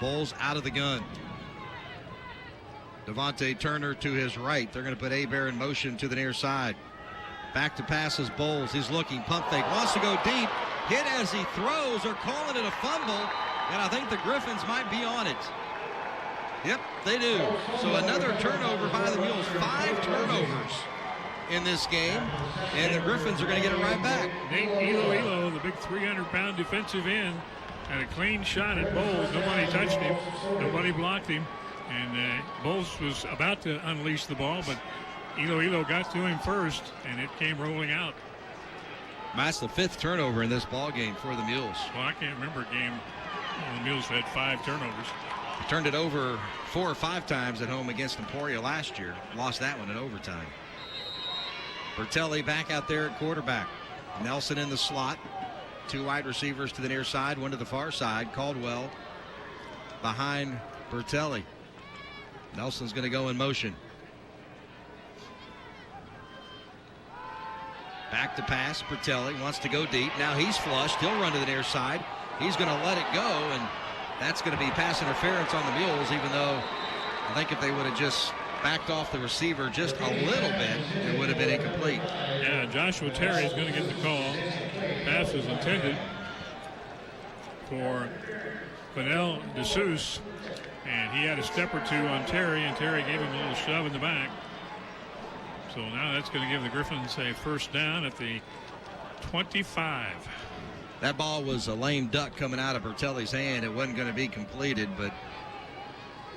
Bowles out of the gun. Devontae Turner to his right. They're going to put Hebert in motion to the near side. Back to passes Bowles. He's looking, pump fake, wants to go deep. Hit as he throws. They're calling it a fumble, and I think the Griffons might be on it. Yep, they do. So another turnover by the Mules. 5 turnovers in this game, and the Griffons are going to get it right back.
Nate Elo, the big 300-pound defensive end, had a clean shot at Bowles. Nobody touched him. Nobody blocked him. And Bowles was about to unleash the ball, but Elo got to him first, and it came rolling out.
That's the 5th turnover in this ball game for the Mules.
Well, I can't remember a game when the Mules had 5 turnovers.
They turned it over 4 or 5 times at home against Emporia last year. Lost that one in overtime. Bertelli back out there at quarterback. Nelson in the slot. 2 wide receivers to the near side, 1 to the far side. Caldwell behind Bertelli. Nelson's going to go in motion. Back to pass. Bertelli wants to go deep. Now he's flushed. He'll run to the near side. He's going to let it go, and that's going to be pass interference on the Mules, even though I think if they would have just backed off the receiver just a little bit, it would have been incomplete.
Yeah, Joshua Terry is going to get the call. Pass is intended for Fennell DeSouza, and he had a step or 2 on Terry, and Terry gave him a little shove in the back. So now that's going to give the Griffons a first down at the 25.
That ball was a lame duck coming out of Bertelli's hand. It wasn't going to be completed, but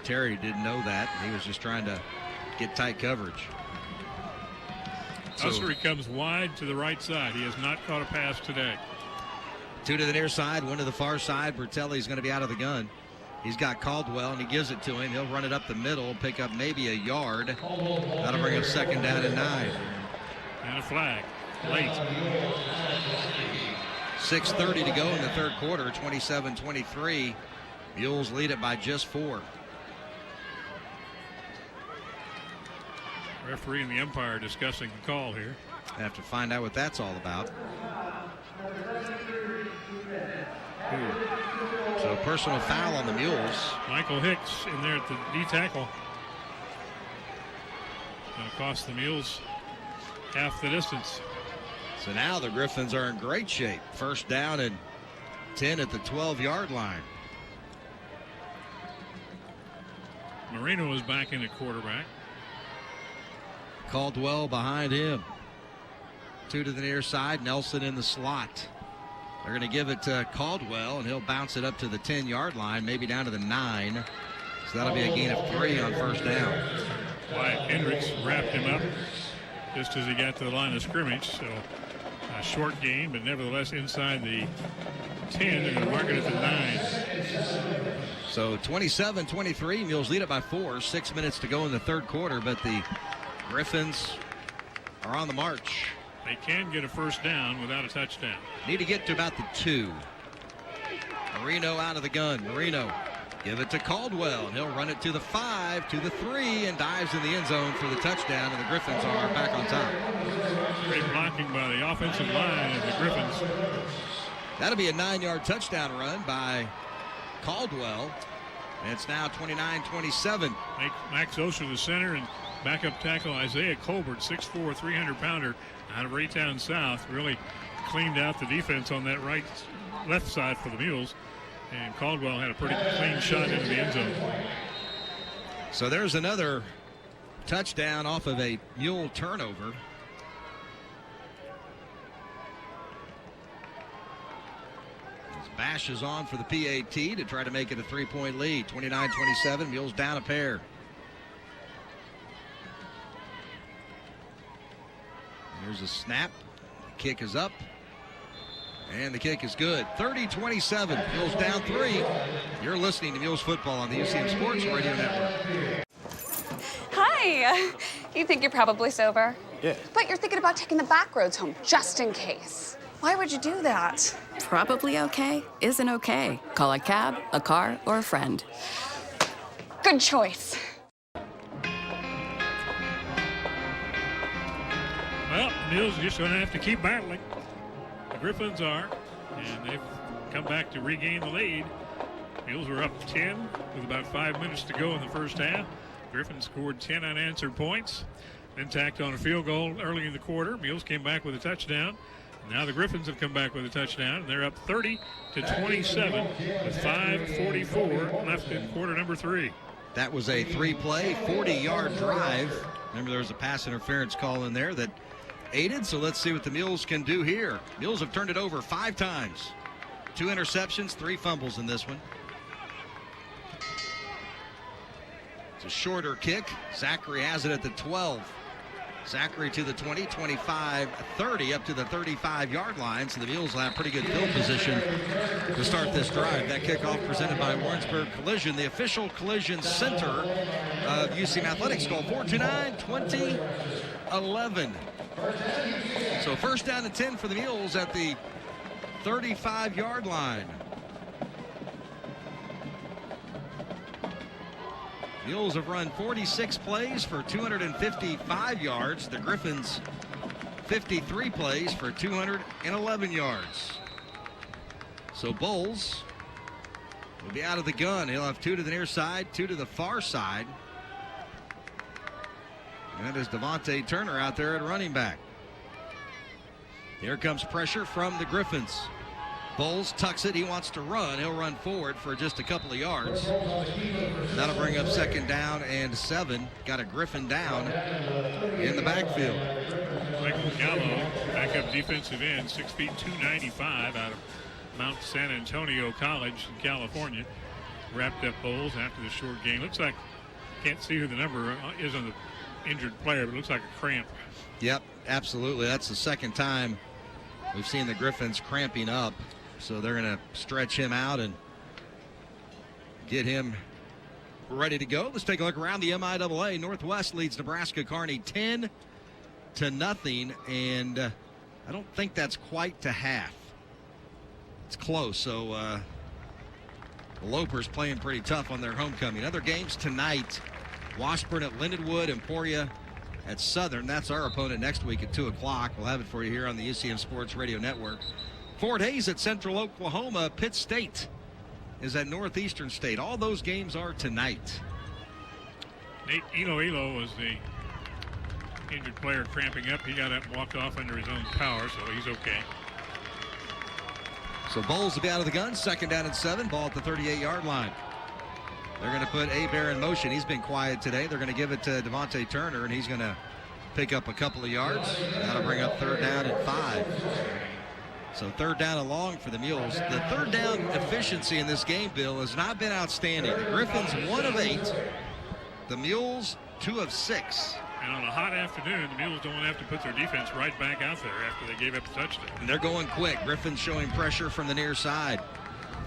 Terry didn't know that. He was just trying to get tight coverage.
Ussery comes wide to the right side. He has not caught a pass today.
2 to the near side, 1 to the far side. Bertelli's going to be out of the gun. He's got Caldwell, and he gives it to him. He'll run it up the middle, pick up maybe a yard. That'll bring up second down and 9.
And a flag. Late.
6:30 to go in the third quarter, 27-23. Mules lead it by just 4.
Referee and the umpire discussing the call here.
Have to find out what that's all about. So personal foul on the Mules.
Michael Hicks in there at the D tackle. Going to cost the Mules half the distance.
So now the Griffons are in great shape. First down and 10 at the 12-yard line.
Marino is back in at quarterback.
Caldwell behind him. 2 to the near side. Nelson in the slot. They're going to give it to Caldwell, and he'll bounce it up to the 10-yard line, maybe down to the 9. So that'll be a gain of 3 on first down.
Wyatt Hendricks wrapped him up just as he got to the line of scrimmage. So a short gain, but nevertheless inside the 10, and mark it at the 9.
So 27-23, Mules lead it by 4. 6 minutes to go in the third quarter, but the Griffons are on the march.
They can get a first down without a touchdown.
Need to get to about the 2. Marino out of the gun. Marino give it to Caldwell, and he'll run it to the 5, to the 3, and dives in the end zone for the touchdown, and the Griffons are back on top.
Great blocking by the offensive line of the Griffons.
That'll be a 9-yard touchdown run by Caldwell. And it's now 29-27.
Max Osher the center, and backup tackle Isaiah Colbert, 6'4", 300-pounder out of Raytown South, really cleaned out the defense on that left side for the Mules. And Caldwell had a pretty clean shot into the end zone.
So there's another touchdown off of a Mule turnover. Bash is on for the PAT to try to make it a 3-point lead. 29-27, Mules down a pair. Here's a snap. The kick is up. And the kick is good. 30-27. Mules down 3. You're listening to Mules football on the UCM Sports Radio Network.
Hi. You think you're probably sober?
Yeah.
But you're thinking about taking the back roads home just in case. Why would you do that?
Probably okay isn't okay. Call a cab, a car, or a friend.
Good choice.
Well, Mules are just going to have to keep battling. The Griffons are, and they've come back to regain the lead. Mules were up 10 with about 5 minutes to go in the first half. Griffons scored 10 unanswered points, then tacked on a field goal early in the quarter. Mules came back with a touchdown. Now the Griffons have come back with a touchdown, and they're up 30-27 with 5:44 left in quarter number 3.
That was a 3-play, 40-yard drive. Remember, there was a pass interference call in there that aided, so let's see what the Mules can do here. Mules have turned it over 5 times. 2 interceptions, 3 fumbles in this one. It's a shorter kick. Zachary has it at the 12. Zachary to the 20, 25, 30, up to the 35-yard line. So the Mules will have pretty good field position to start this drive. That kickoff presented by Warrensburg Collision, the official collision center of UCM Athletics. Call 429-2011. So first down and 10 for the Mules at the 35-yard line. Mules have run 46 plays for 255 yards. The Griffons 53 plays for 211 yards. So Bowles will be out of the gun. He'll have 2 to the near side, 2 to the far side. And that is Devontae Turner out there at running back. Here comes pressure from the Griffons. Bowles tucks it. He wants to run. He'll run forward for just a couple of yards. That'll bring up second down and 7. Got a Griffin down in the backfield.
Michael Gallo, backup defensive end, 6 feet 295 out of Mount San Antonio College in California. Wrapped up Bowles after the short game. Looks like, can't see who the number is on the injured player, but it looks like a cramp.
Yep, absolutely. That's the second time we've seen the Griffins cramping up. So they're going to stretch him out and get him ready to go. Let's take a look around the MIAA. Northwest leads Nebraska Kearney 10-0, and I don't think that's quite to half. It's close, so the Lopers playing pretty tough on their homecoming. Other games tonight, Washburn at Lindenwood, Emporia at Southern. That's our opponent next week at 2 o'clock. We'll have it for you here on the UCM Sports Radio Network. Fort Hays at Central Oklahoma. Pitt State is at Northeastern State. All those games are tonight.
Nate Elo was the injured player cramping up. He got up and walked off under his own power, so he's okay.
So Bowles will be out of the gun. Second down and 7. Ball at the 38-yard line. They're going to put Abear in motion. He's been quiet today. They're going to give it to Devontae Turner, and he's going to pick up a couple of yards. That'll bring up third down and 5. So third down and long for the Mules. The third down efficiency in this game, Bill, has not been outstanding. The Griffons 1 of 8. The Mules 2 of 6.
And on a hot afternoon, the Mules don't have to put their defense right back out there after they gave up the touchdown.
And they're going quick. Griffins showing pressure from the near side.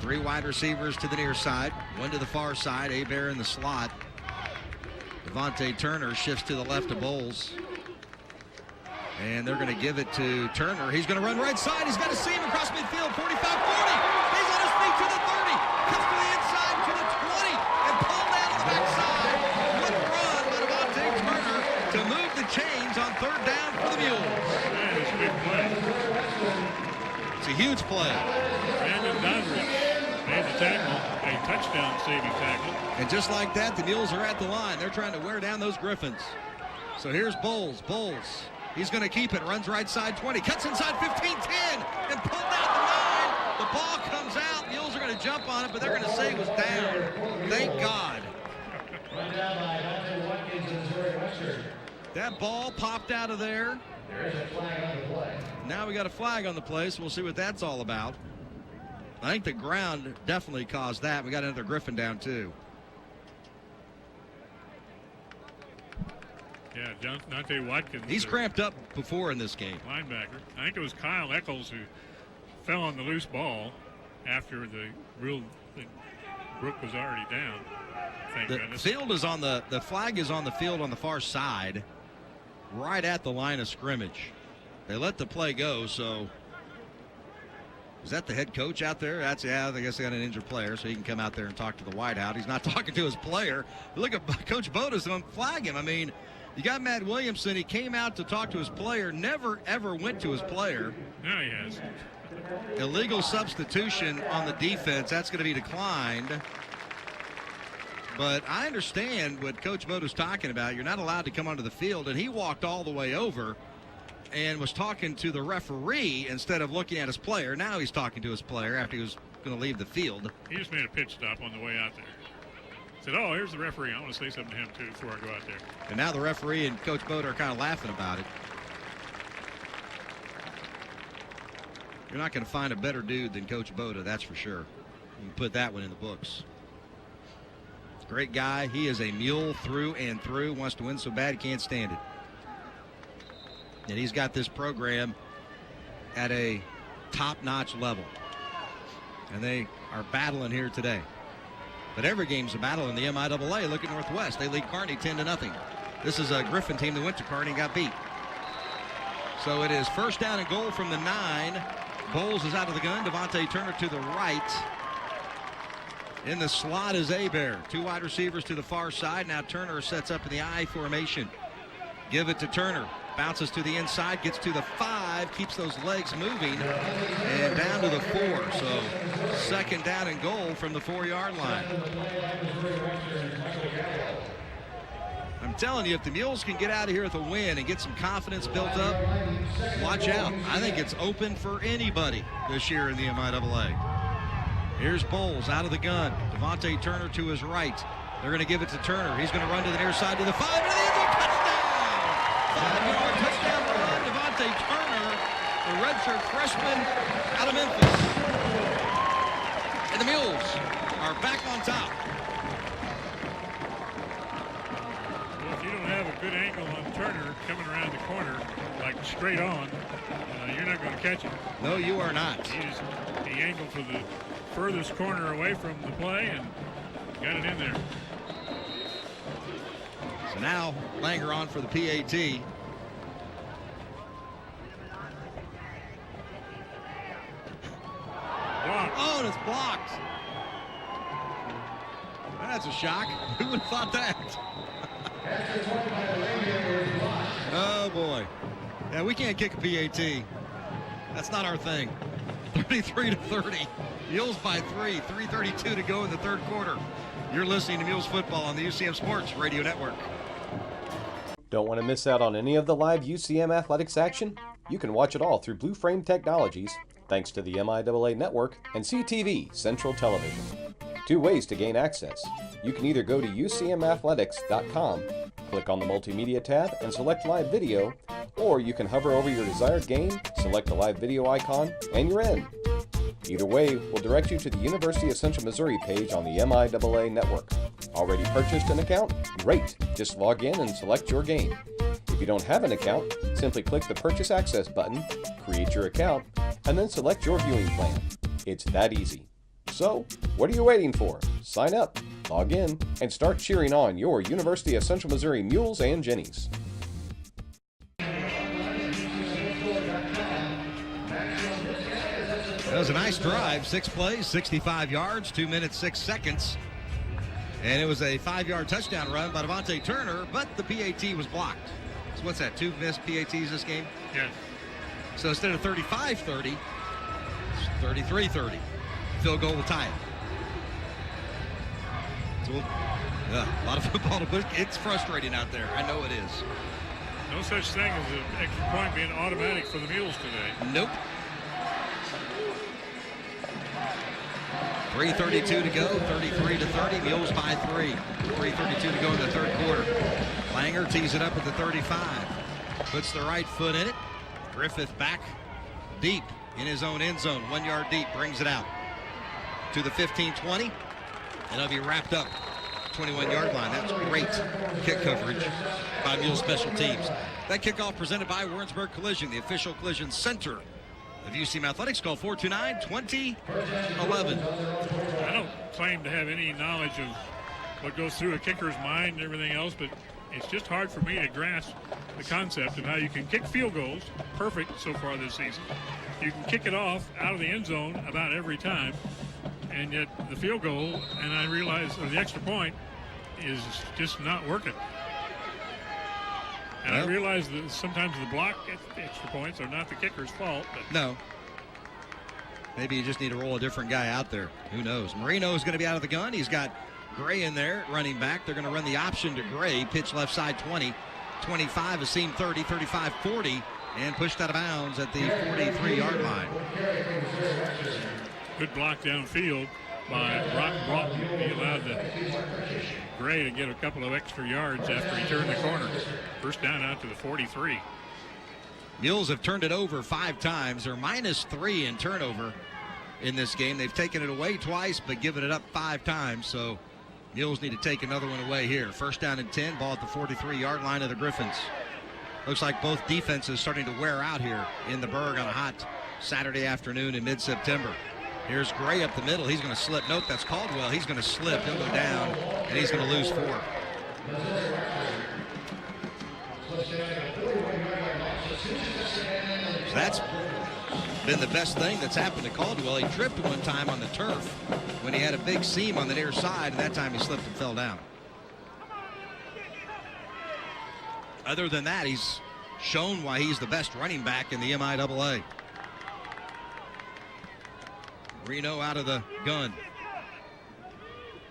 3 wide receivers to the near side, 1 to the far side. Abear in the slot. Devontae Turner shifts to the left of Bowles. And they're going to give it to Turner. He's going to run right side. He's got a seam across midfield. 45-40. He's on his feet to the 30. Cuts to the inside to the 20. And pulled down to the backside. What a run by Devontae Turner to move the chains on third down for the Mules.
That is a big play.
It's a huge play.
Brandon Doddridge made the tackle, a touchdown-saving tackle.
And just like that, the Mules are at the line. They're trying to wear down those Griffins. So here's Bowles. Bowles. He's going to keep it. Runs right side 20. Cuts inside 15, 10. And pulled out the 9. The ball comes out. Mules are going to jump on it, but they're going to say it was down. Thank God. That ball popped out of there. Now we got a flag on the play, so we'll see what that's all about. I think the ground definitely caused that. We got another Griffin down, too.
Yeah, Dante Watkins.
He's cramped up before in this game.
Linebacker. I think it was Kyle Eccles who fell on the loose ball after the Brook was already down. Thank goodness.
Field is on the flag is on the field on the far side, right at the line of scrimmage. They let the play go, so is that the head coach out there? I guess they got an injured player, so he can come out there and talk to the whiteout. He's not talking to his player. Look at Coach Boda's going to flag him. I mean, you got Matt Williamson. He came out to talk to his player, never, ever went to his player.
No, he has.
Illegal substitution on the defense. That's going to be declined. But I understand what Coach Boda's talking about. You're not allowed to come onto the field, and he walked all the way over and was talking to the referee instead of looking at his player. Now he's talking to his player after he was going to leave the field.
He just made a pit stop on the way out there. Said, oh, here's the referee. I want to say something to him, too, before I go out there.
And now the referee and Coach Boda are kind of laughing about it. You're not going to find a better dude than Coach Boda, that's for sure. You can put that one in the books. Great guy. He is a mule through and through. Wants to win so bad he can't stand it. And he's got this program at a top-notch level. And they are battling here today. But every game's a battle in the MIAA. Look at Northwest. They lead Kearney 10-0. This is a Griffin team that went to Kearney and got beat. So it is first down and goal from the 9. Bowles is out of the gun. Devontae Turner to the right. In the slot is Abear. 2 wide receivers to the far side. Now Turner sets up in the I formation. Give it to Turner. Bounces to the inside, gets to the 5, keeps those legs moving, and down to the 4. So second down and goal from the 4-yard line. I'm telling you, if the Mules can get out of here with a win and get some confidence built up, watch out. I think it's open for anybody this year in the MIAA. Here's Bowles out of the gun. Devontae Turner to his right. They're going to give it to Turner. He's going to run to the near side to the 5, and the end zone, touchdown! 5-yard touchdown run. Devontae Turner, the redshirt freshman out of Memphis. And the Mules are back on top.
Well, if you don't have a good angle on Turner coming around the corner, like straight on, you're not going to catch him.
No, you are not.
He angled for the furthest corner away from the play and got it in there.
So now Langer on for the PAT.
Blocked.
Oh, and it's blocked. That's a shock. Who would have thought that? Oh, boy. Yeah, we can't kick a PAT. That's not our thing. 33-30. Mules by 3. 3:32 to go in the third quarter. You're listening to Mules Football on the UCM Sports Radio Network.
Don't want to miss out on any of the live UCM athletics action? You can watch it all through Blue Frame Technologies, thanks to the MIAA Network and CTV Central Television. 2 ways to gain access. You can either go to ucmathletics.com, click on the Multimedia tab and select Live Video, or you can hover over your desired game, select the live video icon, and you're in. Either way will direct you to the University of Central Missouri page on the MIAA Network. Already purchased an account? Great! Just log in and select your game. If you don't have an account, simply click the Purchase Access button, create your account, and then select your viewing plan. It's that easy. So, what are you waiting for? Sign up, log in, and start cheering on your University of Central Missouri Mules and Jennies.
That was a nice drive. 6 plays, 65 yards, 2 minutes, 6 seconds. And it was a 5-yard touchdown run by Devontae Turner, but the PAT was blocked. So what's that, 2 missed PATs this game?
Yes.
So instead of 35-30, it's 33-30. Field goal will tie it. So a lot of football to put. It's frustrating out there. I know it is.
No such thing as an extra point being automatic for the Mules today.
Nope. 3:32 to go, 33-30, Mules by 3. 3:32 to go in the third quarter. Langer tees it up at the 35. Puts the right foot in it. Griffith back deep in his own end zone. 1 yard deep, brings it out to the 15-20. And it'll be wrapped up. 21-yard line. That's great kick coverage by Mules Special Teams. That kickoff presented by Warrensburg Collision, the official collision center of UCM Athletics. Call 429-2011.
I don't claim to have any knowledge of what goes through a kicker's mind and everything else, but it's just hard for me to grasp the concept of how you can kick field goals perfect so far this season. You can kick it off out of the end zone about every time, and yet the field goal, and I realize the extra point, is just not working. And I realize that sometimes the block extra points are not the kicker's fault. But
no. Maybe you just need to roll a different guy out there. Who knows? Marino is going to be out of the gun. He's got Gray in there running back. They're going to run the option to Gray. Pitch left side 20. 25, a seam 30, 35, 40. And pushed out of bounds at the 43-yard line.
Good block downfield by Brock Broughton. He allowed Gray to get a couple of extra yards after he turned the corner. First down out to the 43.
Mules have turned it over 5 times. They're -3 in turnover in this game. They've taken it away twice, but given it up 5 times. So Mules need to take another one away here. First down and 10, ball at the 43-yard line of the Griffons. Looks like both defenses starting to wear out here in the Berg on a hot Saturday afternoon in mid-September. Here's Gray up the middle. He's going to slip. Nope, that's Caldwell. He's going to slip. He'll go down, and he's going to lose 4. So that's been the best thing that's happened to Caldwell. He tripped one time on the turf when he had a big seam on the near side, and that time he slipped and fell down. Other than that, he's shown why he's the best running back in the MIAA. Reno out of the gun.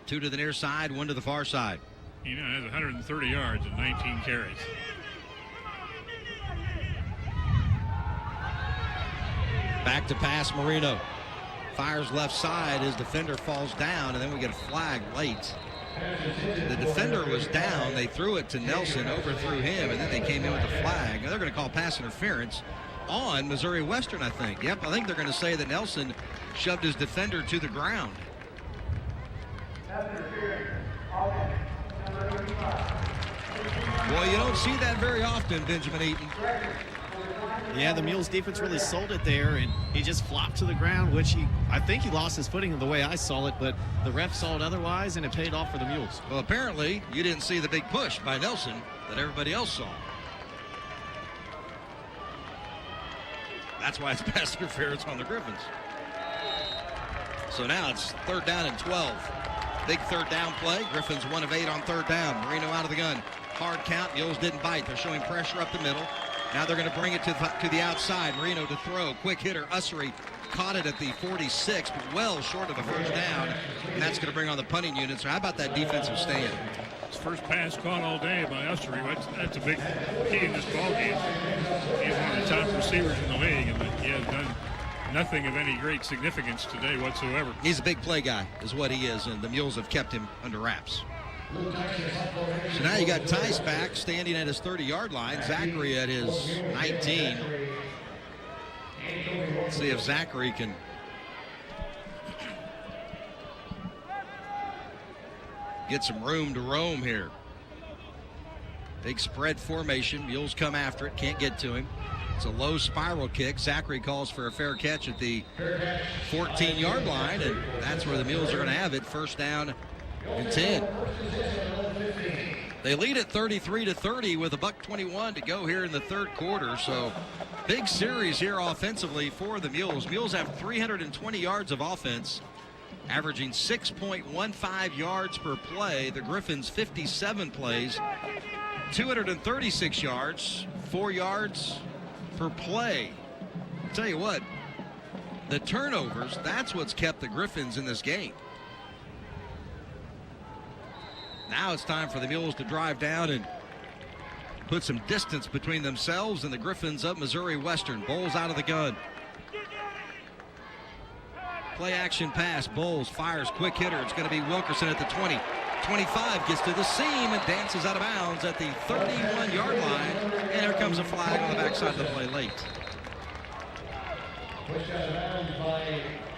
2 to the near side, 1 to the far side.
He now has 130 yards and 19 carries.
Back to pass, Marino. Fires left side. His defender falls down, and then we get a flag late. The defender was down. They threw it to Nelson, overthrew him, and then they came in with the flag. Now they're going to call pass interference on Missouri Western, I think. Yep, I think they're going to say that Nelson shoved his defender to the ground. Boy, you don't see that very often, Benjamin Eaton.
Yeah, the Mules defense really sold it there, and he just flopped to the ground, which I think he lost his footing in the way I saw it, but the ref saw it otherwise, and it paid off for the Mules.
Well, apparently, you didn't see the big push by Nelson that everybody else saw. That's why it's pass interference on the Griffons. So now it's 3rd down and 12. Big 3rd down play. Griffons 1 of 8 on 3rd down. Marino out of the gun. Hard count. Mules didn't bite. They're showing pressure up the middle. Now they're going to bring it to the outside. Marino to throw. Quick hitter. Ussery caught it at the 46, but well short of a first down. And that's going to bring on the punting unit. So how about that defensive stand?
His first pass caught all day by Ussery. That's a big key in this ballgame. He's one of the top receivers in the league, and he has done nothing of any great significance today whatsoever.
He's a big play guy, is what he is, and the Mules have kept him under wraps. So now you got Tice back, standing at his 30-yard line. Zachary at his 19. Let's see if Zachary can get some room to roam here. Big spread formation. Mules come after it, can't get to him. It's a low spiral kick. Zachary calls for a fair catch at the 14-yard line, and that's where the Mules are going to have it. First down and 10. They lead at 33-30 with $1:21 to go here in the 3rd quarter. So big series here offensively for the Mules. Mules have 320 yards of offense, averaging 6.15 yards per play. The Griffons 57 plays, 236 yards, 4 yards per play. I'll tell you what, the turnovers, that's what's kept the Griffons in this game. Now it's time for the Mules to drive down and put some distance between themselves and the Griffons of Missouri Western. Bowles out of the gun. Play action pass. Bowles fires, quick hitter. It's going to be Wilkerson at the 20. 25 gets to the seam and dances out of bounds at the 31-yard line. And here comes a flag on the backside of the play late.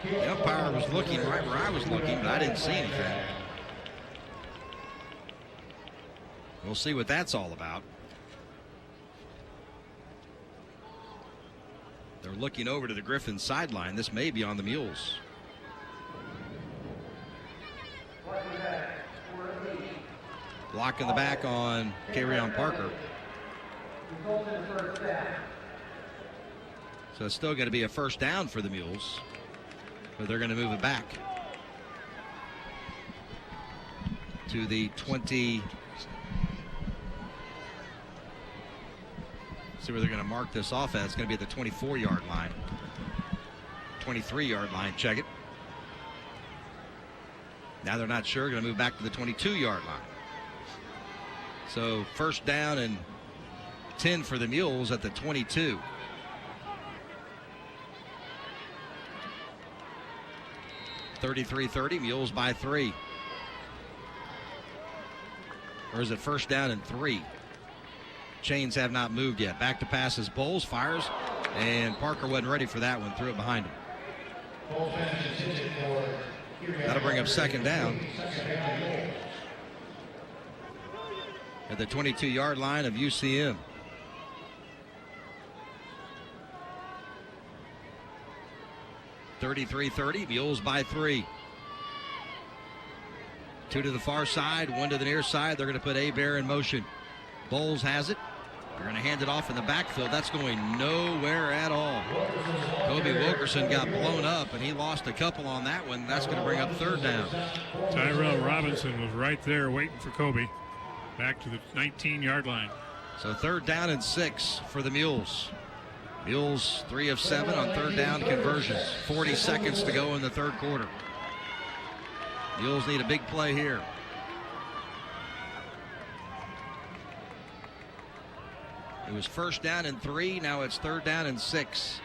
The umpire was looking right where I was looking, but I didn't see anything. We'll see what that's all about. They're looking over to the Griffons sideline. This may be on the Mules. Block in the back on Kerryon Parker. So it's still going to be a first down for the Mules, but they're going to move it back to the 20. See where they're going to mark this off at. It's going to be at the 24-yard line. 23-yard line. Check it. Now they're not sure. Going to move back to the 22-yard line. So first down and 10 for the Mules at the 22. (33-30). Mules by 3. Or is it first down and 3? Chains have not moved yet. Back to passes. Bowles fires, and Parker wasn't ready for that one. Threw it behind him. That'll bring up second down at the 22-yard line of UCM. (33-30). Mules by 3. 2 to the far side, 1 to the near side. They're going to put Abear in motion. Bowles has it. They're going to hand it off in the backfield. That's going nowhere at all. Kobe Wilkerson got blown up, and he lost a couple on that one. That's going to bring up third down.
Tyrell Robinson was right there waiting for Kobe. Back to the 19-yard line.
So third down and 6 for the Mules. Mules 3 of 7 on third down conversions. 40 seconds to go in the third quarter. Mules need a big play here. It was first down and 3. Now it's third down and 6.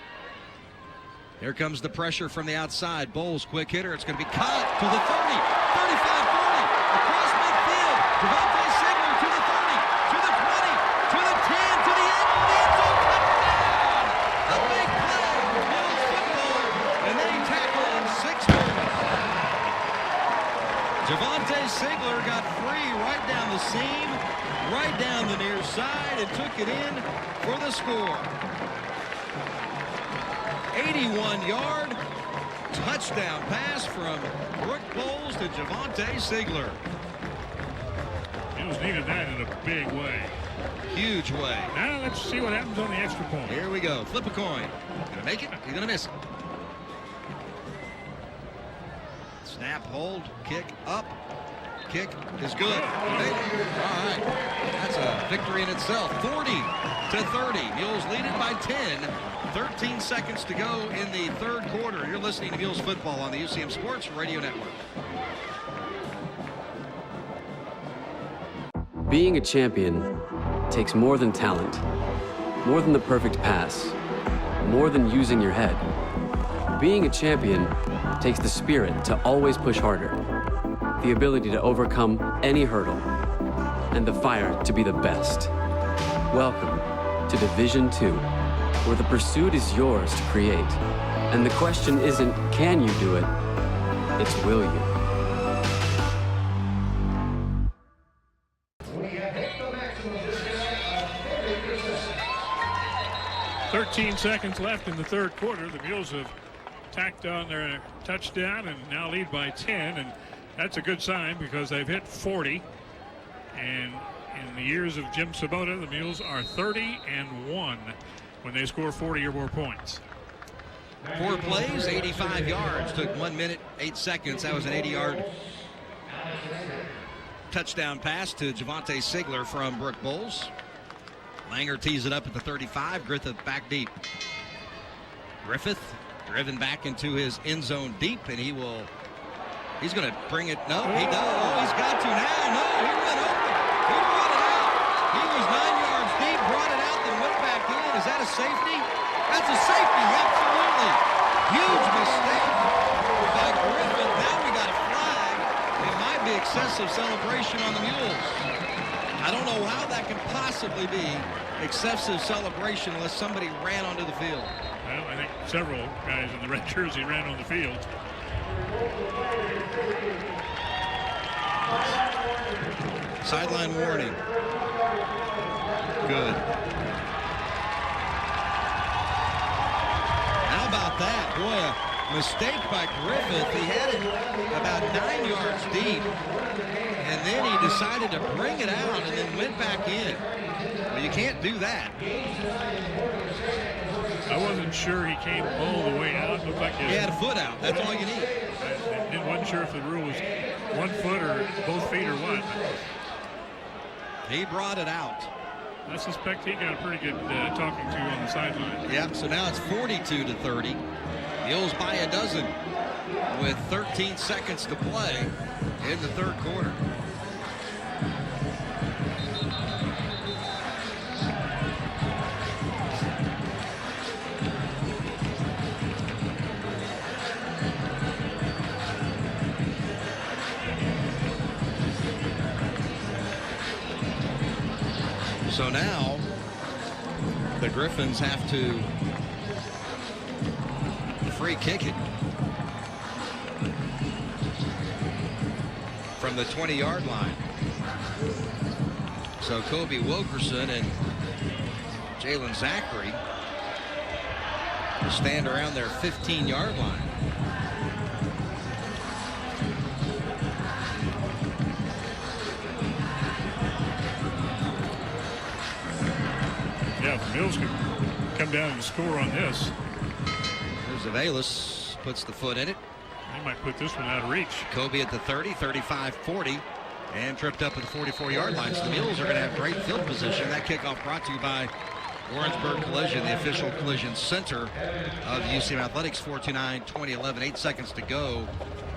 Here comes the pressure from the outside. Bowles, quick hitter. It's going to be caught to the 30, 35, 40, across midfield. Javante Sigler to the 30, to the 20, to the 10, to the end zone touchdown. A big play for Mules football, and they tackle in 6 minutes. Javante Sigler got free right down the seam, right down the near side, and took it in for the score. 81-yard touchdown pass from Brooke Bowles to Javante Sigler.
Mules needed that in a big way.
Huge way.
Now let's see what happens on the extra point.
Here we go. Flip a coin. Gonna make it. He's gonna miss it. Snap, hold, kick, up. Kick is good. All right. That's a victory in itself. 40-30. Mules lead it by 10. 13 seconds to go in the third quarter. You're listening to Mules football on the UCM Sports Radio Network.
Being a champion takes more than talent, more than the perfect pass, more than using your head. Being a champion takes the spirit to always push harder, the ability to overcome any hurdle, and the fire to be the best. Welcome to Division 2, where the pursuit is yours to create. And the question isn't, can you do it? It's, will you?
"13 seconds left in the third quarter. The Mules have tacked on their touchdown and now lead by 10, and that's a good sign because they've hit 40. And in the years of Jim Sabota, the Mules are 30-1 when they score 40 or more points.
4 plays, 85 yards. Took 1 minute, 8 seconds. That was an 80-yard touchdown pass to Javante Sigler from Brooke Bowles. Langer tees it up at the 35. Griffith back deep. Griffith driven back into his end zone deep, and he's going to bring it. No, he does. Oh, he's got to now. No, he went open. He brought it out. He was 9 yards deep, brought it out, then went back in. Is that a safety? That's a safety, absolutely. Huge mistake by Griffith. Now we got a flag. It might be excessive celebration on the Mules. I don't know how that can possibly be excessive celebration unless somebody ran onto the field.
Well, I think several guys in the red jersey ran on the field.
Sideline warning. Good. boy, a mistake by Griffith. He had it about 9 yards deep, and then he decided to bring it out and then went back in. Well, you can't do that.
I wasn't sure he came all the way out. Looked like
he had a foot out. That's all you need.
I wasn't sure if the rule was 1 foot or both feet or what.
He brought it out.
I suspect he got a pretty good talking to on the sideline.
Yeah, so now it's 42-30. Mules by a dozen with 13 seconds to play in the third quarter. So now the Griffons have to free kick it from the 20-yard line. So Kobe Wilkerson and Jalen Zachary will stand around their 15-yard line.
Yeah, if the Mules could come down and score on this.
There's Avalis, puts the foot in it.
They might put this one out of reach.
Kobe at the 30, 35, 40, and tripped up at the 44-yard line. So the Mules are going to have great field position. That kickoff brought to you by Warrensburg Collision, the official collision center of UCM Athletics. 4-2-9-20-11, 8 seconds to go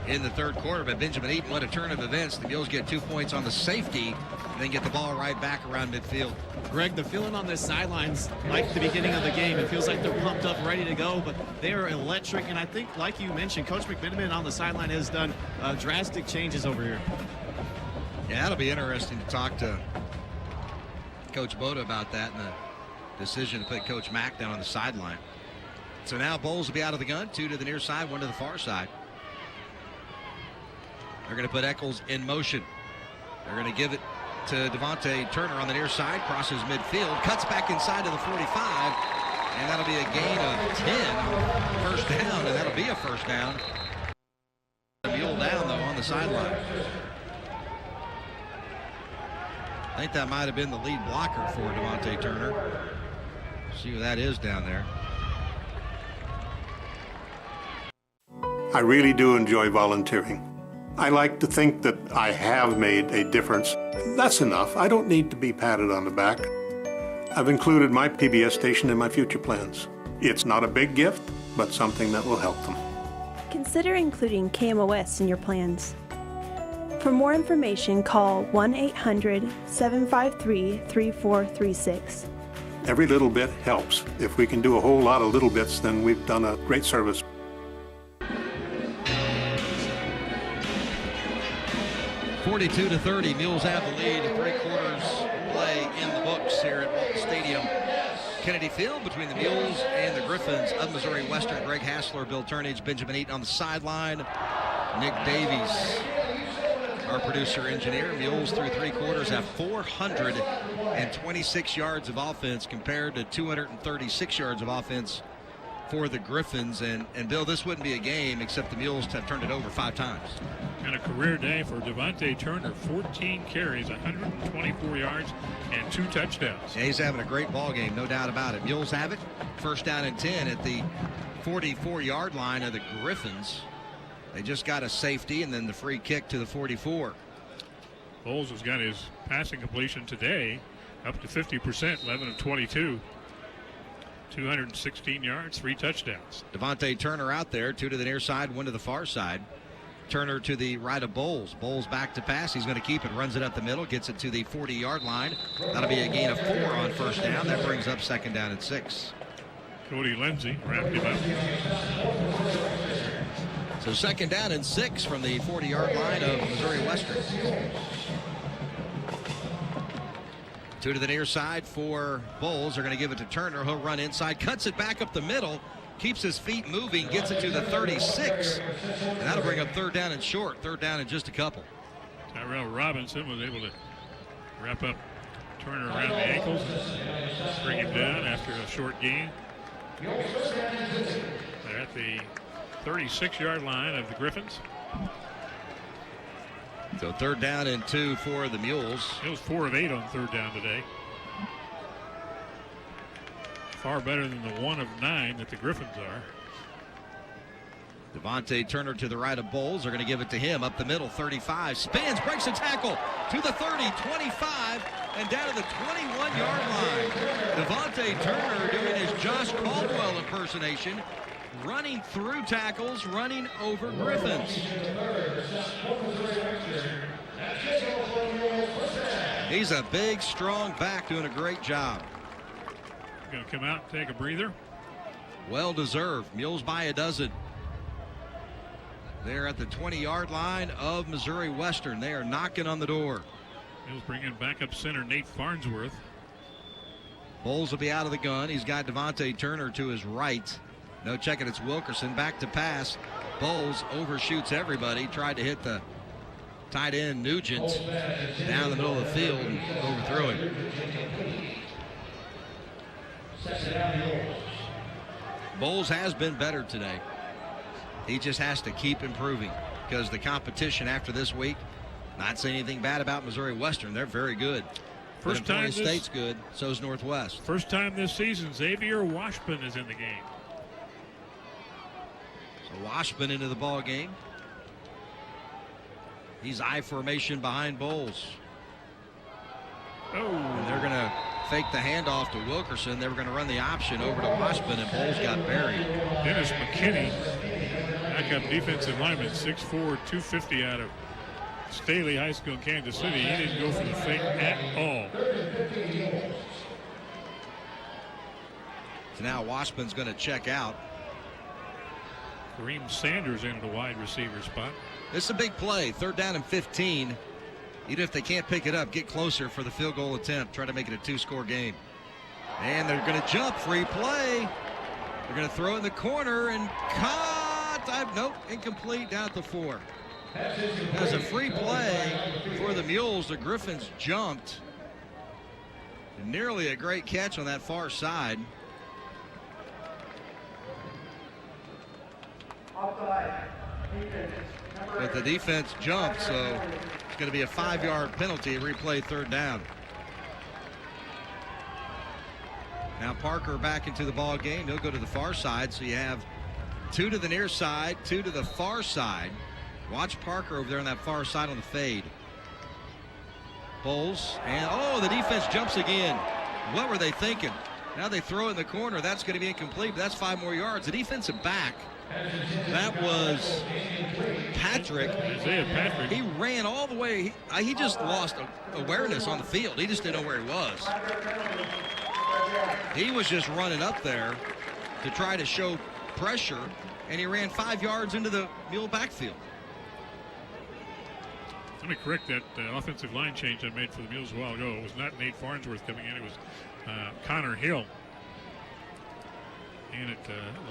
in the third quarter. But Benjamin Eaton, what a turn of events. The Mules get 2 points on the safety and then get the ball right back around midfield.
Greg, the feeling on this sidelines like the beginning of the game. It feels like they're pumped up, ready to go, but they are electric. And I think, like you mentioned, Coach McMiniman on the sideline has done drastic changes over here.
Yeah, it'll be interesting to talk to Coach Boda about that and the decision to put Coach Mack down on the sideline. So now Bowles will be out of the gun. 2 to the near side, 1 to the far side. They're going to put Eccles in motion. They're going to give it to Devontae Turner on the near side, crosses midfield, cuts back inside to the 45, and that'll be a gain of 10. First down, and that'll be a first down. Mule down, though, on the sideline. I think that might have been the lead blocker for Devontae Turner. See who that is down there.
I really do enjoy volunteering. I like to think that I have made a difference. That's enough. I don't need to be patted on the back. I've included my PBS station in my future plans. It's not a big gift, but something that will help them.
Consider including KMOS in your plans. For more information, call 1-800-753-3436.
Every little bit helps. If we can do a whole lot of little bits, then we've done a great service.
42-30, Mules have the lead. 3 quarters play in the books here at Walton Stadium, Kennedy Field, between the Mules and the Griffons of Missouri Western. Greg Hassler, Bill Turnage, Benjamin Eaton on the sideline. Nick Davies, our producer engineer. Mules through 3 quarters have 426 yards of offense compared to 236 yards of offense for the Griffons. And Bill, this wouldn't be a game except the Mules have turned it over 5 times.
And a career day for Devontae Turner. 14 carries, 124 yards, and 2 touchdowns.
Yeah, he's having a great ball game, no doubt about it. Mules have it. First down and 10 at the 44-yard line of the Griffons. They just got a safety and then the free kick to the 44.
Bowles has got his passing completion today up to 50%, 11 of 22. 216 yards, 3 touchdowns.
Devontae Turner out there, 2 to the near side, 1 to the far side. Turner to the right of Bowles. Bowles back to pass. He's going to keep it, runs it up the middle, gets it to the 40-yard line. That'll be a gain of 4 on first down. That brings up second down and 6.
Cody Lindsey wrapped him up.
So second down and 6 from the 40-yard line of Missouri Western. 2 to the near side for Bowles. They're going to give it to Turner. He'll run inside, cuts it back up the middle, keeps his feet moving, gets it to the 36. And that'll bring up third down and short. Third down in just a couple.
Tyrell Robinson was able to wrap up Turner around the ankles and bring him down after a short gain. They're at the 36-yard line of the Griffons.
So 3rd down and 2 for the Mules.
It was 4 of 8 on 3rd down today. Far better than the 1 of 9 that the Griffons are.
Devontae Turner to the right of Bowles. They're going to give it to him up the middle. 35 spins, breaks a tackle to the 30, 25, and down to the 21-yard line. Devontae Turner doing his Josh Caldwell impersonation, running through tackles, running over Griffons. He's a big, strong back doing a great job.
Going to come out and take a breather.
Well deserved. Mules by a dozen. They're at the 20-yard line of Missouri Western. They are knocking on the door.
Mules bring in backup center Nate Farnsworth.
Bowles will be out of the gun. He's got Devontae Turner to his right. No checking. It's Wilkerson back to pass. Bowles overshoots everybody. Tried to hit the tight end Nugent down the middle of the field and overthrew him. Bowles has been better today. He just has to keep improving because the competition after this week, not saying anything bad about Missouri Western, they're very good.
First time
State's good, so's Northwest.
First time this season, Xavier Washburn is in the game.
So Washburn into the ball game. He's I formation behind Bowles.
Oh.
And they're going to fake the handoff to Wilkerson. They were going to run the option over to Washburn, and Bowles got buried.
Dennis McKinney, backup defensive lineman, 6'4", 250 out of Staley High School in Kansas City. He didn't go for the fake at all.
So now Washburn's going to check out.
Kareem Sanders into the wide receiver spot.
This is a big play. 3rd down and 15. Even if they can't pick it up, get closer for the field goal attempt. Try to make it a 2-score game. And they're going to jump. Free play. They're going to throw it in the corner and caught. Nope, incomplete down at the 4. As a free play for the Mules, the Griffons jumped. Nearly a great catch on that far side. But the defense jumped, so it's going to be a 5-yard penalty. Replay 3rd down. Now Parker back into the ball game. He'll go to the far side, so you have 2 to the near side, 2 to the far side. Watch Parker over there on that far side on the fade. Bowles, and oh, the defense jumps again. What were they thinking? Now they throw it in the corner. That's going to be incomplete, but that's 5 more yards. The defensive back, that was Patrick.
Isaiah Patrick.
He ran all the way. He just lost awareness on the field. He just didn't know where he was. He was just running up there to try to show pressure, and he ran 5 yards into the Mule backfield.
Let me correct that offensive line change I made for the Mules a while ago. It was not Nate Farnsworth coming in. It was Connor Hill in at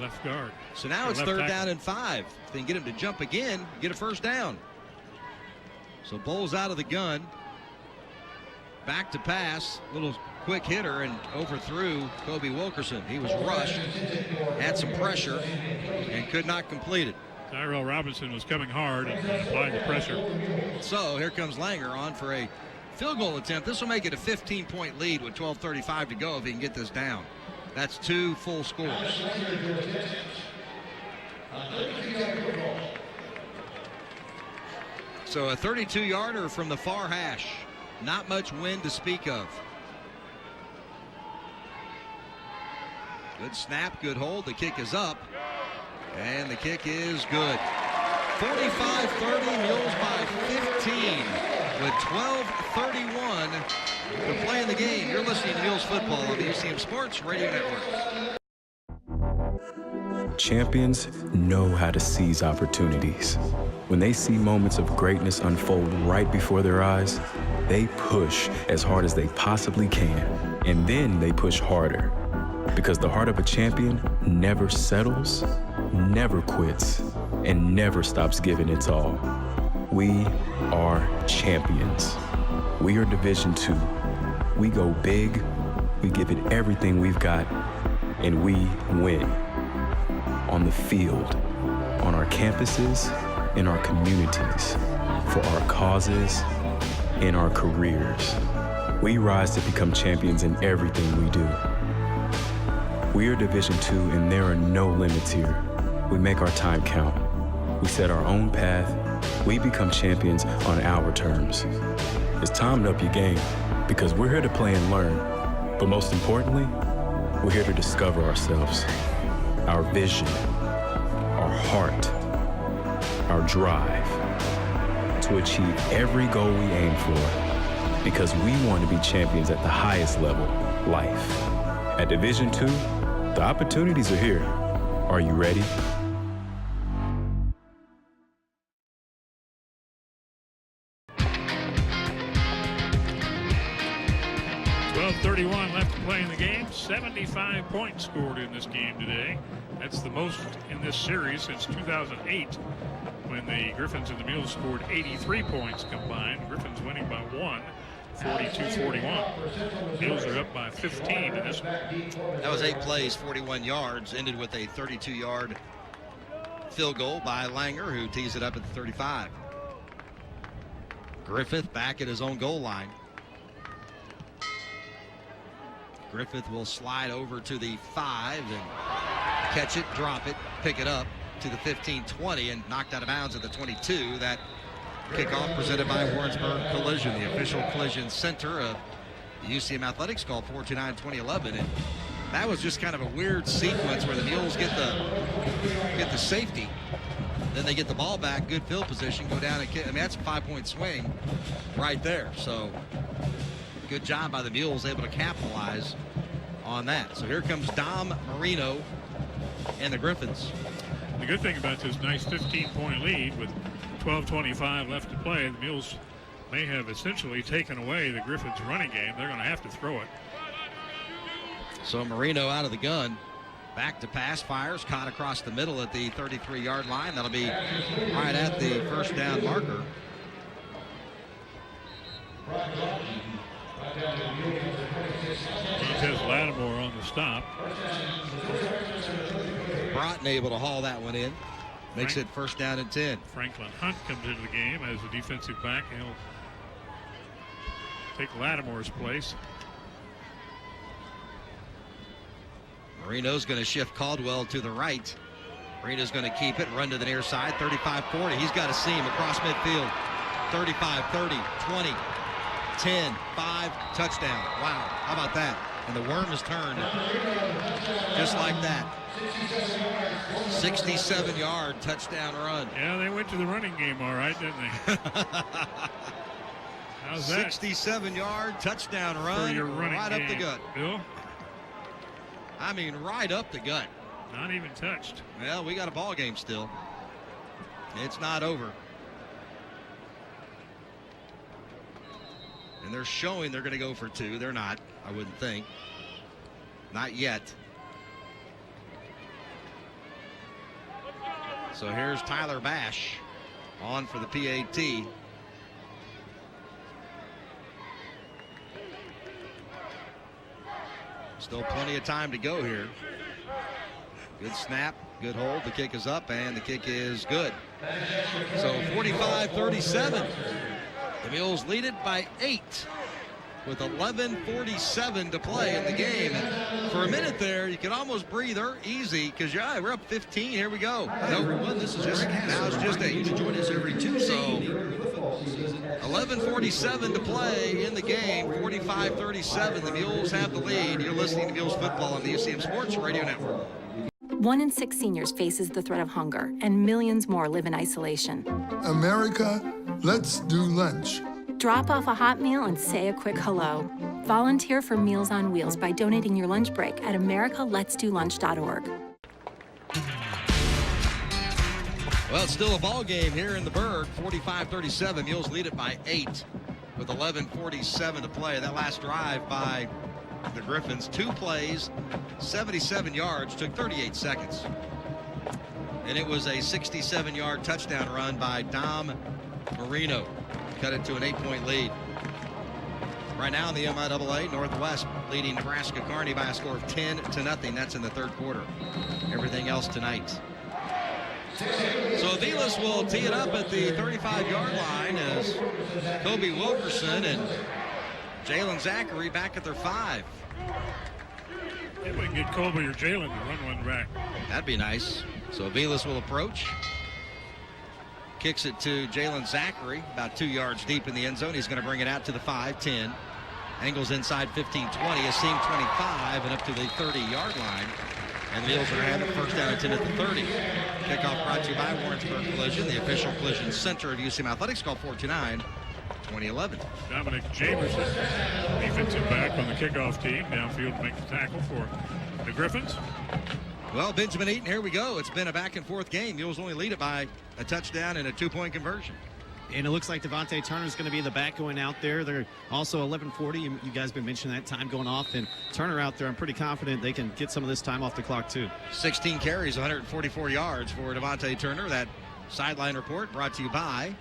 left guard.
So now it's 3rd down and 5. If they can get him to jump again, get a 1st down. So Bowles out of the gun. Back to pass. Little quick hitter and overthrew Kobe Wilkerson. He was rushed, had some pressure, and could not complete it.
Tyrell Robinson was coming hard and applied the pressure.
So here comes Langer on for a field goal attempt. This will make it a 15-point lead with 12:35 to go if he can get this down. That's 2 full scores. So a 32-yarder from the far hash. Not much wind to speak of. Good snap, good hold. The kick is up. And the kick is good. 45-30, Mules by 15 with 12:31 to play in the game. You're listening to Mules football on the UCM Sports Radio Network.
Champions know how to seize opportunities. When they see moments of greatness unfold right before their eyes, they push as hard as they possibly can. And then they push harder. Because the heart of a champion never settles, never quits, and never stops giving its all. We are champions. We are Division II. We go big, we give it everything we've got, and we win. on the field, on our campuses, in our communities, for our causes, in our careers. We rise to become champions in everything we do. We are Division II, and there are no limits here. We make our time count. We set our own path. We become champions on our terms. It's time to up your game, because we're here to play and learn. But most importantly, we're here to discover ourselves, our vision, our heart, our drive, to achieve every goal we aim for, because we want to be champions at the highest level, life. At Division II, the opportunities are here. Are you ready?
12:31 left to play in the game. 75 points scored in this game today. That's the most in this series since 2008, when the Griffons and the Mules scored 83 points combined. Griffons winning by 1, 42-41. Mules are up by 15 in this one.
That was 8 plays, 41 yards, ended with a 32-yard field goal by Langer, who tees it up at the 35. Griffith back at his own goal line. Griffith will slide over to the 5 and catch it, drop it, pick it up to the 15-20 and knocked out of bounds at the 22. That kickoff presented by Warrensburg Collision, the official collision center of the UCM Athletics, called 429-2011. And that was just kind of a weird sequence where the Mules get the safety, then they get the ball back, good field position, go down and kick. I mean, that's a 5-point swing right there. So good job by the Mules, able to capitalize on that. So here comes Dom Marino and the Griffons.
The good thing about this nice 15-point lead with 12:25 left to play, the Mules may have essentially taken away the Griffons' running game. They're going to have to throw it.
So Marino out of the gun. Back to pass, fires, caught across the middle at the 33-yard line. That'll be right at the first down marker.
Montez Lattimore on the stop.
Broughton able to haul that one in. Makes it first down and 10.
Franklin Hunt comes into the game as a defensive back. He'll take Lattimore's place.
Marino's going to shift Caldwell to the right. Marino's going to keep it, run to the near side, 35-40. He's got a seam across midfield. 35-30, 20, 10, 5, touchdown. Wow, how about that? And the worm is turned just like that. 67-yard touchdown run.
Yeah, they went to the running game all right, didn't they? How's that?
67-yard touchdown run,
for your running
right
game,
up the gut.
Bill?
I mean, right up the gut.
Not even touched.
Well, we got a ball game still. It's not over. And they're showing they're going to go for 2. They're not, I wouldn't think. Not yet. So here's Tyler Bash on for the PAT. Still plenty of time to go here. Good snap, good hold. The kick is up, and the kick is good. So 45-37. The Mules lead it by 8 with 11:47 to play in the game. And for a minute there, you could almost breathe easy because we're up 15. Here we go.
Hi everyone, this is Greg Hassler.
Now it's just 8.
You to join us every Tuesday.
So 11:47 to play in the game. 45-37. The Mules have the lead. You're listening to Mules football on the UCM Sports Radio Network.
1 in 6 seniors faces the threat of hunger, and millions more live in isolation.
America, let's do lunch.
Drop off a hot meal and say a quick hello. Volunteer for Meals on Wheels by donating your lunch break at americaletsdolunch.org.
Well, it's still a ball game here in the Berg. 45-37. Mules lead it by 8 with 11:47 to play. That last drive by the Griffons, 2 plays, 77 yards, took 38 seconds. And it was a 67-yard touchdown run by Dom Marino. Cut it to an 8-point lead. Right now in the MIAA, Northwest leading Nebraska Kearney by a score of 10-0. That's in the third quarter. Everything else tonight. So Aviles will tee it up at the 35-yard line as Kobe Wilkerson and Jalen Zachary back at their 5.
If we can get Kobe or Jalen to run one back.
That'd be nice. So Aviles will approach. Kicks it to Jalen Zachary, about 2 yards deep in the end zone. He's going to bring it out to the 5-10. Angles inside 15-20, a seam 25, and up to the 30-yard line. And the Mules are going to have it first down and 10 at the 30. Kickoff brought to you by Warrensburg Collision, the official collision center of UCM Athletics. Call 429-2011.
Dominic Jamerson, defensive back on the kickoff team, downfield to make the tackle for the Griffons.
Well, Benjamin Eaton, here we go. It's been a back-and-forth game. Mules only lead it by a touchdown and a 2-point conversion.
And it looks like Devontae Turner's going to be the back going out there. They're also 11:40. You guys have been mentioning that time going off. And Turner out there, I'm pretty confident they can get some of this time off the clock, too.
16 carries, 144 yards for Devontae Turner. That sideline report brought to you by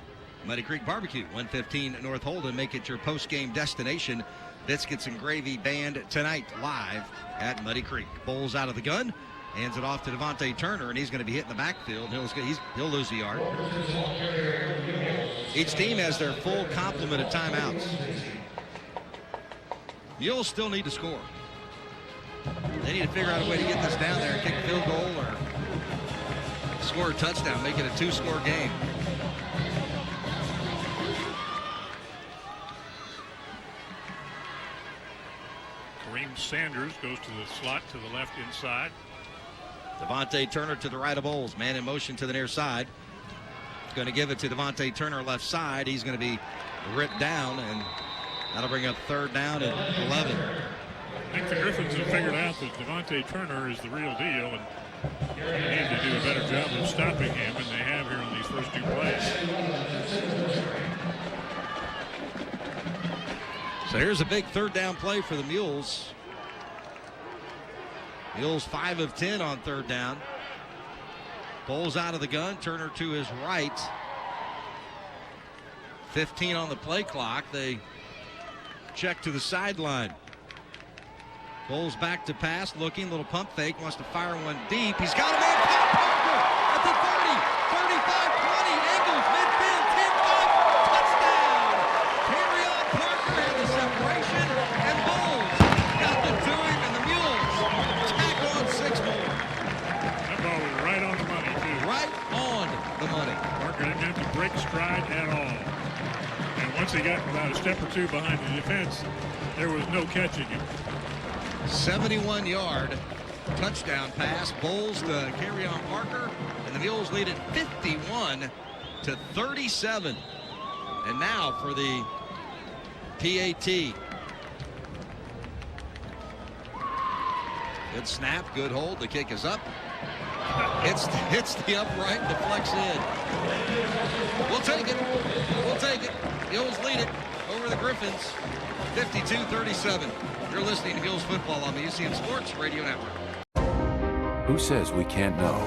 Muddy Creek Barbecue, 115 North Holden. Make it your post-game destination. Biscuits and Gravy Band tonight live at Muddy Creek. Bowles out of the gun. Hands it off to Devontae Turner, and he's going to be hit in the backfield. He'll lose a yard. Each team has their full complement of timeouts. Mules still need to score. They need to figure out a way to get this down there and kick a field goal or score a touchdown, make it a 2-score game.
Kareem Sanders goes to the slot to the left inside.
Devontae Turner to the right of Bowles. Man in motion to the near side. Going to give it to Devontae Turner left side. He's going to be ripped down, and that'll bring up third down and 11.
I think the Griffons have figured out that Devontae Turner is the real deal, and they need to do a better job of stopping him, and they have here on these first 2 plays.
So here's a big third down play for the Mules. Mules 5 of 10 on third down. Bowles out of the gun. Turner to his right. 15 on the play clock. They check to the sideline. Bowles back to pass, looking, little pump fake, wants to fire one deep. He's got a man, Parker at the 30, 35, 20, angles, midfield, 10-5, touchdown. Carry-on Parker had the separation, and Bowles got the 2 and the Mules tack on 6 more.
That ball was right on the money, too.
Right on the money.
Parker didn't have to break stride at all. And once he got about a step or 2 behind the defense, there was no catching him.
71-yard touchdown pass. Bowles to carry on Parker, and the Mules lead it 51-37. And now for the PAT. Good snap, good hold. The kick is up. Hits the upright, deflects in. We'll take it. We'll take it. Mules lead it over the Griffons, 52-37. You're listening to Mules football on the UCM Sports Radio Network.
Who says we can't know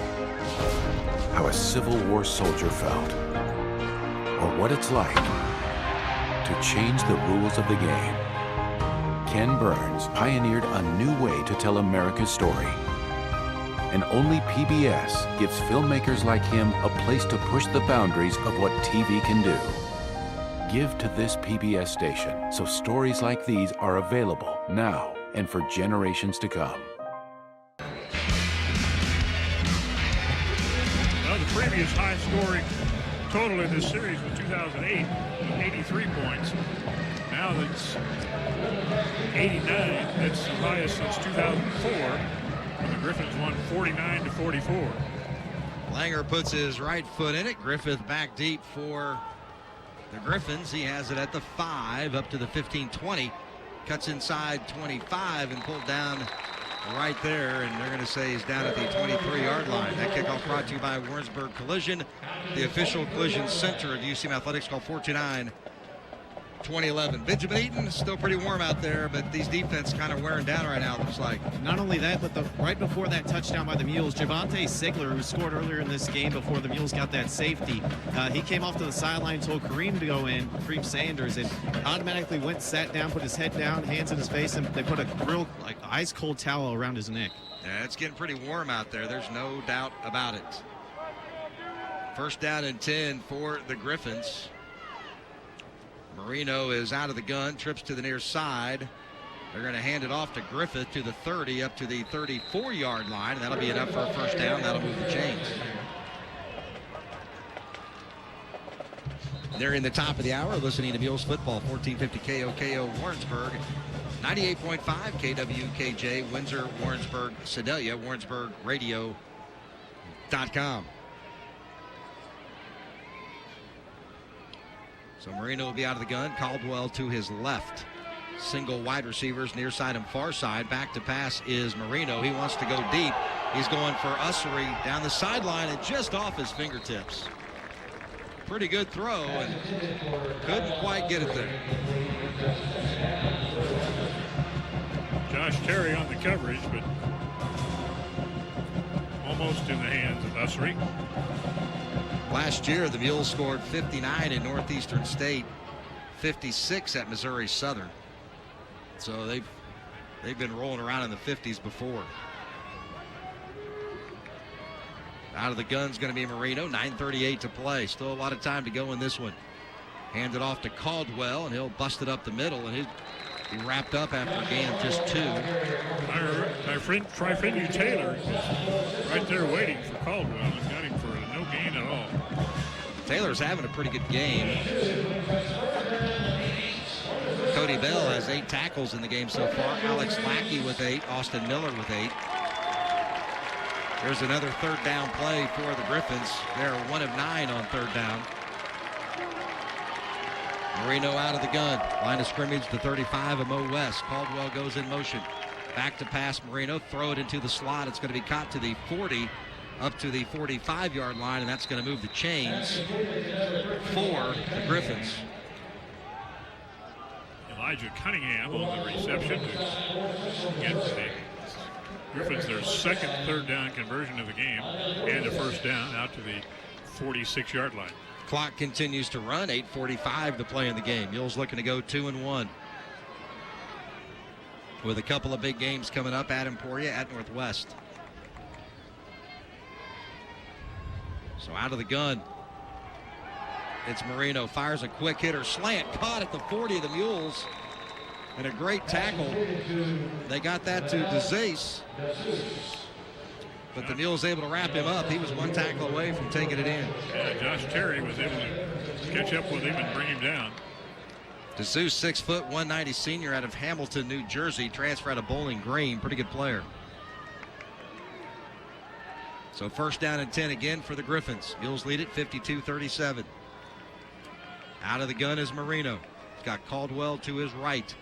how a Civil War soldier felt, or what it's like to change the rules of the game? Ken Burns pioneered a new way to tell America's story. And only PBS gives filmmakers like him a place to push the boundaries of what TV can do. Give to this PBS station so stories like these are available now and for generations to come.
Well, the previous high-scoring total in this series was 2008, with 83 points. Now it's 89. That's the highest since 2004, when the Griffons won 49-44.
Langer puts his right foot in it. Griffith back deep for the Griffons. He has it at the 5, up to the 15-20. Cuts inside 25 and pulled down right there, and they're going to say he's down at the 23-yard line. That kickoff brought to you by Warrensburg Collision, the official collision center of UCM Athletics. Call 2011. Benjamin Eaton is still pretty warm out there, but these defense kind of wearing down right now, it looks like.
Not only that, but right before that touchdown by the Mules, Javante Sigler, who scored earlier in this game before the Mules got that safety, he came off to the sideline, told Kareem to go in, Kareem Sanders, and automatically went, sat down, put his head down, hands in his face, and they put a real ice cold towel around his neck.
Yeah, it's getting pretty warm out there. There's no doubt about it. First down and 10 for the Griffons. Marino is out of the gun, trips to the near side. They're going to hand it off to Griffith to the 30, up to the 34-yard line, and that'll be enough for a first down. That'll move the chains. They're in the top of the hour, listening to Mules Football, 1450 KOKO Warrensburg, 98.5 KWKJ, Windsor, Warrensburg, Sedalia, WarrensburgRadio.com. So Marino will be out of the gun. Caldwell to his left. Single wide receivers near side and far side. Back to pass is Marino. He wants to go deep. He's going for Ussery down the sideline and just off his fingertips. Pretty good throw and couldn't quite get it there.
Josh Terry on the coverage, but almost in the hands of Ussery.
Last year, the Mules scored 59 in Northeastern State, 56 at Missouri Southern. So they've been rolling around in the 50s before. Out of the gun's going to be Marino, 9:38 to play. Still a lot of time to go in this one. Hand it off to Caldwell, and he'll bust it up the middle, and he'll be wrapped up after a gain of just 2.
My friend Trifinu Taylor is right there waiting for Caldwell and got him for no gain at all.
Taylor's having a pretty good game. Cody Bell has 8 tackles in the game so far. Alex Lackey with 8. Austin Miller with 8. There's another third down play for the Griffons. They're 1 of 9 on third down. Marino out of the gun. Line of scrimmage to 35 of Mo West. Caldwell goes in motion. Back to pass Marino. Throw it into the slot. It's going to be caught to the 40, up to the 45-yard line, and that's going to move the chains for the Griffons.
Elijah Cunningham on the reception. Again, the Griffons, their second third down conversion of the game and a first down out to the 46-yard line.
Clock continues to run. 8:45 to play in the game. Mules looking to go 2-1. With a couple of big games coming up at Emporia, at Northwest. So out of the gun, it's Marino. Fires a quick hitter slant. Caught at the 40 of the Mules. And a great tackle. They got that to DeZace. But the Mules able to wrap him up. He was 1 tackle away from taking it in.
Yeah, Josh Terry was able to catch up with him and bring him down.
DeZace, 6 foot, 190 senior out of Hamilton, New Jersey. Transfer out of Bowling Green. Pretty good player. So first down and 10 again for the Griffons. Mules lead it 52-37. Out of the gun is Marino. He's got Caldwell to his right.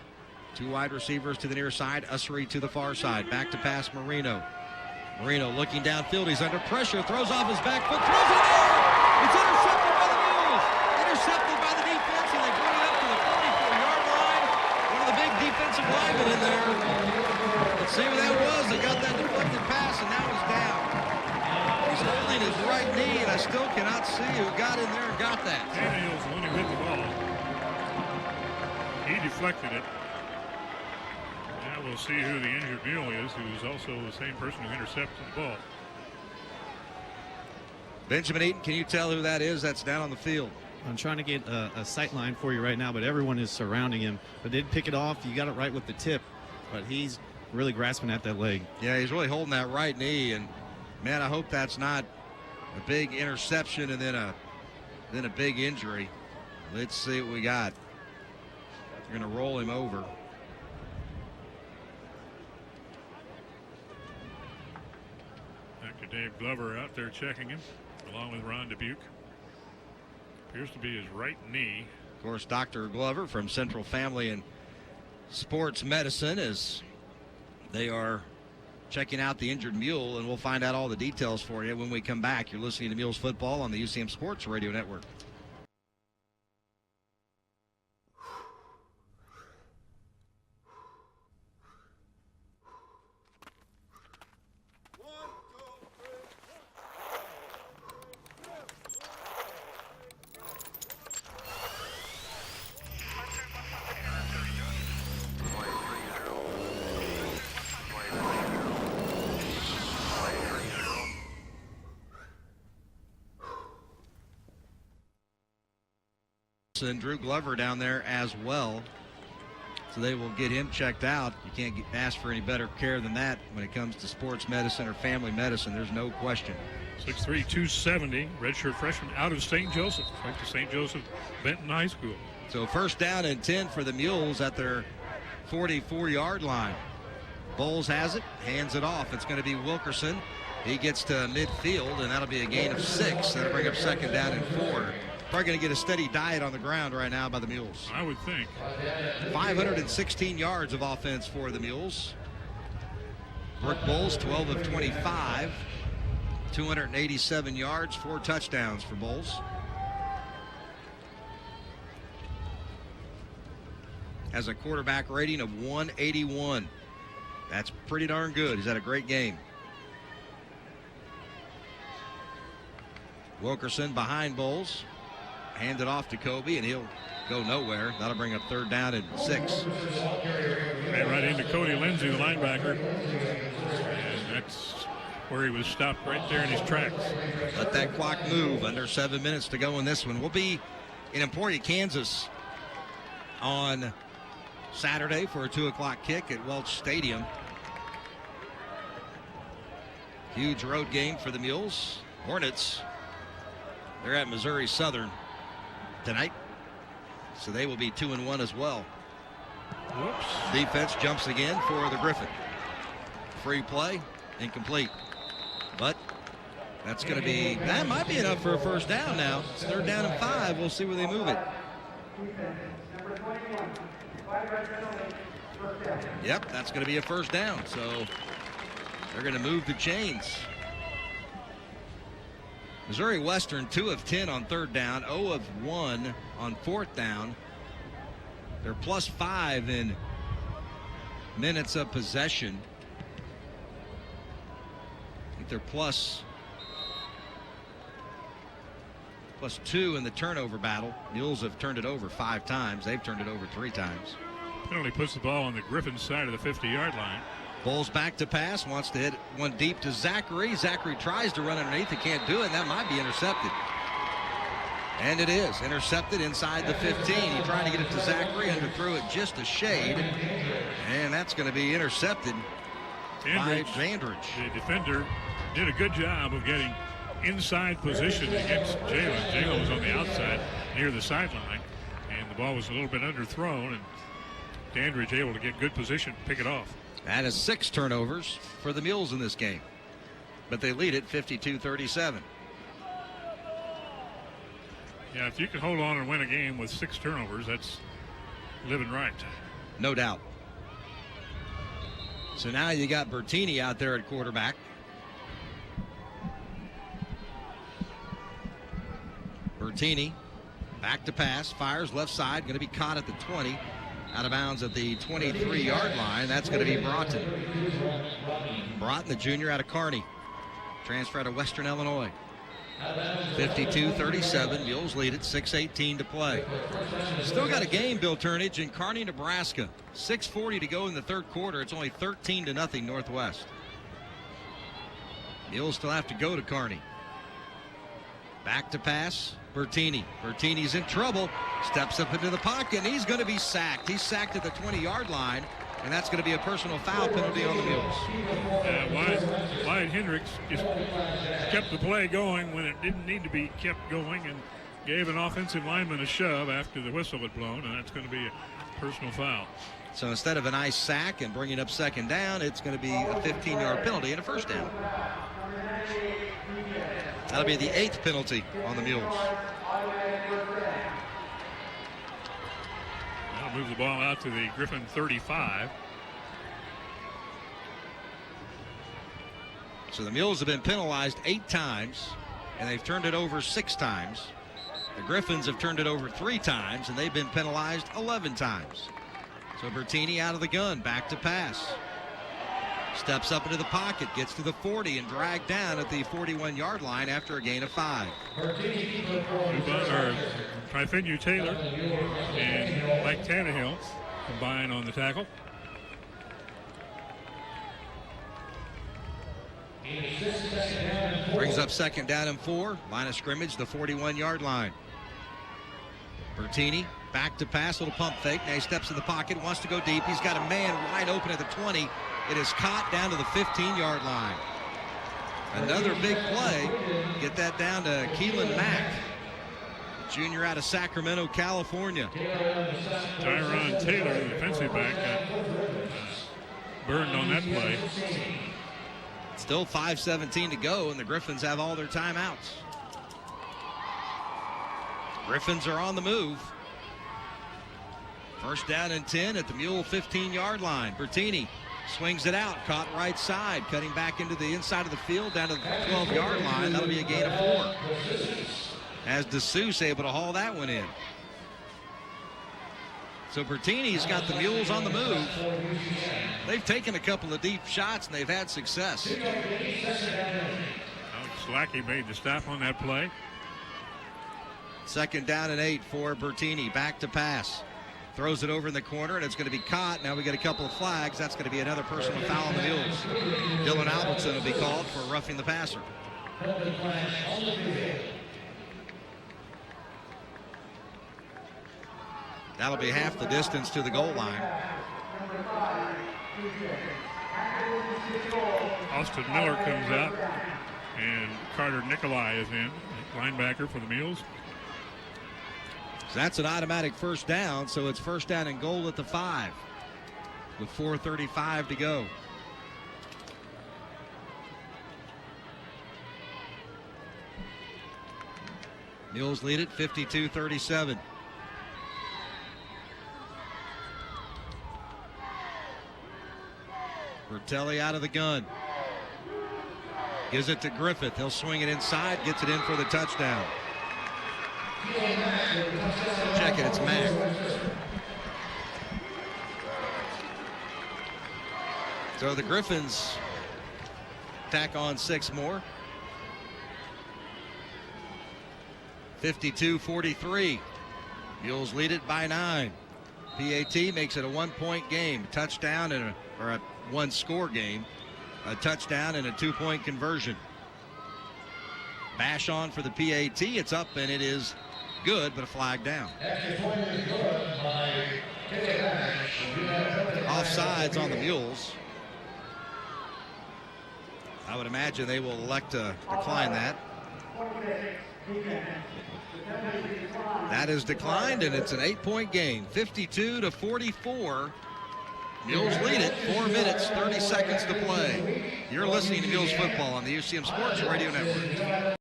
2 wide receivers to the near side. Ussery to the far side. Back to pass Marino. Marino looking downfield. He's under pressure. Throws off his back foot. Throws it there. It's intercepted by the Mules. Intercepted by the defense, and they bring it up to the 44-yard line. One of the big defensive linemen in there. Let's see what that was. They got that deflected pass, and now he's down. He's holding his right knee, and I still cannot see who got in there and got that.
Daniels the one who hit the ball. He deflected it. Now we'll see who the injured mule is, who is also the same person who intercepted the ball.
Benjamin Eaton, can you tell who that is that's down on the field?
I'm trying to get a sight line for you right now, but everyone is surrounding him. But did pick it off. You got it right with the tip, but he's really grasping at that leg.
Yeah, he's really holding that right knee, and man, I hope that's not a big interception and then a big injury. Let's see what we got. We're going to roll him over.
Dr. Dave Glover out there checking him, along with Ron Dubuque. Appears to be his right knee.
Of course, Dr. Glover from Central Family and Sports Medicine, as they are checking out the injured mule, and we'll find out all the details for you when we come back. You're listening to Mules Football on the UCM Sports Radio Network. And Drew Glover down there as well. So they will get him checked out. You can't ask for any better care than that when it comes to sports medicine or family medicine. There's no question.
6'3", 270, redshirt freshman out of St. Joseph. Went to St. Joseph Benton High School.
So first down and 10 for the Mules at their 44-yard line. Bowles has it, hands it off. It's going to be Wilkerson. He gets to midfield, and that'll be a gain of 6. That'll bring up second down and 4. Probably going to get a steady diet on the ground right now by the Mules.
I would think.
516 yards of offense for the Mules. Brooke Bowles, 12 of 25. 287 yards, 4 touchdowns for Bowles. Has a quarterback rating of 181. That's pretty darn good. He's had a great game. Wilkerson behind Bowles. Hand it off to Kobe, and he'll go nowhere. That'll bring up third down and 6.
Ran right into Cody Lindsey, the linebacker. And that's where he was stopped right there in his tracks.
Let that clock move. Under 7 minutes to go in this one. We'll be in Emporia, Kansas on Saturday for a 2 o'clock kick at Welch Stadium. Huge road game for the Mules. Hornets, they're at Missouri Southern tonight, so they will be 2-1 as well.
Whoops.
Defense jumps again for the Griffin. Free play, incomplete. But that's going to be, that might be enough for a first down now. It's third down and 5. We'll see where they move it. Yep, that's going to be a first down. So they're going to move the chains. Missouri Western 2 of 10 on third down, 0 of 1 on fourth down. They're +5 in minutes of possession. I think they're +2 in the turnover battle. Mules have turned it over 5 times. They've turned it over 3 times.
Penalty puts the ball on the Griffin side of the 50-yard line.
Bowles back to pass, wants to hit one deep to Zachary. Zachary tries to run underneath, he can't do it, and that might be intercepted. And it is intercepted inside the 15. He tried to get it to Zachary, underthrew it just a shade, and that's going to be intercepted by Vandridge.
The defender did a good job of getting inside position against Jalen. Jalen was on the outside near the sideline, and the ball was a little bit underthrown, and Dandridge able to get good position, pick it off.
That is 6 turnovers for the Mules in this game, but they lead it 52-37.
Yeah, if you can hold on and win a game with 6 turnovers, that's living right.
No doubt. So now you got Bertini out there at quarterback. Bertini back to pass, fires left side, going to be caught at the 20. Out of bounds at the 23-yard line. That's going to be Broughton. Broughton, the junior out of Kearney. Transfer out of Western Illinois. 52-37. Mules lead it. 6:18 to play. Still got a game, Bill Turnage, in Kearney, Nebraska. 6:40 to go in the third quarter. It's only 13-0 Northwest. Mules still have to go to Kearney. Back to pass. Bertini. Bertini's in trouble. Steps up into the pocket, and he's going to be sacked. He's sacked at the 20-yard line, and that's going to be a personal foul penalty on the Mules.
Wyatt Hendricks just kept the play going when it didn't need to be kept going and gave an offensive lineman a shove after the whistle had blown, and that's going to be a personal foul.
So instead of a nice sack and bringing up second down, it's going to be a 15-yard penalty and a first down. That'll be the 8th penalty on the Mules.
That'll move the ball out to the Griffin 35.
So the Mules have been penalized 8 times, and they've turned it over 6 times. The Griffins have turned it over 3 times, and they've been penalized 11 times. So Bertini out of the gun, back to pass. Steps up into the pocket, gets to the 40, and dragged down at the 41-yard line after a gain of 5.
Trifinu Taylor and Mike Tannehill combine on the tackle.
Brings up second down and 4. Line of scrimmage, the 41-yard line. Bertini back to pass, little pump fake. Now he steps in the pocket, wants to go deep. He's got a man wide open at the 20. It is caught down to the 15-yard line. Another big play. Get that down to Keelan Mack, junior out of Sacramento, California.
Tyron Taylor, the defensive back, got burned on that play.
Still 5:17 to go, and the Griffons have all their timeouts. Griffons are on the move. First down and 10 at the Mule 15-yard line. Bertini swings it out, caught right side, cutting back into the inside of the field, down to the 12-yard line. That'll be a gain of 4. As DeSuze able to haul that one in. So Bertini's got the Mules on the move. They've taken a couple of deep shots, and they've had success.
Alex Lackey made the stop on that play.
Second down and 8 for Bertini. Back to pass. Throws it over in the corner, and it's going to be caught. Now we get a couple of flags. That's going to be another personal foul on the Mules. Dylan Albertson will be called for roughing the passer. That'll be half the distance to the goal line.
Austin Miller comes out, and Carter Nikolai is in, linebacker for the Mules.
So that's an automatic first down, so it's first down and goal at the 5 with 4:35 to go. Mules lead it 52-37. Bertelli out of the gun. Gives it to Griffith. He'll swing it inside, gets it in for the touchdown. Check it, it's Mack. So the Griffons tack on 6 more. 52-43. Mules lead it by 9. PAT makes it a 1-point game. Touchdown and a 1-score game. A touchdown and a 2-point conversion. Bash on for the PAT. It's up and it is good, but a flag down. Offsides on the Mules. I would imagine they will elect to decline that. That is declined, and it's an 8-point game. 52-44. Mules lead it. 4 minutes, 30 seconds to play. You're listening to Mules football on the UCM Sports Radio Network.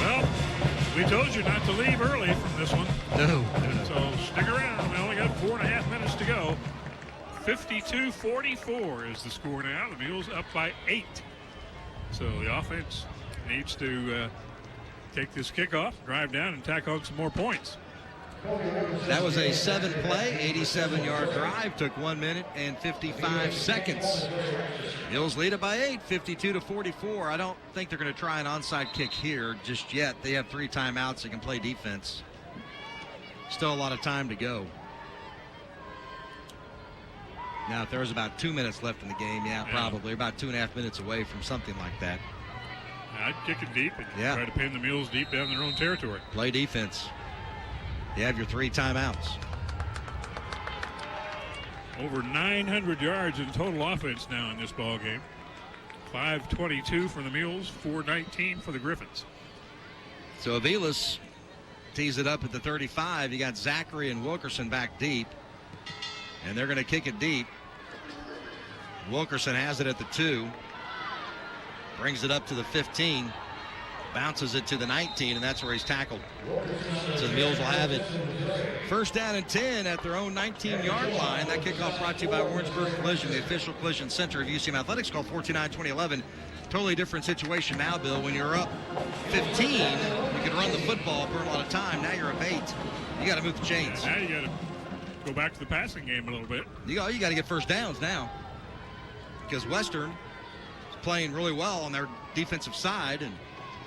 Well, we told you not to leave early from this one.
No.
So stick around. We only got 4.5 minutes to go. 52-44 is the score now. The Mules up by 8. So the offense needs to take this kickoff, drive down, and tack on some more points.
That was a 7-play, 87-yard drive. Took 1 minute and 55 seconds. Mules lead it by 8, 52-44. I don't think they're going to try an onside kick here just yet. They have 3 timeouts. They can play defense. Still a lot of time to go. Now, if there was about 2 minutes left in the game, yeah, probably about 2.5 minutes away from something like that.
I'd kick it deep and try to pin the Mules deep down their own territory.
Play defense. You have your 3 timeouts.
Over 900 yards in total offense now in this ball game. 522 for the Mules, 419 for the Griffons.
So Aviles tees it up at the 35. You got Zachary and Wilkerson back deep, and they're going to kick it deep. Wilkerson has it at the 2, brings it up to the 15, bounces it to the 19, and that's where he's tackled. So the Mules will have it first down and 10 at their own 19-yard line. That kickoff brought to you by Warrensburg Collision, the official collision center of UCM Athletics. Call 429-2011. Totally different situation now, Bill. When you're up 15, you can run the football, burn a lot of time. Now you're up 8. You got to move the chains.
Now you got to go back to the passing game a little bit.
You got to get first downs now, because Western is playing really well on their defensive side, and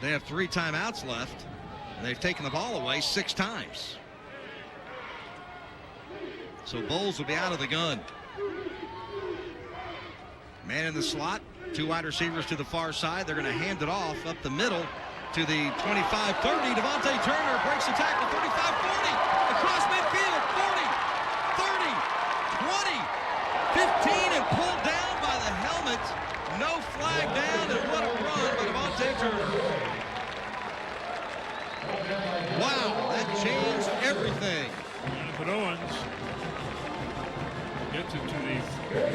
They have 3 timeouts left, and they've taken the ball away 6 times. So Bowles will be out of the gun. Man in the slot, 2 wide receivers to the far side. They're going to hand it off up the middle to the 25-30. Devontae Turner breaks the tackle, 35-40, across midfield, 40, 30, 20, 15, and pulled down by the helmet. No flag down, and what a run by Devontae Turner. Wow, that changed everything.
But Owens gets it to the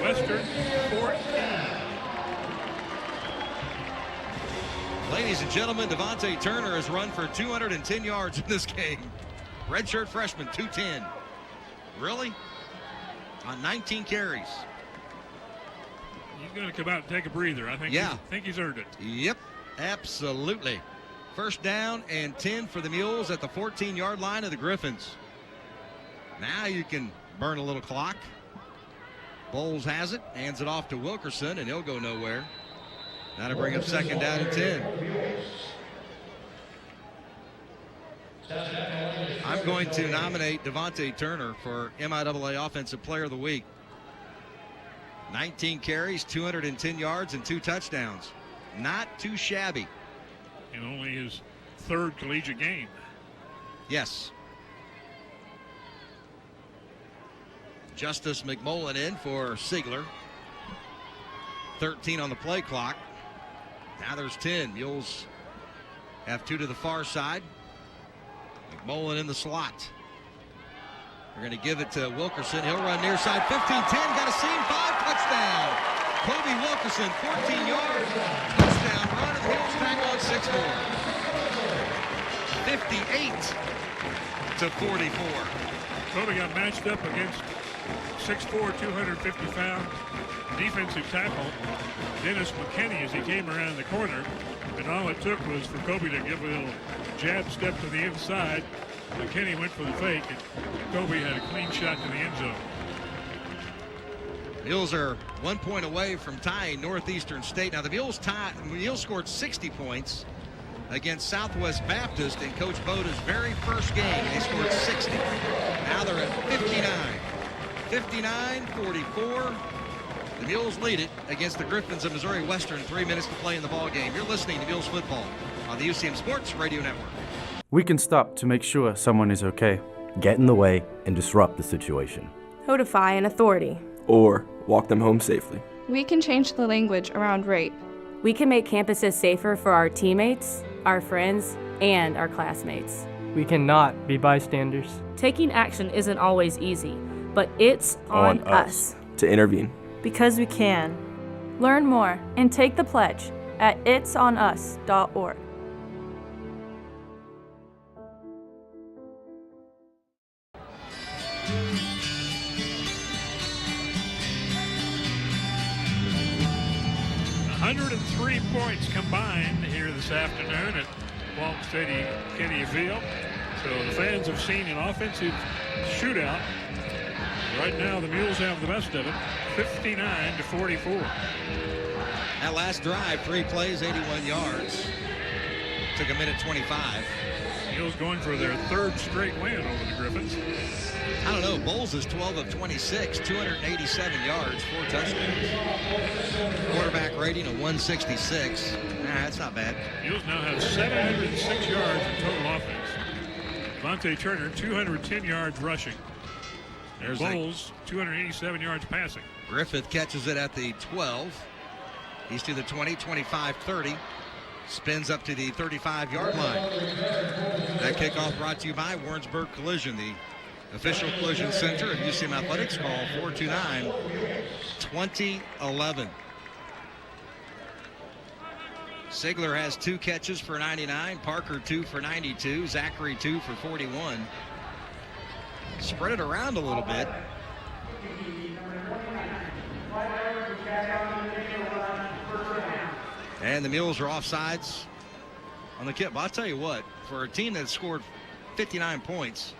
Western 14.
Ladies and gentlemen, Devontae Turner has run for 210 yards in this game. Redshirt freshman, 210. Really? On 19 carries.
He's going to come out and take a breather. I think he's earned it.
Yep, absolutely. First down and 10 for the Mules at the 14-yard line of the Griffons. Now you can burn a little clock. Bowles has it, hands it off to Wilkerson, and he'll go nowhere. Now to bring up second down and 10. I'm going to nominate Devontae Turner for MIAA Offensive Player of the Week. 19 carries, 210 yards, and 2 touchdowns. Not too shabby.
In only his 3rd collegiate game.
Yes. Justice McMullen in for Siegler. 13 on the play clock. Now there's 10. Mules have 2 to the far side. McMullen in the slot. They're going to give it to Wilkerson. He'll run near side. 15-10. Got a seam. 5. Touchdown. Kobe Wilkerson, 14 yards. Touchdown run. And the Mules tack on 6 more. 58-44.
Kobe got matched up against 6'4", 250-pound defensive tackle Dennis McKinney as he came around the corner, and all it took was for Kobe to give a little jab step to the inside. McKinney went for the fake, and Kobe had a clean shot to the end zone.
Mules are 1 point away from tying Northeastern State. Now the Mules scored 60 points against Southwest Baptist in Coach Boda's very first game. They scored 60. Now they're at 59. 59-44. The Mules lead it against the Griffons of Missouri Western. 3 minutes to play in the ball game. You're listening to Mules football on the UCM Sports Radio Network.
We can stop to make sure someone is okay. Get in the way and disrupt the situation.
Notify an authority.
Or walk them home safely.
We can change the language around rape.
We can make campuses safer for our teammates, our friends, and our classmates.
We cannot be bystanders.
Taking action isn't always easy, but it's on us
to intervene.
Because we can.
Learn more and take the pledge at itsonus.org.
.103 points combined here this afternoon at Walton Stadium Field. So the fans have seen an offensive shootout. Right now the Mules have the best of it, 59-44.
That last drive, 3 plays, 81 yards. Took a minute 25.
Mules going for their 3rd straight win over the Griffons.
I don't know, Bowles is 12 of 26, 287 yards, 4 touchdowns. Quarterback rating of 166. That's not bad.
Mules now have 706 yards in total offense. Devontae Turner, 210 yards rushing. There's Bowles, 287 yards passing.
Griffith catches it at the 12. He's to the 20, 25, 30. Spins up to the 35-yard line. That kickoff brought to you by Warrensburg Collision, the official collision center of UCM Athletics. Call 429-2011. Sigler has 2 catches for 99. Parker 2 for 92. Zachary 2 for 41. Spread it around a little bit. And the Mules are offsides on the kick. But I'll tell you what, for a team that scored 59 points,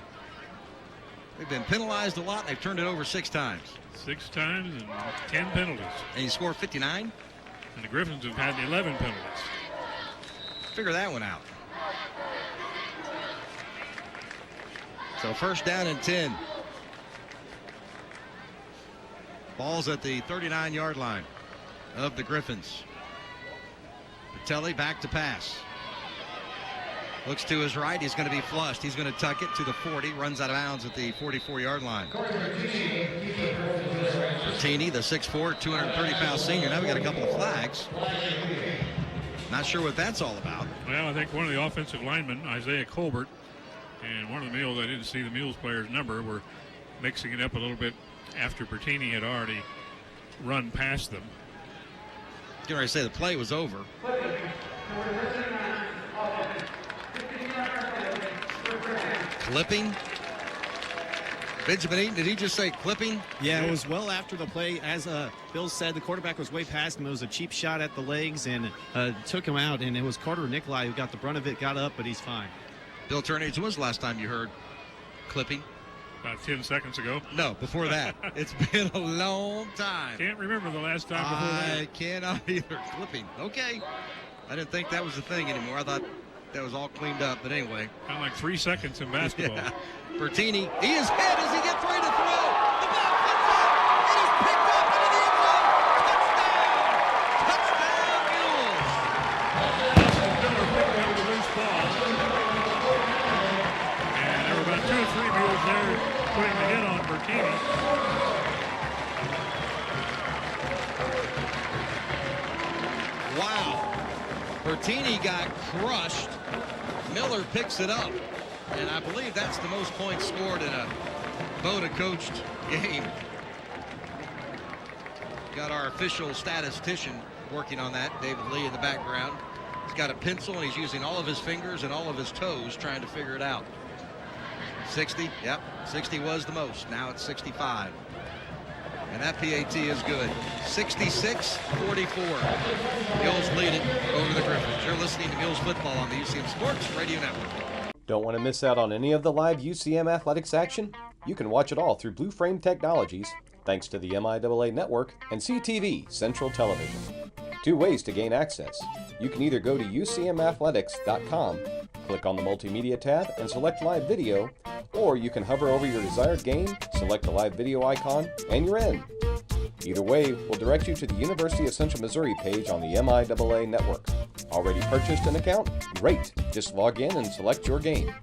they've been penalized a lot, and they've turned it over 6 times.
6 times and 10 penalties.
And you score 59?
And the Griffons have had 11 penalties.
figure that one out. So first down and 10. Ball's at the 39-yard line of the Griffons. Patelli back to pass. Looks to his right. He's going to be flushed. He's going to tuck it to the 40. Runs out of bounds at the 44-yard line. Bertini, the 6'4", 230-pound senior. Now we got a couple of flags. Not sure what that's all about.
Well, I think one of the offensive linemen, Isaiah Colbert, and one of the Mules, I didn't see the Mules player's number, were mixing it up a little bit after Bertini had already run past them.
Can I say the play was over? Clipping. Benjamin Eaton, did he just say clipping?
Yeah, it was well after the play. As Bill said, the quarterback was way past him. It was a cheap shot at the legs and took him out. And it was Carter Nikolai who got the brunt of it, got up, but he's fine.
Bill Turnage, when was the last time you heard clipping?
About 10 seconds ago.
No, before that. It's been a long time.
Can't remember the last time before that.
I cannot either. Clipping. Okay. I didn't think that was the thing anymore. I thought that was all cleaned up, but anyway.
Kind of like 3 seconds in basketball.
Yeah. Bertini, he is hit as he gets ready to throw. The ball comes up. It is picked up into the end zone. Touchdown. Touchdown, Mules.
Miller picked up the loose ball. And there were about 2 or 3 Mules there putting the hit on Bertini.
Wow. Bertini got crushed. Miller picks it up. And I believe that's the most points scored in a Boda-coached game. Got our official statistician working on that, David Lee, in the background. He's got a pencil, and he's using all of his fingers and all of his toes trying to figure it out. 60, yep, 60 was the most. Now it's 65. And that PAT is good. 66-44. Mules lead it over the Griffons. You're listening to Mules football on the UCM Sports Radio Network.
Don't want to miss out on any of the live UCM athletics action? You can watch it all through Blue Frame Technologies, thanks to the MIAA Network and CTV Central Television. 2 ways to gain access. You can either go to UCMathletics.com, click on the Multimedia tab and select Live Video, or you can hover over your desired game, select the live video icon, and you're in. Either way will direct you to the University of Central Missouri page on the MIAA Network. Already purchased an account? Great! Just log in and select your game.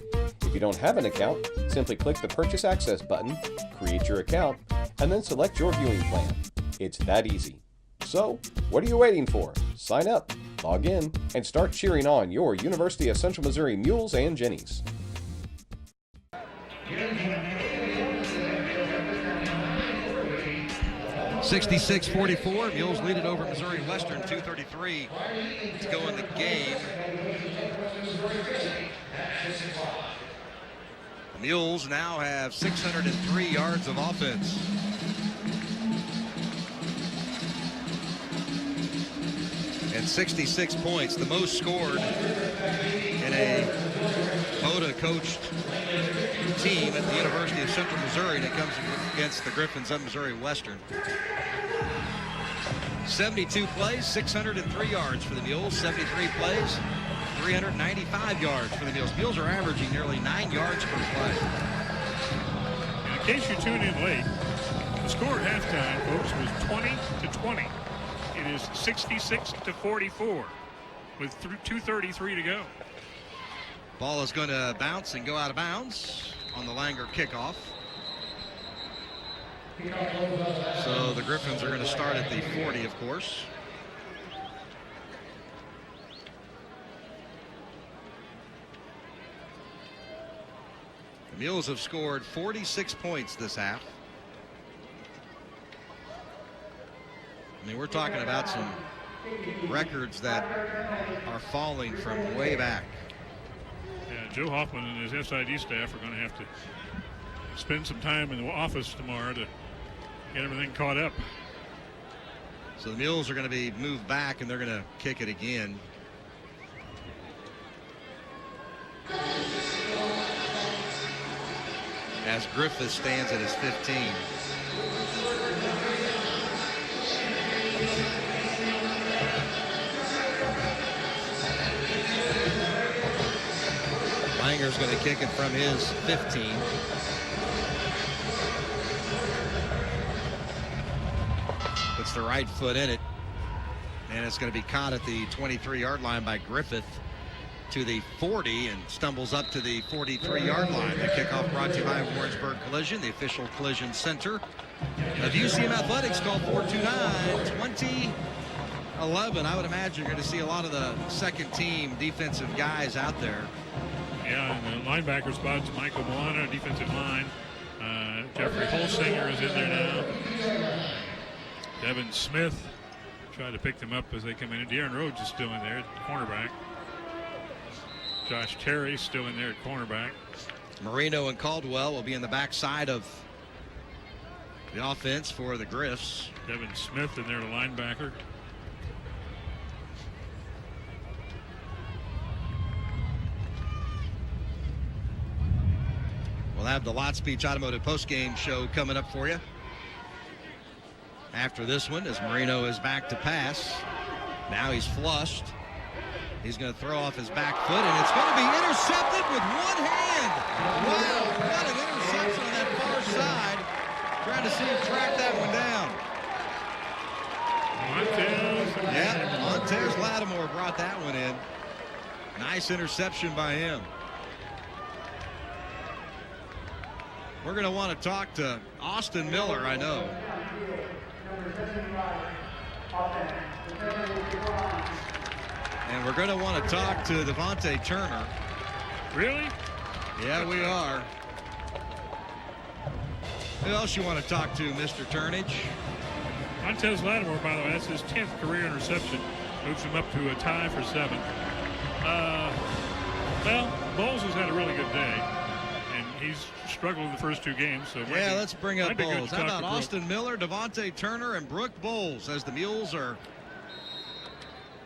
If you don't have an account, simply click the Purchase Access button, create your account, and then select your viewing plan. It's that easy. So, what are you waiting for? Sign up, log in, and start cheering on your University of Central Missouri Mules and Jennies.
66-44. Mules lead it over Missouri Western. 2:33 to go in the game. The Mules now have 603 yards of offense. And 66 points, the most scored in a Boda-coached team at the University of Central Missouri, and it comes against the Griffons of Missouri Western. 72 plays, 603 yards for the Mules. 73 plays, 395 yards for the Mules. Mules are averaging nearly 9 yards per play.
In case you tune in late, the score at halftime, folks, was 20-20. It is 66-44 with 2:33 to go.
Ball is going to bounce and go out of bounds on the Langer kickoff. So the Griffons are going to start at the 40, of course. The Mules have scored 46 points this half. I mean, we're talking about some records that are falling from way back.
Yeah, Joe Hoffman and his SID staff are going to have to spend some time in the office tomorrow to get everything caught up.
So the Mules are going to be moved back, and they're going to kick it again. As Griffith stands at his 15. Slinger's going to kick it from his 15. Puts the right foot in it. And it's going to be caught at the 23-yard line by Griffith to the 40 and stumbles up to the 43-yard line. The kickoff brought to you by Warrensburg Collision, the official collision center of UCM Athletics. Call 429-2011. I would imagine you're going to see a lot of the second team defensive guys out there.
Yeah, and the linebacker spots, Michael Milano, defensive line. Jeffrey Holsinger is in there now. Devin Smith tried to pick them up as they come in. De'Aaron Rhodes is still in there at cornerback. Josh Terry still in there at cornerback.
Marino and Caldwell will be in the backside of the offense for the Griffs.
Devin Smith in there, the linebacker.
We'll have the Lot Speech Automotive postgame show coming up for you after this one, as Marino is back to pass. Now he's flushed. He's going to throw off his back foot, and it's going to be intercepted with one hand. Wow, what an interception on that far side. Trying to see him track that one down. Montez Lattimore brought that one in. Nice interception by him. We're going to want to talk to Austin Miller, I know. And we're going to want to talk to Devontae Turner.
Really?
Yeah, we are. Who else you want to talk to, Mr. Turnage?
Montez Lattimore, by the way, that's his 10th career interception. Moves him up to a tie for 7th. Well, Bowles has had a really good day, and he's struggled in the first 2 games. So
yeah, let's bring up Bowles. How about Austin Miller, Devontae Turner, and Brooke Bowles, as the Mules are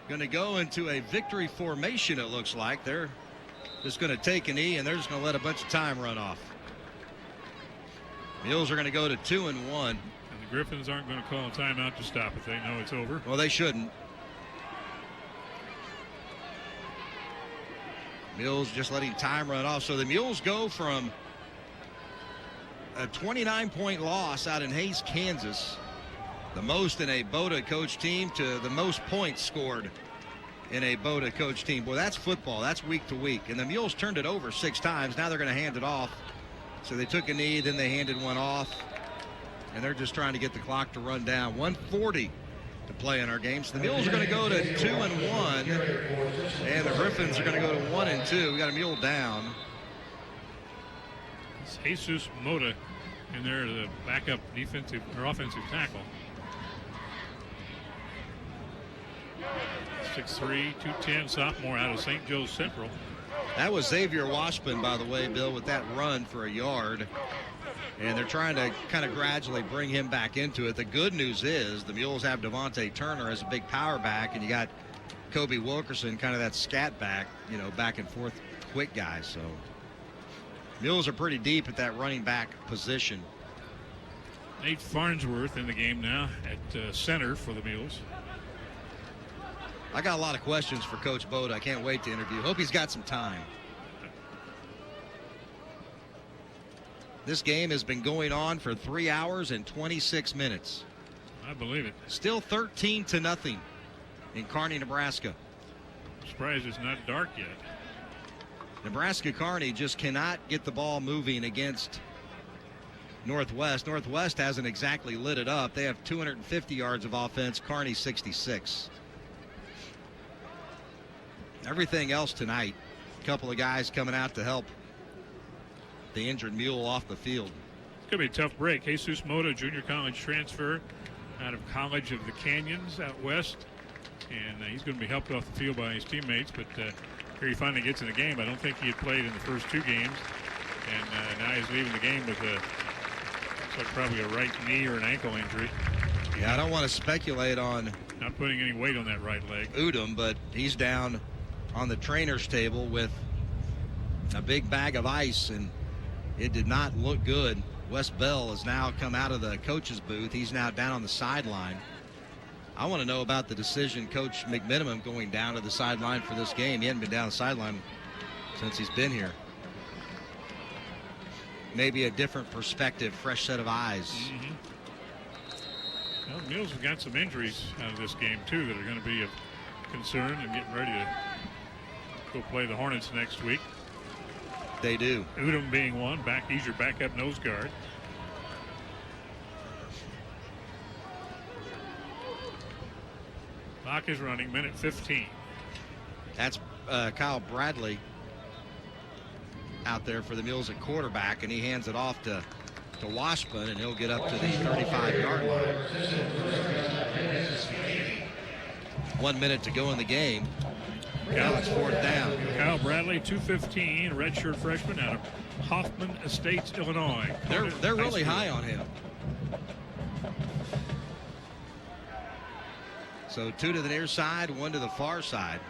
going to go into a victory formation, it looks like. They're just going to take a knee, and they're just going to let a bunch of time run off. Mules are going to go to 2-1.
And the Griffons aren't going to call a timeout to stop it. They know it's over.
Well, they shouldn't. Mules just letting time run off. So the Mules go from a 29-point loss out in Hays, Kansas, the most in a Boda coach team, to the most points scored in a Boda coach team. Boy, that's football. That's week to week. And the Mules turned it over 6 times. Now they're going to hand it off. So they took a knee, then they handed one off. And they're just trying to get the clock to run down. 1:40 to play in our game. So the Mules are going to go to 2-1. And the Griffons are going to go to 1-2. We got a Mule down.
It's Jesus Mota in there, the backup defensive or offensive tackle. 6'3", 210 sophomore out of St. Joe's Central.
That was Xavier Washburn, by the way, Bill, with that run for a yard. And they're trying to kind of gradually bring him back into it. The good news is the Mules have Devontae Turner as a big power back, and you got Kobe Wilkerson, kind of that scat back, you know, back and forth quick guy. So Mules are pretty deep at that running back position.
Nate Farnsworth in the game now at center for the Mules.
I got a lot of questions for Coach Boda. I can't wait to interview. Hope he's got some time. This game has been going on for 3 hours and 26 minutes.
I believe it.
Still 13-0 in Kearney, Nebraska.
I'm surprised it's not dark yet.
Nebraska Kearney just cannot get the ball moving against Northwest. Northwest hasn't exactly lit it up. They have 250 yards of offense. Kearney 66. Everything else tonight, a couple of guys coming out to help the injured Mule off the field.
It's going to be a tough break. Jesus Mota, junior college transfer out of College of the Canyons out west. And he's going to be helped off the field by his teammates. But here he finally gets in the game. I don't think he had played in the first 2 games. And now he's leaving the game with probably a right knee or an ankle injury.
Yeah, I don't want to speculate on
not putting any weight on that right leg.
Udom, but he's down on the trainer's table with a big bag of ice, and it did not look good. Wes Bell has now come out of the coach's booth. He's now down on the sideline. I want to know about the decision, Coach McMiniman going down to the sideline for this game. He hadn't been down the sideline since he's been here. maybe a different perspective, fresh set of eyes.
Well, the Mules have got some injuries out of this game, too, that are going to be of concern and getting ready to go play the Hornets next week.
They do.
Udom being one. He's your backup nose guard. Clock is running, minute 15.
That's Kyle Bradley out there for the Mules at quarterback, and he hands it off to Washburn, and he'll get up to the 35-yard line. 1 minute to go in the game. Now it's fourth down.
Kyle Bradley, 215, redshirt freshman out of Hoffman Estates, Illinois.
They're really high on him. So 2 to the near side, 1 to the far side.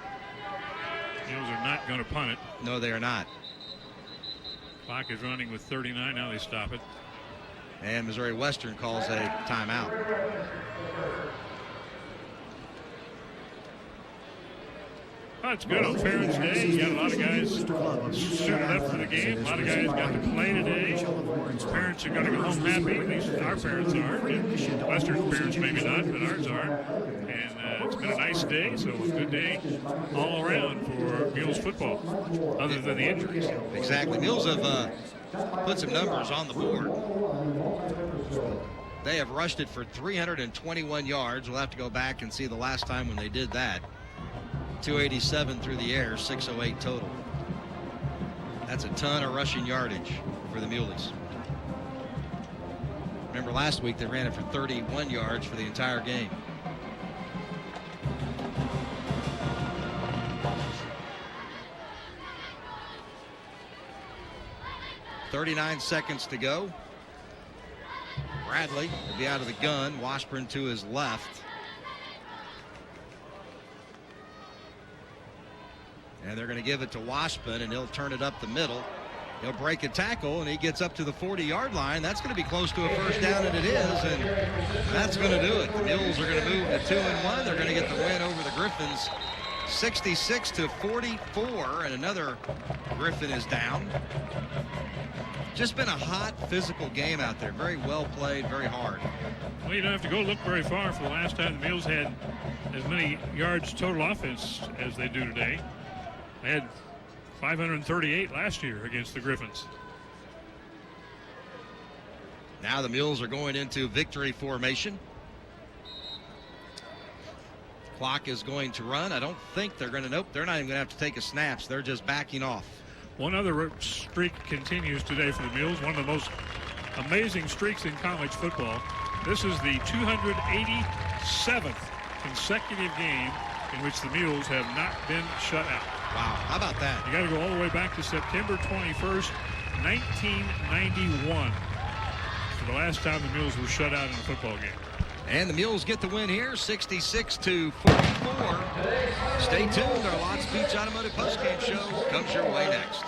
Mules are not going to punt it.
No, they are not.
Clock is running with 39. Now they stop it.
And Missouri Western calls a timeout.
Oh, it's good on Parents' Day. You got a lot of guys suited up for the game. A lot of guys got to play today. Parents are going to go home happy. At least our parents are. Western's parents maybe not, but ours are. And it's been a nice day, so a good day all around for Mules football, other than the injuries.
Exactly. Mules have put some numbers on the board. They have rushed it for 321 yards. We'll have to go back and see the last time when they did that. 287 through the air, 608 total. That's a ton of rushing yardage for the Muleys. Remember last week they ran it for 31 yards for the entire game. .39 seconds to go. Bradley will be out of the gun. Washburn to his left. And they're going to give it to Washburn, and he'll turn it up the middle. He'll break a tackle, and he gets up to the 40-yard line. That's going to be close to a first down, and it is, and that's going to do it. The Mules are going to move to 2-1. They're going to get the win over the Griffons, 66-44, and another Griffin is down. Just been a hot, physical game out there. Very well played, very hard.
Well, you don't have to go look very far for the last time the Mules had as many yards total offense as they do today. They had 538 last year against the Griffons.
Now the Mules are going into victory formation. Clock is going to run. I don't think they're going to, nope, they're not even going to have to take a snaps. They're just backing off.
One other streak continues today for the Mules, one of the most amazing streaks in college football. This is the 287th consecutive game in which the Mules have not been shut out.
Wow, how about that?
You got to go all the way back to September 21st, 1991 for the last time the Mules were shut out in a football game.
And the Mules get the win here, 66-44. Stay tuned. Our Lots Beach Automotive postgame show comes your way next.